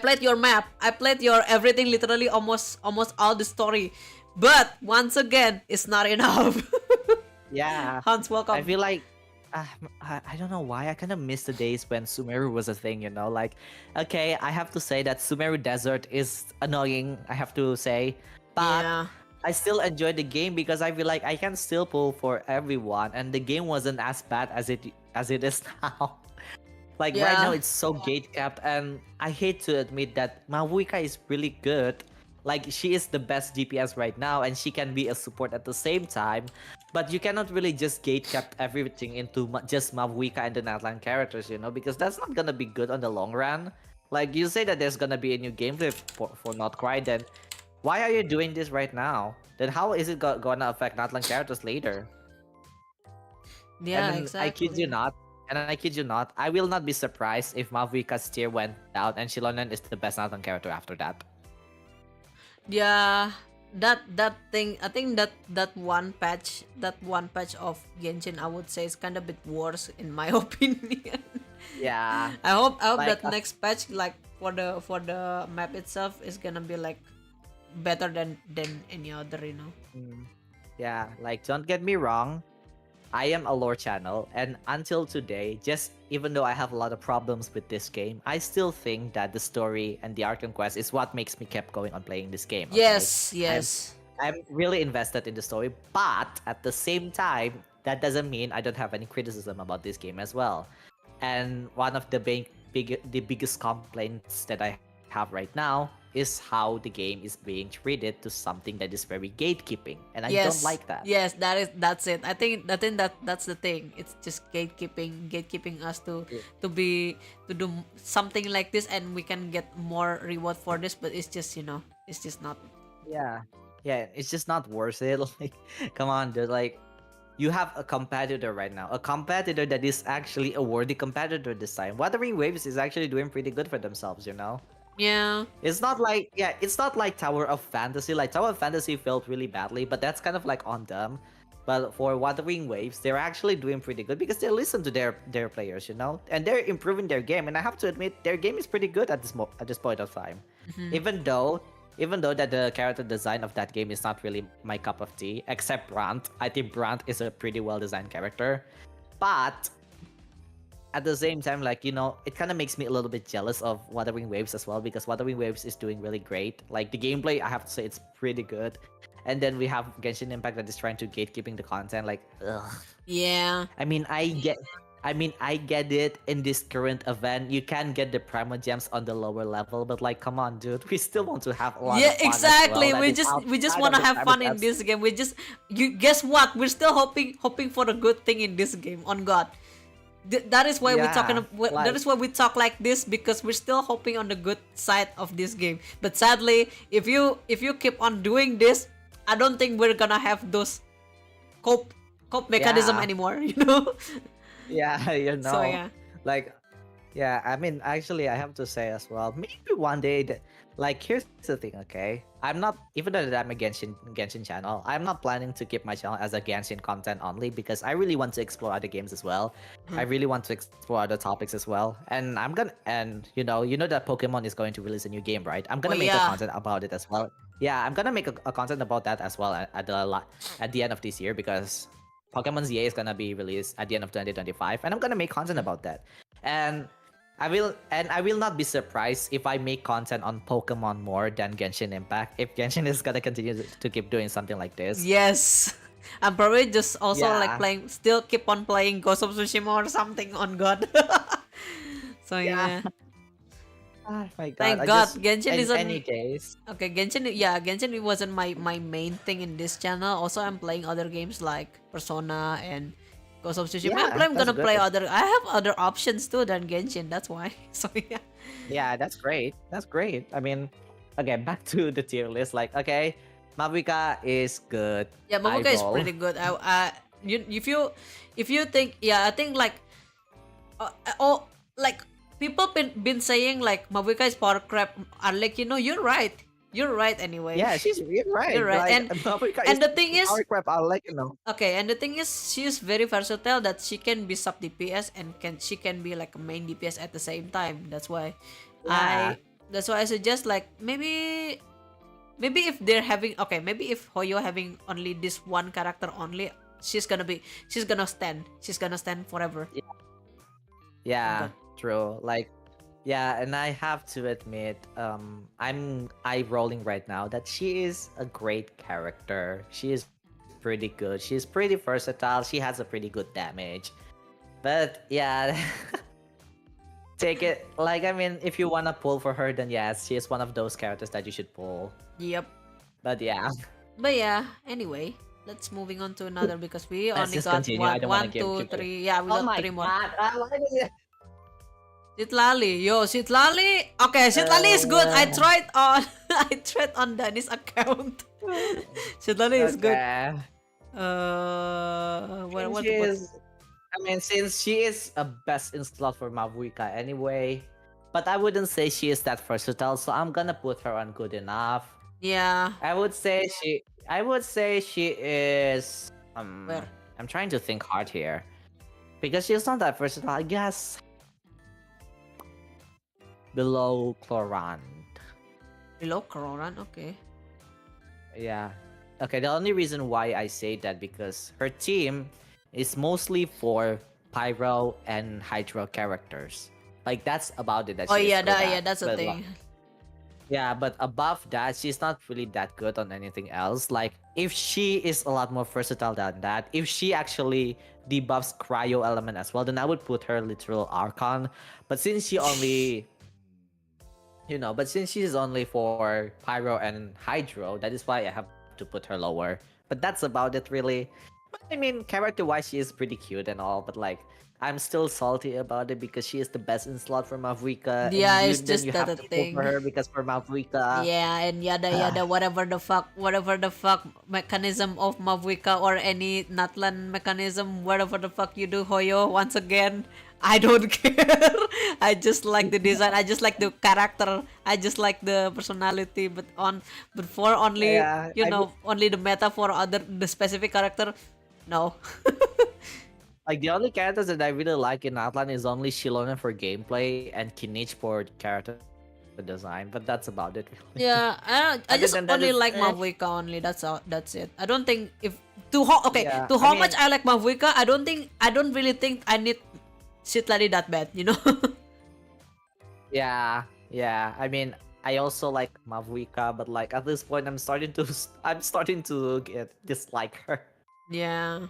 played your map. I played your everything, literally almost all the story. But once again, it's not enough. yeah. Hans, welcome. I feel like I don't know why I kind of miss the days when Sumeru was a thing, you know? Like, okay, I have to say that Sumeru Desert is annoying, I have to say. But Yeah. I still enjoy the game because I feel like I can still pull for everyone, and the game wasn't as bad as it is now. Like right Yeah. now, it's so gate capped, and I hate to admit that Mavuika is really good. Like she is the best DPS right now, and she can be a support at the same time. But you cannot really just gate cap everything into just Mavuika and the Natlan characters, you know, because that's not gonna be good on the long run. Like you say that there's gonna be a new gameplay for Not Cry, then why are you doing this right now? Then how is it gonna affect Natlan characters later? Yeah, And I kid you exactly. not, I will not be surprised if Mavuika's tier went down and Shilonen is the best Natlan character after that. Yeah, that thing. I think that one patch of Genshin, I would say, is kind of a bit worse in my opinion. Yeah. I hope Like, that next patch, like for the map itself, is gonna be like better than any other. mm, Yeah, like don't get me wrong, I am a lore channel, and until today, just even though I have a lot of problems with this game, I still think that the story and the arc and quest is what makes me keep going on playing this game. Okay, Yes, I'm yes. I'm really invested in the story, but at the same time, that doesn't mean I don't have any criticism about this game as well. And one of the the biggest complaints that I have right now is how the game is being treated to something that is very gatekeeping, and I don't Yes, like that. yes, that's it. I think that's the thing. It's just gatekeeping us to be to do something like this, and we can get more reward for this. But it's just it's just not. Yeah. Yeah, it's just not worth it. Like, come on, dude. Like, you have a competitor right now. A competitor that is actually a worthy competitor this time. Wuthering Waves is actually doing pretty good for themselves, you know? Yeah, It's not like Tower of Fantasy. Like, Tower of Fantasy failed really badly, but that's kind of like on them. But for Wuthering Waves, they're actually doing pretty good because they listen to their players, you know? And they're improving their game. And I have to admit, their game is pretty good at at this point of time. mhm. Even though that the character design of that game is not really my cup of tea, except Brant. I think Brant is a pretty well designed character. But at the same time, like, you know, it kind of makes me a little bit jealous of Wuthering Waves as well, because Wuthering Waves is doing really great. Like, the gameplay, I have to say, it's pretty good. And then we have Genshin Impact that is trying to gatekeeping the content. Like, ugh. Yeah. I mean, I get it in this current event. You can get the Primo Gems on the lower level, but like, come on, dude. We still want to have a lot Yeah, of fun as well. exactly. That is We just outside want of to the have Primo fun in Gems. this game. We just you guess what? We're still hoping for a good thing in this game. On God. That is why Yeah, that like, is why we talk like this, because we're still hoping on the good side of this game. But sadly, if you keep on doing this, I don't think we're gonna have those cope mechanism yeah, anymore. You know. yeah, you So know, yeah. like, yeah. I mean, actually, I have to say as well. Maybe one day, like, here's the thing, okay? I'm not, even though that I'm a Genshin channel, I'm not planning to keep my channel as a Genshin content only, because I really want to explore other games as well. I Mhm. really want to explore other topics as well. And I'm gonna, and you know that Pokemon is going to release a new game, right? I'm Oh gonna make a yeah. content about it as well. Yeah, I'm gonna make a content about that as well at the end of this year, because Pokemon ZA is gonna be released at the end of 2025, and I'm gonna make content Mhm. about that. And I will not be surprised if I make content on Pokemon more than Genshin Impact, if Genshin is gonna continue to keep doing something like this. Yes. I'm probably just also like Yeah. still keep on playing Ghost of Tsushima or something on God. So Yeah. yeah. Oh my god. Thank I God, just Genshin in any isn't case. okay. Genshin it wasn't my main thing in this channel. Also, I'm playing other games like Persona and Ghost of Tsushima. Yeah, I'm that's gonna play good. other. I have other options too than Genshin. That's why. So yeah. Yeah, that's great. That's great. I mean, okay, back to the tier list. Like, okay, Mavuika is good. Yeah, I Mabuka is roll. pretty good. You if you think I think like oh like people been saying like Mabuka is power crap. Are like you're right. You're right anyway. Yeah, you're right. You're right. Like, Mavuika is And the thing is, power crap. I'll let you know. okay, and the thing is, she is very versatile that she can be sub DPS and she can be like a main DPS at the same time. Yeah. I that's why I suggest like maybe if they're having okay, maybe if Hoyo having only this one character only, she's gonna stand forever. On Yeah, God. true. Like, yeah, and I have to admit, I'm eye rolling right now that she is a great character. She is pretty good. She's pretty versatile. She has a pretty good damage. But yeah, take it. Like, I mean, if you wanna pull for her, then yes, she is one of those characters that you should pull. Yep. But yeah, But yeah, anyway, let's moving on to another because we let's only just got continue. I don't wanna one, two, keep it. three. Yeah, we Oh got my three more. god, I like it. Citlali, yo, Citlali. Okay, Citlali is good. I Well, tried on I tried on Danny's account. Citlali is good. okay. Since What she to put? is, I mean, since she is a best in slot for Mavuika anyway, but I wouldn't say she is that versatile, so I'm gonna put her on good enough. Yeah, I would say she is. where I'm trying to think hard here because she's not that versatile. I guess below Chlorant. below Cororan? Okay. Yeah. Okay, the only reason why I say that because her team is mostly for Pyro and Hydro characters. Like that's about it that Oh she is yeah, good yeah, at. that's a But thing. yeah, but above that, she's not really that good on anything else. Like if she is a lot more versatile than that, if she actually debuffs cryo element as well, then I would put her literal Archon. But since she only but since she's only for Pyro and Hydro, that is why I have to put her lower. But that's about it, really. But I mean, character-wise, she is pretty cute and all, but like, I'm still salty about it because she is the best in slot for Maverick, and Yeah, it's then just you that have a to pull for thing. her because for Maverick. Yeah, and yada whatever the fuck mechanism of Mavuika or any Natlan mechanism, whatever the fuck you do, Hoyo, once again, I don't care. I just like the design, I just like the character, I just like the personality, but for only Yeah, I mean, only the meta for the specific character, no. like the only characters that I really like in Outland is only Shilona for gameplay and Kinich for character design, but that's about it, really. Yeah, Other I than just that, it's only like Mavuika only. That's all. That's it. I don't think if okay, yeah. to I how mean, much I like Mavuika, I don't really think I need shit like that bad. yeah. I mean, I also like Mavuika, but like at this point, I'm starting to get dislike her. Yeah.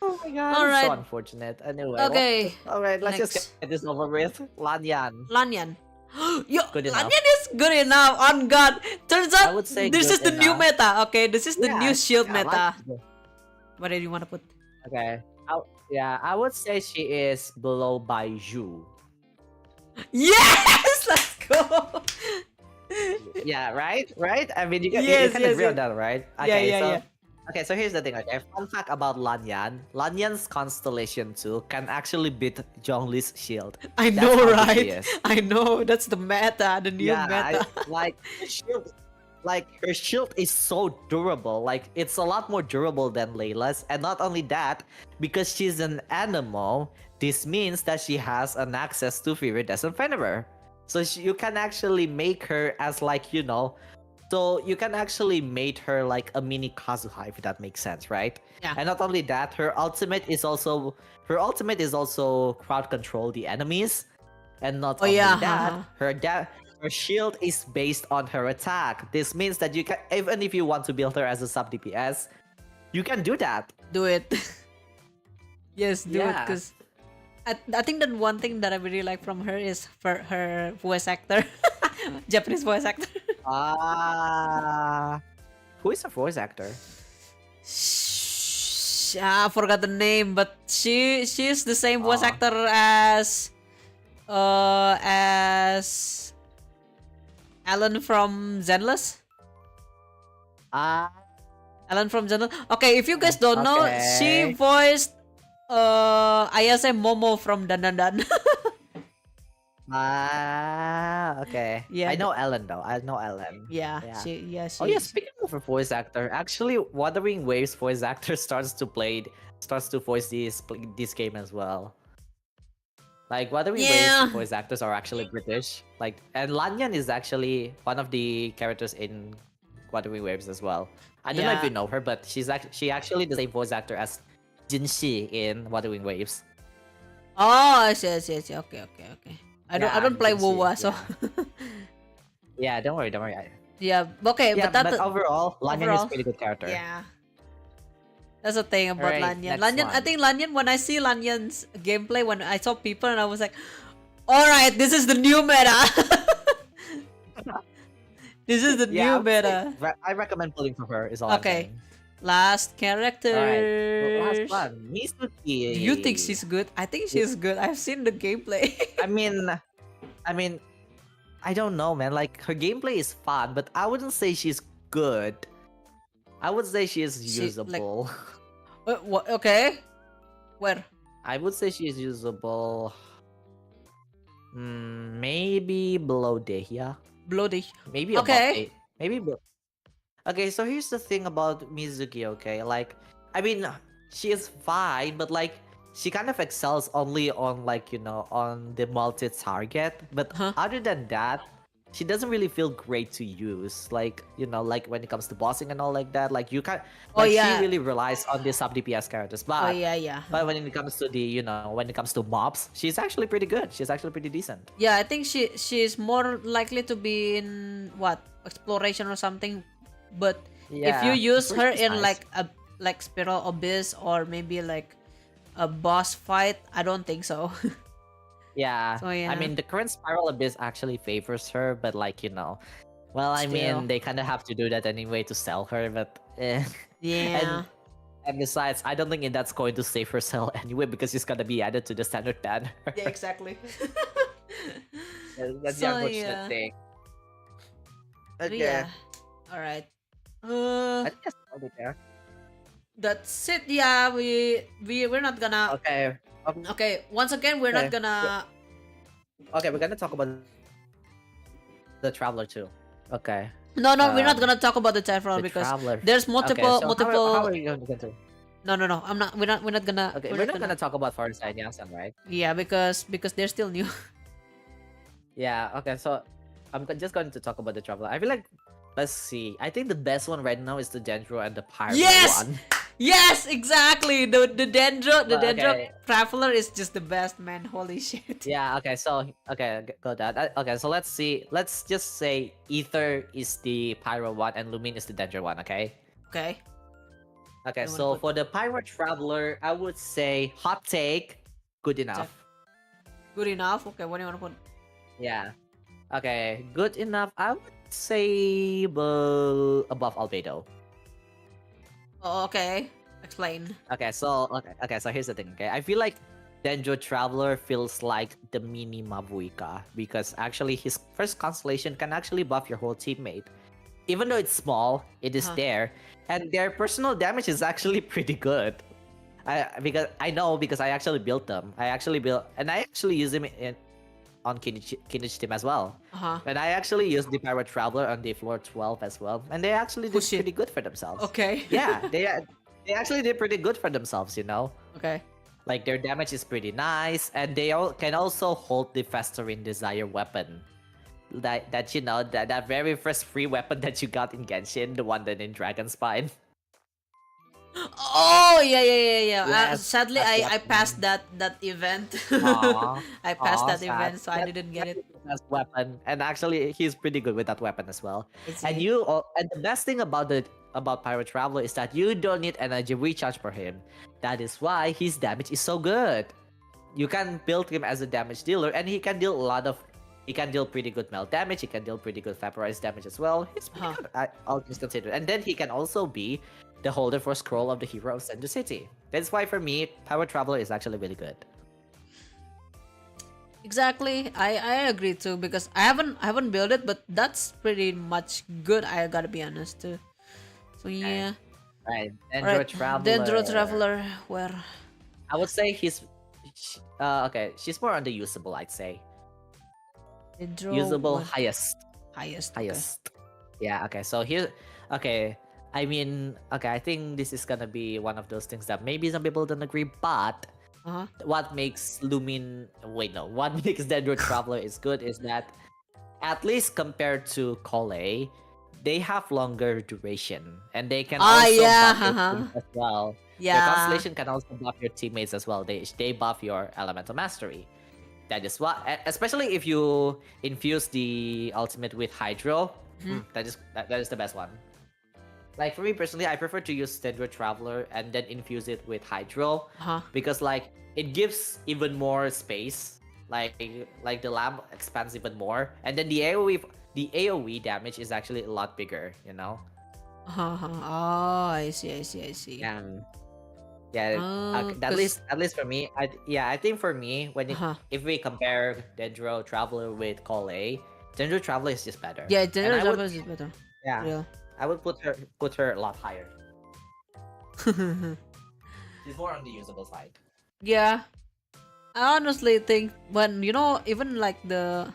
Oh my god, All it's so right. unfortunate. Anyway, Okay. all right, let's just Next, get this over with. Lanyan, Lanyan. Yo, good enough. Lanyan is good enough. On God, turns I out would say this good is the new enough. meta. Okay, this is the new Yeah, shield yeah, like meta. What do you want to put? okay. Yeah, I would say she is below Baiju. Yes, let's go. Yeah, right. I mean, you Yes, can yes, agree on yes. that, right? Yeah, Okay, yeah, so yeah. okay, so here's the thing. Okay, fun fact about Lanyan. Lanyan's constellation 2 can actually beat Zhongli's shield. I That's know, how good she right? is. I know. That's the meta, the new Yeah, meta. like her shield is so durable. Like it's a lot more durable than Layla's, and not only that, because she's an animal, this means that she has an access to Viridescent Venerer. So you can actually make her as like so you can actually make her like a mini Kazuha if that makes sense, right? Yeah. And not only that, her ultimate is also crowd control the enemies. And not Oh only yeah. that, her shield is based on her attack. This means that you can, even if you want to build her as a sub DPS, you can do that. Do it. Yes, do it. Yeah. Cause I think that one thing that I really like from her is for her voice actor, Japanese voice actor. Who is her voice actor? I forgot the name, but she's the same voice Ah. actor as Alan from Zenless. Ah, Alan from Zenless. Okay, if you guys don't know, she okay. voiced Ayase Momo from Dan Dan Dan. Okay. Yeah, I know Ellen though. I know Ellen. yeah, Yeah. she Oh yeah, speaking of a voice actor, actually Wuthering Waves voice actor starts to voice this game as well. Like Wuthering Yeah. Waves voice actors are actually British. Like and Lanyan is actually one of the characters in Wuthering Waves as well. I don't know if Yeah. you know her, but she actually the same voice actor as Jinshi in Wuthering Waves. Oh, I see. Okay. I Yeah, don't play Jinshi, WoW, so Yeah, don't worry. yeah. Okay, Yeah, but but overall, Lanyan is overall, a pretty good character. yeah. That's the thing about Alright, Lanyan. next Lanyan, I one. think Lanyan. When I see Lanyan's gameplay, when I saw people, and I was like, "All right, this is the new meta. This is the Yeah, new meta." I recommend pulling for her. Is all Okay, I'm saying. last character. Alright, last one, Mizuki. Do you think she's good? I think she's good. I've seen the gameplay. I mean, I don't know, man. Like her gameplay is fun, but I wouldn't say she's good. I would say she is She, like- usable. What? Okay, where? I would say she is usable. Maybe below Dehya. Bloody. Maybe above Okay. Maybe. Okay, so here's the thing about Mizuki. Okay, like I mean, she is fine, but like she kind of excels only on like on the multi target. But Huh? other than that, she doesn't really feel great to use. Like, you know, like when it comes to bossing and all like that, like you can't, Oh like she yeah. really relies on the sub DPS characters. Oh yeah, yeah. But when it comes to the, you know, when it comes to mobs, she's actually pretty good. She's actually pretty decent. Yeah, I think she's more likely to be in what, exploration or something. But if you Yeah, use her she's in nice. like a Spiral Abyss or maybe like a boss fight, I don't think so. Yeah, So I yeah, mean the current Spiral Abyss actually favors her, but like, you know, well, I still. mean they kind of have to do that anyway to sell her, but eh. Yeah. And besides, I don't think that's going to save her sell anyway because it's gonna be added to the standard banner. Yeah, exactly. That's the So unfortunate yeah. thing. So Okay, yeah. All right. I think that's all there. That's it. Yeah, we're not gonna. Okay, Okay, once again, we're not okay, gonna. okay. We're gonna talk about the Traveler too. Okay, No, no, we're not gonna talk about the Tyrell the because Traveler. there's Okay, multiple, so how are you going to get to? No, no, no. I'm not. We're not gonna. Okay, We're we're not not gonna. gonna talk about Forest and Yansan, right? Yeah, because they're still new. Yeah. Okay, so just going to talk about the Traveler. I feel like, let's see. I think the best one right now is the Dendro and the Pyro Yes! one. Yes, exactly. The Dendro Okay. Traveler is just the best, man. Holy shit. Yeah, okay, so got that. Okay, so let's see. Let's just say Ether is the Pyro one and Lumin is the Danger one, okay? Okay. Okay, I wanna so put- for the Pyro Traveler, I would say hot take, good enough. Good enough. Okay, what do you wanna put? Yeah. Okay, good enough. I would say above Albedo. Oh, okay. Explain. Okay, so here's the thing, okay? I feel like Denjo Traveler feels like the mini Mabuika because actually his first constellation can actually buff your whole teammate. Even though it's small, it is Uh-huh. there, and their personal damage is actually pretty good. Because I actually built them. I actually use them on Kinich team as well. Uh-huh. And I actually used the Pirate Traveler on the floor 12 as well, and they actually Oh, did shit. pretty good for themselves. Okay. Yeah, they actually did pretty good for themselves, you know? Okay. Like their damage is pretty nice, and they can also hold the Festering Desire weapon. That you know, that very first free weapon that you got in Genshin, the one that in Dragon Spine. Oh yeah, yeah, yeah, yeah. Yes, Sadly, that's I weapon. passed that event. Aw, I passed that sad. event, so I didn't get it. That's the best weapon, and actually, he's pretty good with that weapon as well. Let's And see. and the best thing about Pirate Traveler is that you don't need energy recharge for him. That is why his damage is so good. You can build him as a damage dealer, and he can deal he can deal pretty good melt damage. He can deal pretty good vaporize damage as well. He's pretty Huh. good. I'll just consider. And then he can also be the holder for Scroll of the Hero of Senju City. That's why for me, Pirate Traveler is actually really good. Exactly. I agree too because I haven't built it, but that's pretty much good. I gotta be honest too. So yeah. Right, Dendro Alright. Traveler. Dendro Traveler. Where? I would say okay. She's more on the usable, I'd say. Dendro. Usable, what? highest. Highest. Yeah. Okay. So here. Okay. I mean, okay. I think this is gonna be one of those things that maybe some people don't agree, but Uh huh. what makes Lumin? Wait, no. What makes Dendro Traveler is good is that at least compared to Collab, they have longer duration, and they can also yeah, buff your haha. team as well. Their Yeah. constellation can also buff your teammates as well. They buff your elemental mastery. That is what, especially if you infuse the ultimate with Hydro, that is the best one. Like for me personally, I prefer to use Dendro Traveler and then infuse it with Hydro Uh huh. because like it gives even more space. Like the lamp expands even more, and then the AOE damage is actually a lot bigger. You know. Uh huh. Oh, I see. Yeah. Yeah, Oh, at least for me, I think for me Uh-huh. if we compare Dendro Traveler with Collab, Dendro Traveler is just better. Yeah, And Dendro I would, Traveler is better. yeah, Real. I would put her a lot higher. She's more on the usable side. Yeah. I honestly think when even like the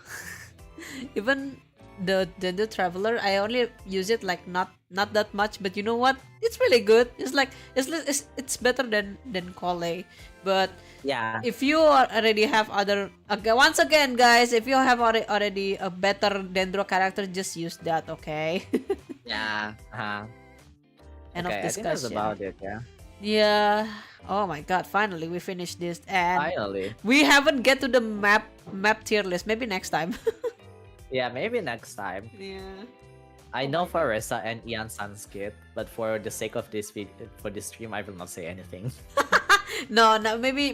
even the traveler. I only use it like not that much, but you know what? It's really good. It's like it's better than Kole. But Yeah. if you already have other, okay, once again, guys, if you have already a better Dendro character, just use that, okay? Yeah. End of Okay, I think that's discussion. about it. Yeah. Yeah. Oh my god, finally we finished this, and Finally. we haven't get to the map tier list. Maybe next time. Yeah, maybe next time. Yeah. I Oh know my God. Farissa and Ian Sanskrit, but for the sake of this for this stream, I will not say anything. No, maybe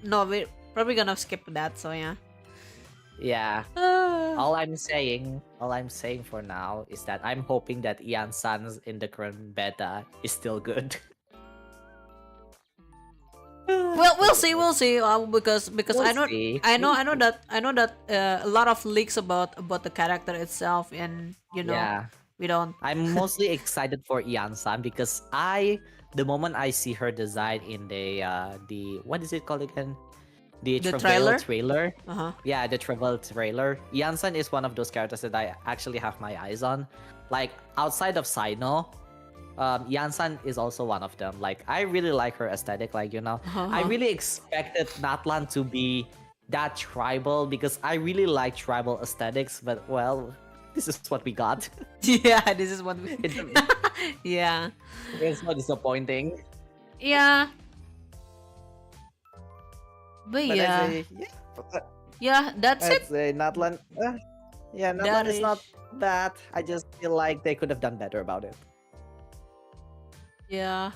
no, we're probably gonna skip that, so yeah. Yeah. Ah. All I'm saying for now is that I'm hoping that Ian Sans in the current beta is still good. Well, we'll see. Because We'll see. I know that a lot of leaks about the character itself, and Yeah. we don't. I'm mostly excited for Ian San because the moment I see her design in the what is it called again? The The Travel trailer? trailer. Uh-huh. Yeah, the Travel trailer. Ian San is one of those characters that I actually have my eyes on. Like outside of Sino, Yansan is also one of them. Like I really like her aesthetic. Like I Uh-huh. really expected Natlan to be that tribal because I really like tribal aesthetics. But well, this is what we got. Yeah, this is what we. It's, Yeah. it's so disappointing. Yeah. But But yeah. Yeah, that's I'd it. say Natlan. Yeah, Natlan is not Darish. bad. I just feel like they could have done better about it. Yeah.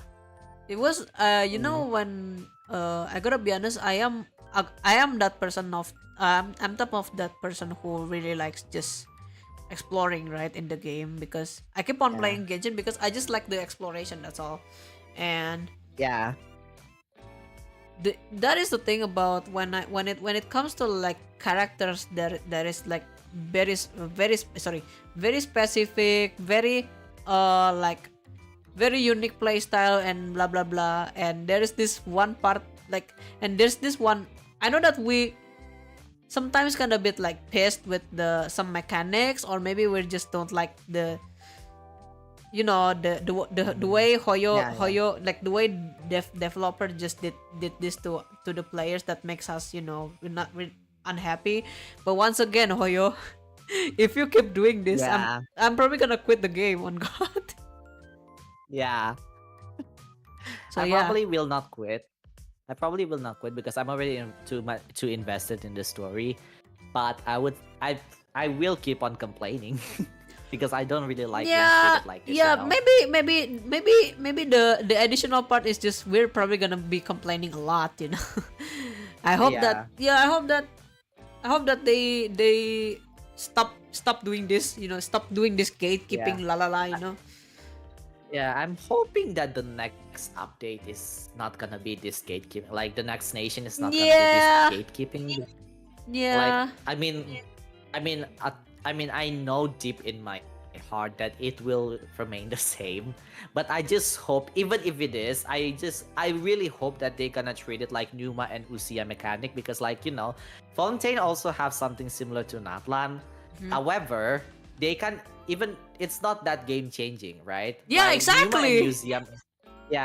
It was when I gotta be honest, I am that person of I'm type of that person who really likes just exploring right in the game, because I keep on Yeah. playing Genshin because I just like the exploration, that's all. And Yeah. that is the thing about when it comes to like characters that is like very specific, very like very unique play style and blah blah blah. And there is this one part, like, and there's this one, I know that we sometimes kind of bit like pissed with some mechanics, or maybe we just don't like the the way Hoyo, like the way developer just did this to the players, that makes us we're unhappy. But once again, Hoyo, if you keep doing this, Yeah. I'm probably gonna quit the game on God. Yeah. So I yeah. probably will not quit. I probably will not quit because I'm already too invested in the story. But I will keep on complaining because I don't really like being treated like this. Yeah, maybe the additional part is just we're probably gonna be complaining a lot. I hope that I hope that they stop doing this. Stop doing this gatekeeping, la la la. Yeah, I'm hoping that the next update is not gonna be this gatekeeping. Like the next nation is not Yeah. gonna be this gatekeeping. Yeah. Like I know deep in my heart that it will remain the same. But I just hope, even if it is, I really hope that they're gonna treat it like Numa and Usia mechanic, because Fontaine also have something similar to Natlan. However, they can even it's not that game changing, right? Yeah, Like, exactly.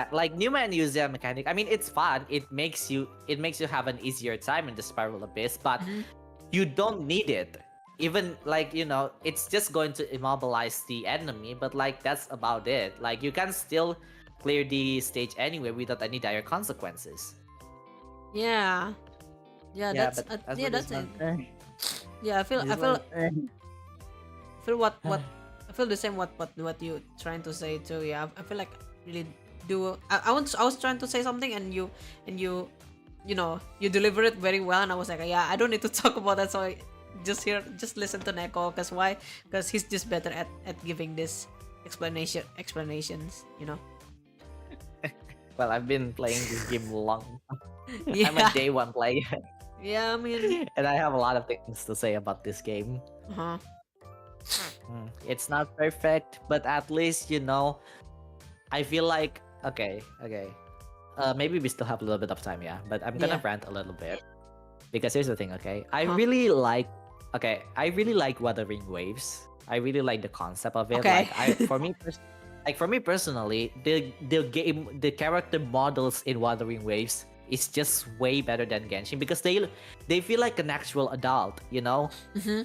Like Numa and Usia mechanic. I mean, it's fun. It makes you have an easier time in the Spiral Abyss, but you don't need it. Even it's just going to immobilize the enemy, but that's about it. Like you can still clear the stage anyway without any dire consequences. Yeah. Yeah, that's but that's it. Eh. Yeah, I feel what Ah. I feel the same what you trying to say too. Yeah, I feel like really do I was trying to say something, and you you deliver it very well, and I was like, yeah, I don't need to talk about that, so I just listen to Neko, because he's just better at giving this explanations. Well, I've been playing this game long. Yeah. I'm a day one player, Yeah, I mean, and I have a lot of things to say about this game. uh-huh. It's not perfect, but at least I feel like okay. Maybe we still have a little bit of time, yeah. But I'm gonna Yeah. rant a little bit because here's the thing, okay? I Huh? really like Okay, I really like Wuthering Waves. I really like the concept of it. Okay. For me personally, the character models in Wuthering Waves is just way better than Genshin because they feel like an actual adult, you know? Mm-hmm.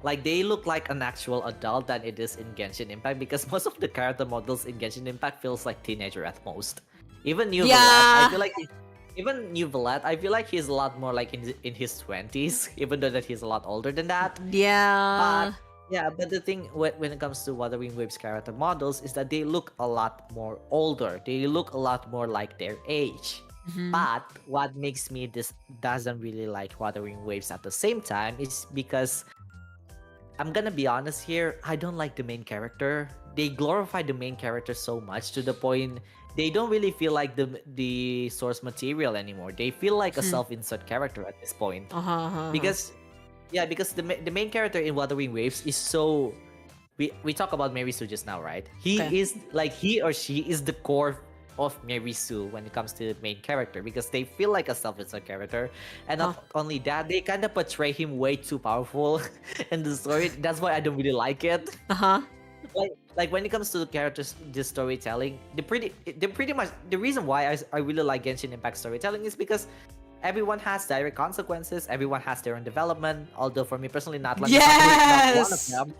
Like they look like an actual adult than it is in Genshin Impact because most of the character models in Genshin Impact feels like teenager at most. Even New Velat, I Yeah. feel like even New Velat, I feel like he's a lot more like in his 20s, even though that he's a lot older than that. But Yeah. yeah, but the thing when it comes to Wuthering Waves character models is that they look a lot more older. They look a lot more like their age. Mm-hmm. But what makes me this doesn't really like Wuthering Waves at the same time is because I'm gonna be honest here, I don't like the main character. They glorify the main character so much to the point they don't really feel like the source material anymore. They feel like a self-insert character at this point. Uh-huh, uh-huh. Because yeah, because the main character in Wuthering Waves is so we talk about Merisu just now, right? He Okay. is like he or she is the core of Merisu when it comes to the main character because they feel like a self-insert character, and Huh. not only that, they kind of portray him way too powerful in the story. That's why I don't really like it. Uh-huh. Like when it comes to the characters, the storytelling, the pretty much the reason why I really like Genshin Impact storytelling is because everyone has direct consequences. Everyone has their own development. Although for me personally, Natlan is not one of Yes. them.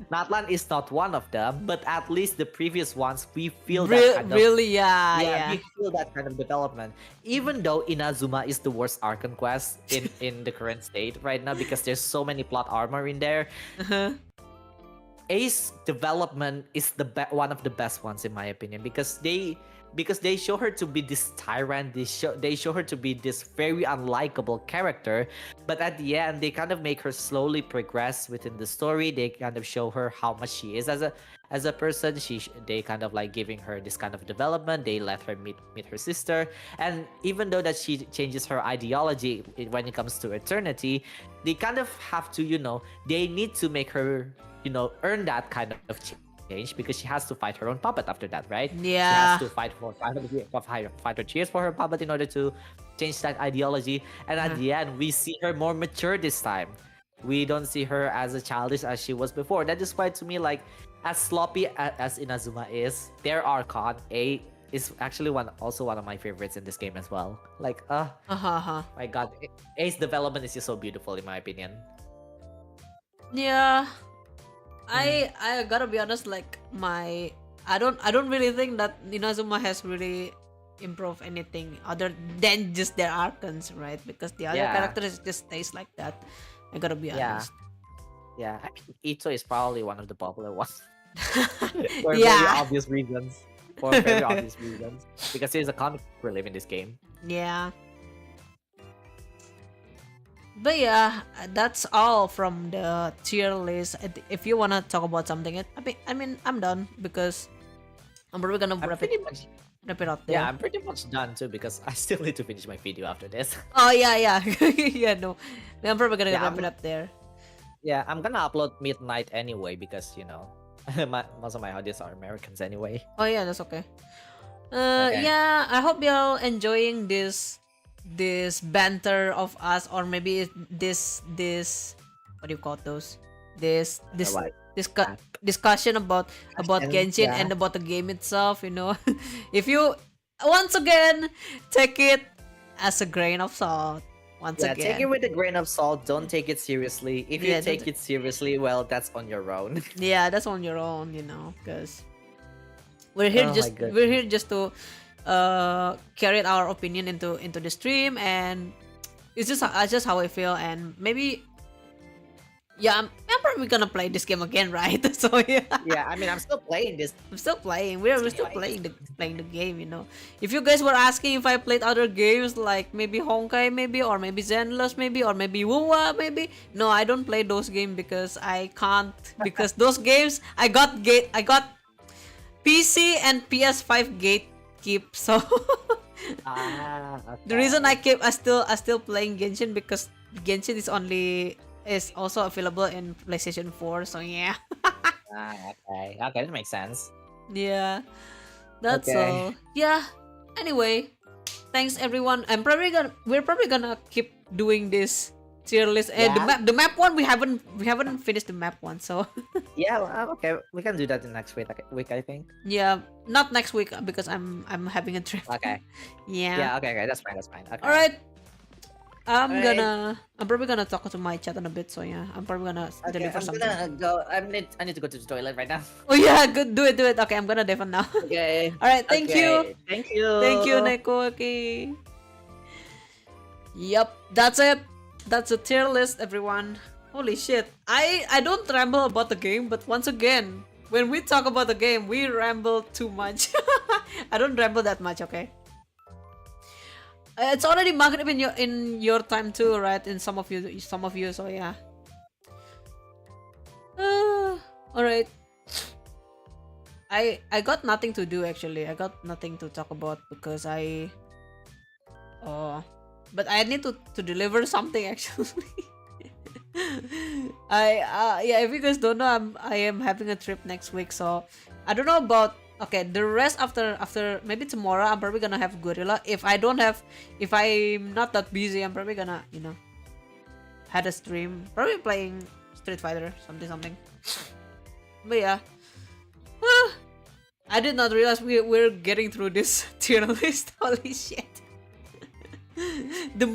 Natlan is not one of them, but at least the previous ones, we feel that kind of Really, yeah, yeah, yeah. we feel that kind of development. Even though Inazuma is the worst Archon quest in the current state right now because there's so many plot armor in there, Uh-huh. Ace development is one of the best ones in my opinion because they show her to be this tyrant. They show her to be this very unlikable character, but at the end they kind of make her slowly progress within the story. They kind of show her how much she is as a person. They kind of like giving her this kind of development. They let her meet her sister, and even though that she changes her ideology when it comes to eternity, they kind of have to they need to make her earn that kind of change because she has to fight her own puppet after that, right? She has to Yeah. fight for 500 years for her puppet in order to change that ideology. And at Uh-huh. the end, we see her more mature this time. We don't see her as a childish as she was before. That is why to me, like, as sloppy as Inazuma is, their Archon A is actually also one of my favorites in this game as well. Like, Uh-huh. Uh-huh. my God, A's development is just so beautiful in my opinion. Yeah. Mm. I gotta be honest, like I don't really think that Inazuma has really improved anything other than just their archons, right? Because the other Yeah, characters just stays like that. I gotta be yeah. honest. Yeah, I mean, Ito is probably one of the popular ones for very Yeah. obvious reasons. For very obvious reasons, because he's a comic relief in this game. Yeah. But yeah, that's all from the tier list. If you wanna talk about something, I mean, I'm done because I'm probably gonna I'm pretty much wrap it up yeah, there. I'm pretty much done too because I still need to finish my video after this. Oh yeah, yeah, yeah. No, I'm probably gonna Yeah, wrap it up there. I'm gonna upload midnight anyway because most of my audience are Americans anyway. Oh yeah, that's okay. Okay. Yeah, I hope y'all enjoying this banter of us, or maybe this what do you call those? This this Like discu- discussion about questions, Genshin yeah. and about the game itself. If you once again take it as a grain of salt. Once Yeah, take it again, with a grain of salt. Don't take it seriously. If you yeah, take it seriously, well, that's on your own. yeah, that's on your own, because we're here Oh my just god. we're here just to carry our opinion into the stream, and it's just how I feel. And maybe yeah, I'm probably gonna play this game again, right? So yeah, Yeah, I mean, I'm still playing this I'm still playing. We're still anyway. playing the game. If you guys were asking if I played other games like maybe Honkai, maybe, or maybe Zenless, maybe, or maybe Wuwa, maybe, no, I don't play those games because I can't, because those games I got PC and PS5 gatekeep. So the reason Okay. I still playing Genshin because Genshin is also available in PlayStation 4. So yeah. Okay. Okay, that makes sense. Yeah. That's Okay. all. Yeah. Anyway, thanks everyone. We're probably gonna keep doing this tier list. Yeah. The map one we haven't finished the map one, so Yeah, okay. We can do that in next week, I think. yeah, not next week because I'm having a trip. Okay. Yeah. Yeah, okay. That's fine. Okay. All right. Alright. I'm probably gonna talk to my chat in a bit. So yeah, I'm probably gonna Okay, deliver I'm something. gonna go. I need to go to the toilet right now. Oh yeah, good. Do it. Okay, I'm gonna defend now. Okay. All right. Thank you. Okay. Thank you. Thank you, Neko. Okay. Yep, that's it. That's a tier list, everyone. Holy shit. I don't ramble about the game, but once again, when we talk about the game, we ramble too much. I don't ramble that much, okay? It's already Maghrib in your time too, right? In some of you, so yeah. All right. I got nothing to do actually. I got nothing to talk about because but I need to deliver something actually. Yeah, if you guys don't know, I am having a trip next week, so I don't know about the rest after maybe tomorrow I'm probably gonna have Gorilla. If I'm not that busy, I'm probably gonna had a stream, probably playing Street Fighter something. But yeah. I did not realize we're getting through this tier list. Holy shit. The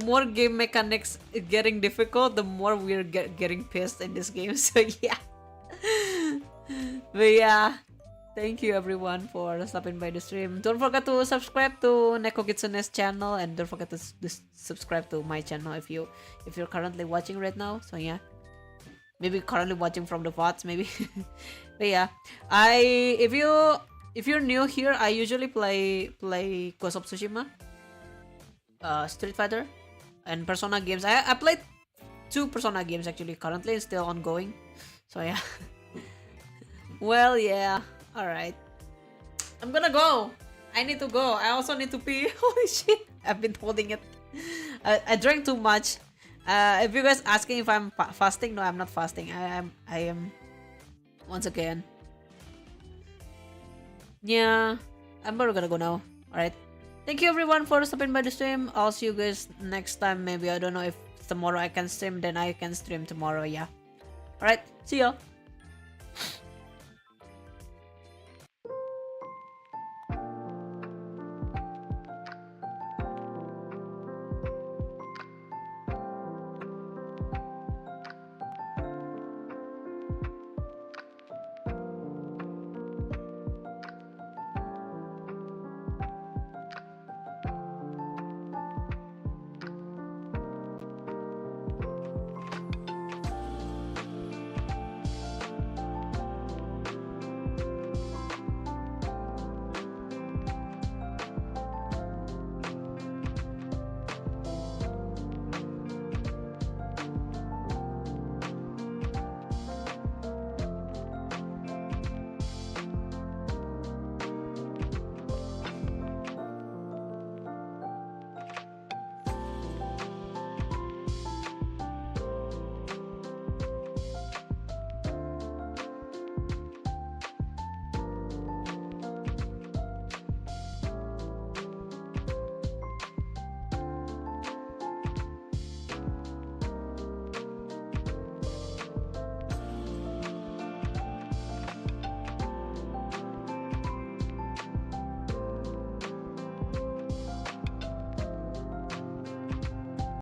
more game mechanics getting difficult, the more we're getting pissed in this game. So yeah. But yeah. Thank you everyone for stopping by the stream. Don't forget to subscribe to Neko Kitsune's channel, and don't forget to subscribe to my channel if you're currently watching right now. So yeah. Maybe currently watching from the VODs, maybe. But yeah, if you're new here, I usually play Ghost of Tsushima, Street Fighter, and Persona games. I played 2 Persona games actually currently, it's still ongoing. So yeah. Well, yeah. All right. I'm gonna go. I need to go. I also need to pee. Holy shit! I've been holding it. I drank too much. If you guys asking if I'm fasting, no, I'm not fasting. I am. Once again. Yeah, I'm probably gonna go now. Alright. Thank you everyone for stopping by the stream. I'll see you guys next time. Maybe I don't know if tomorrow I can stream, then I can stream tomorrow. Yeah. Alright. See ya.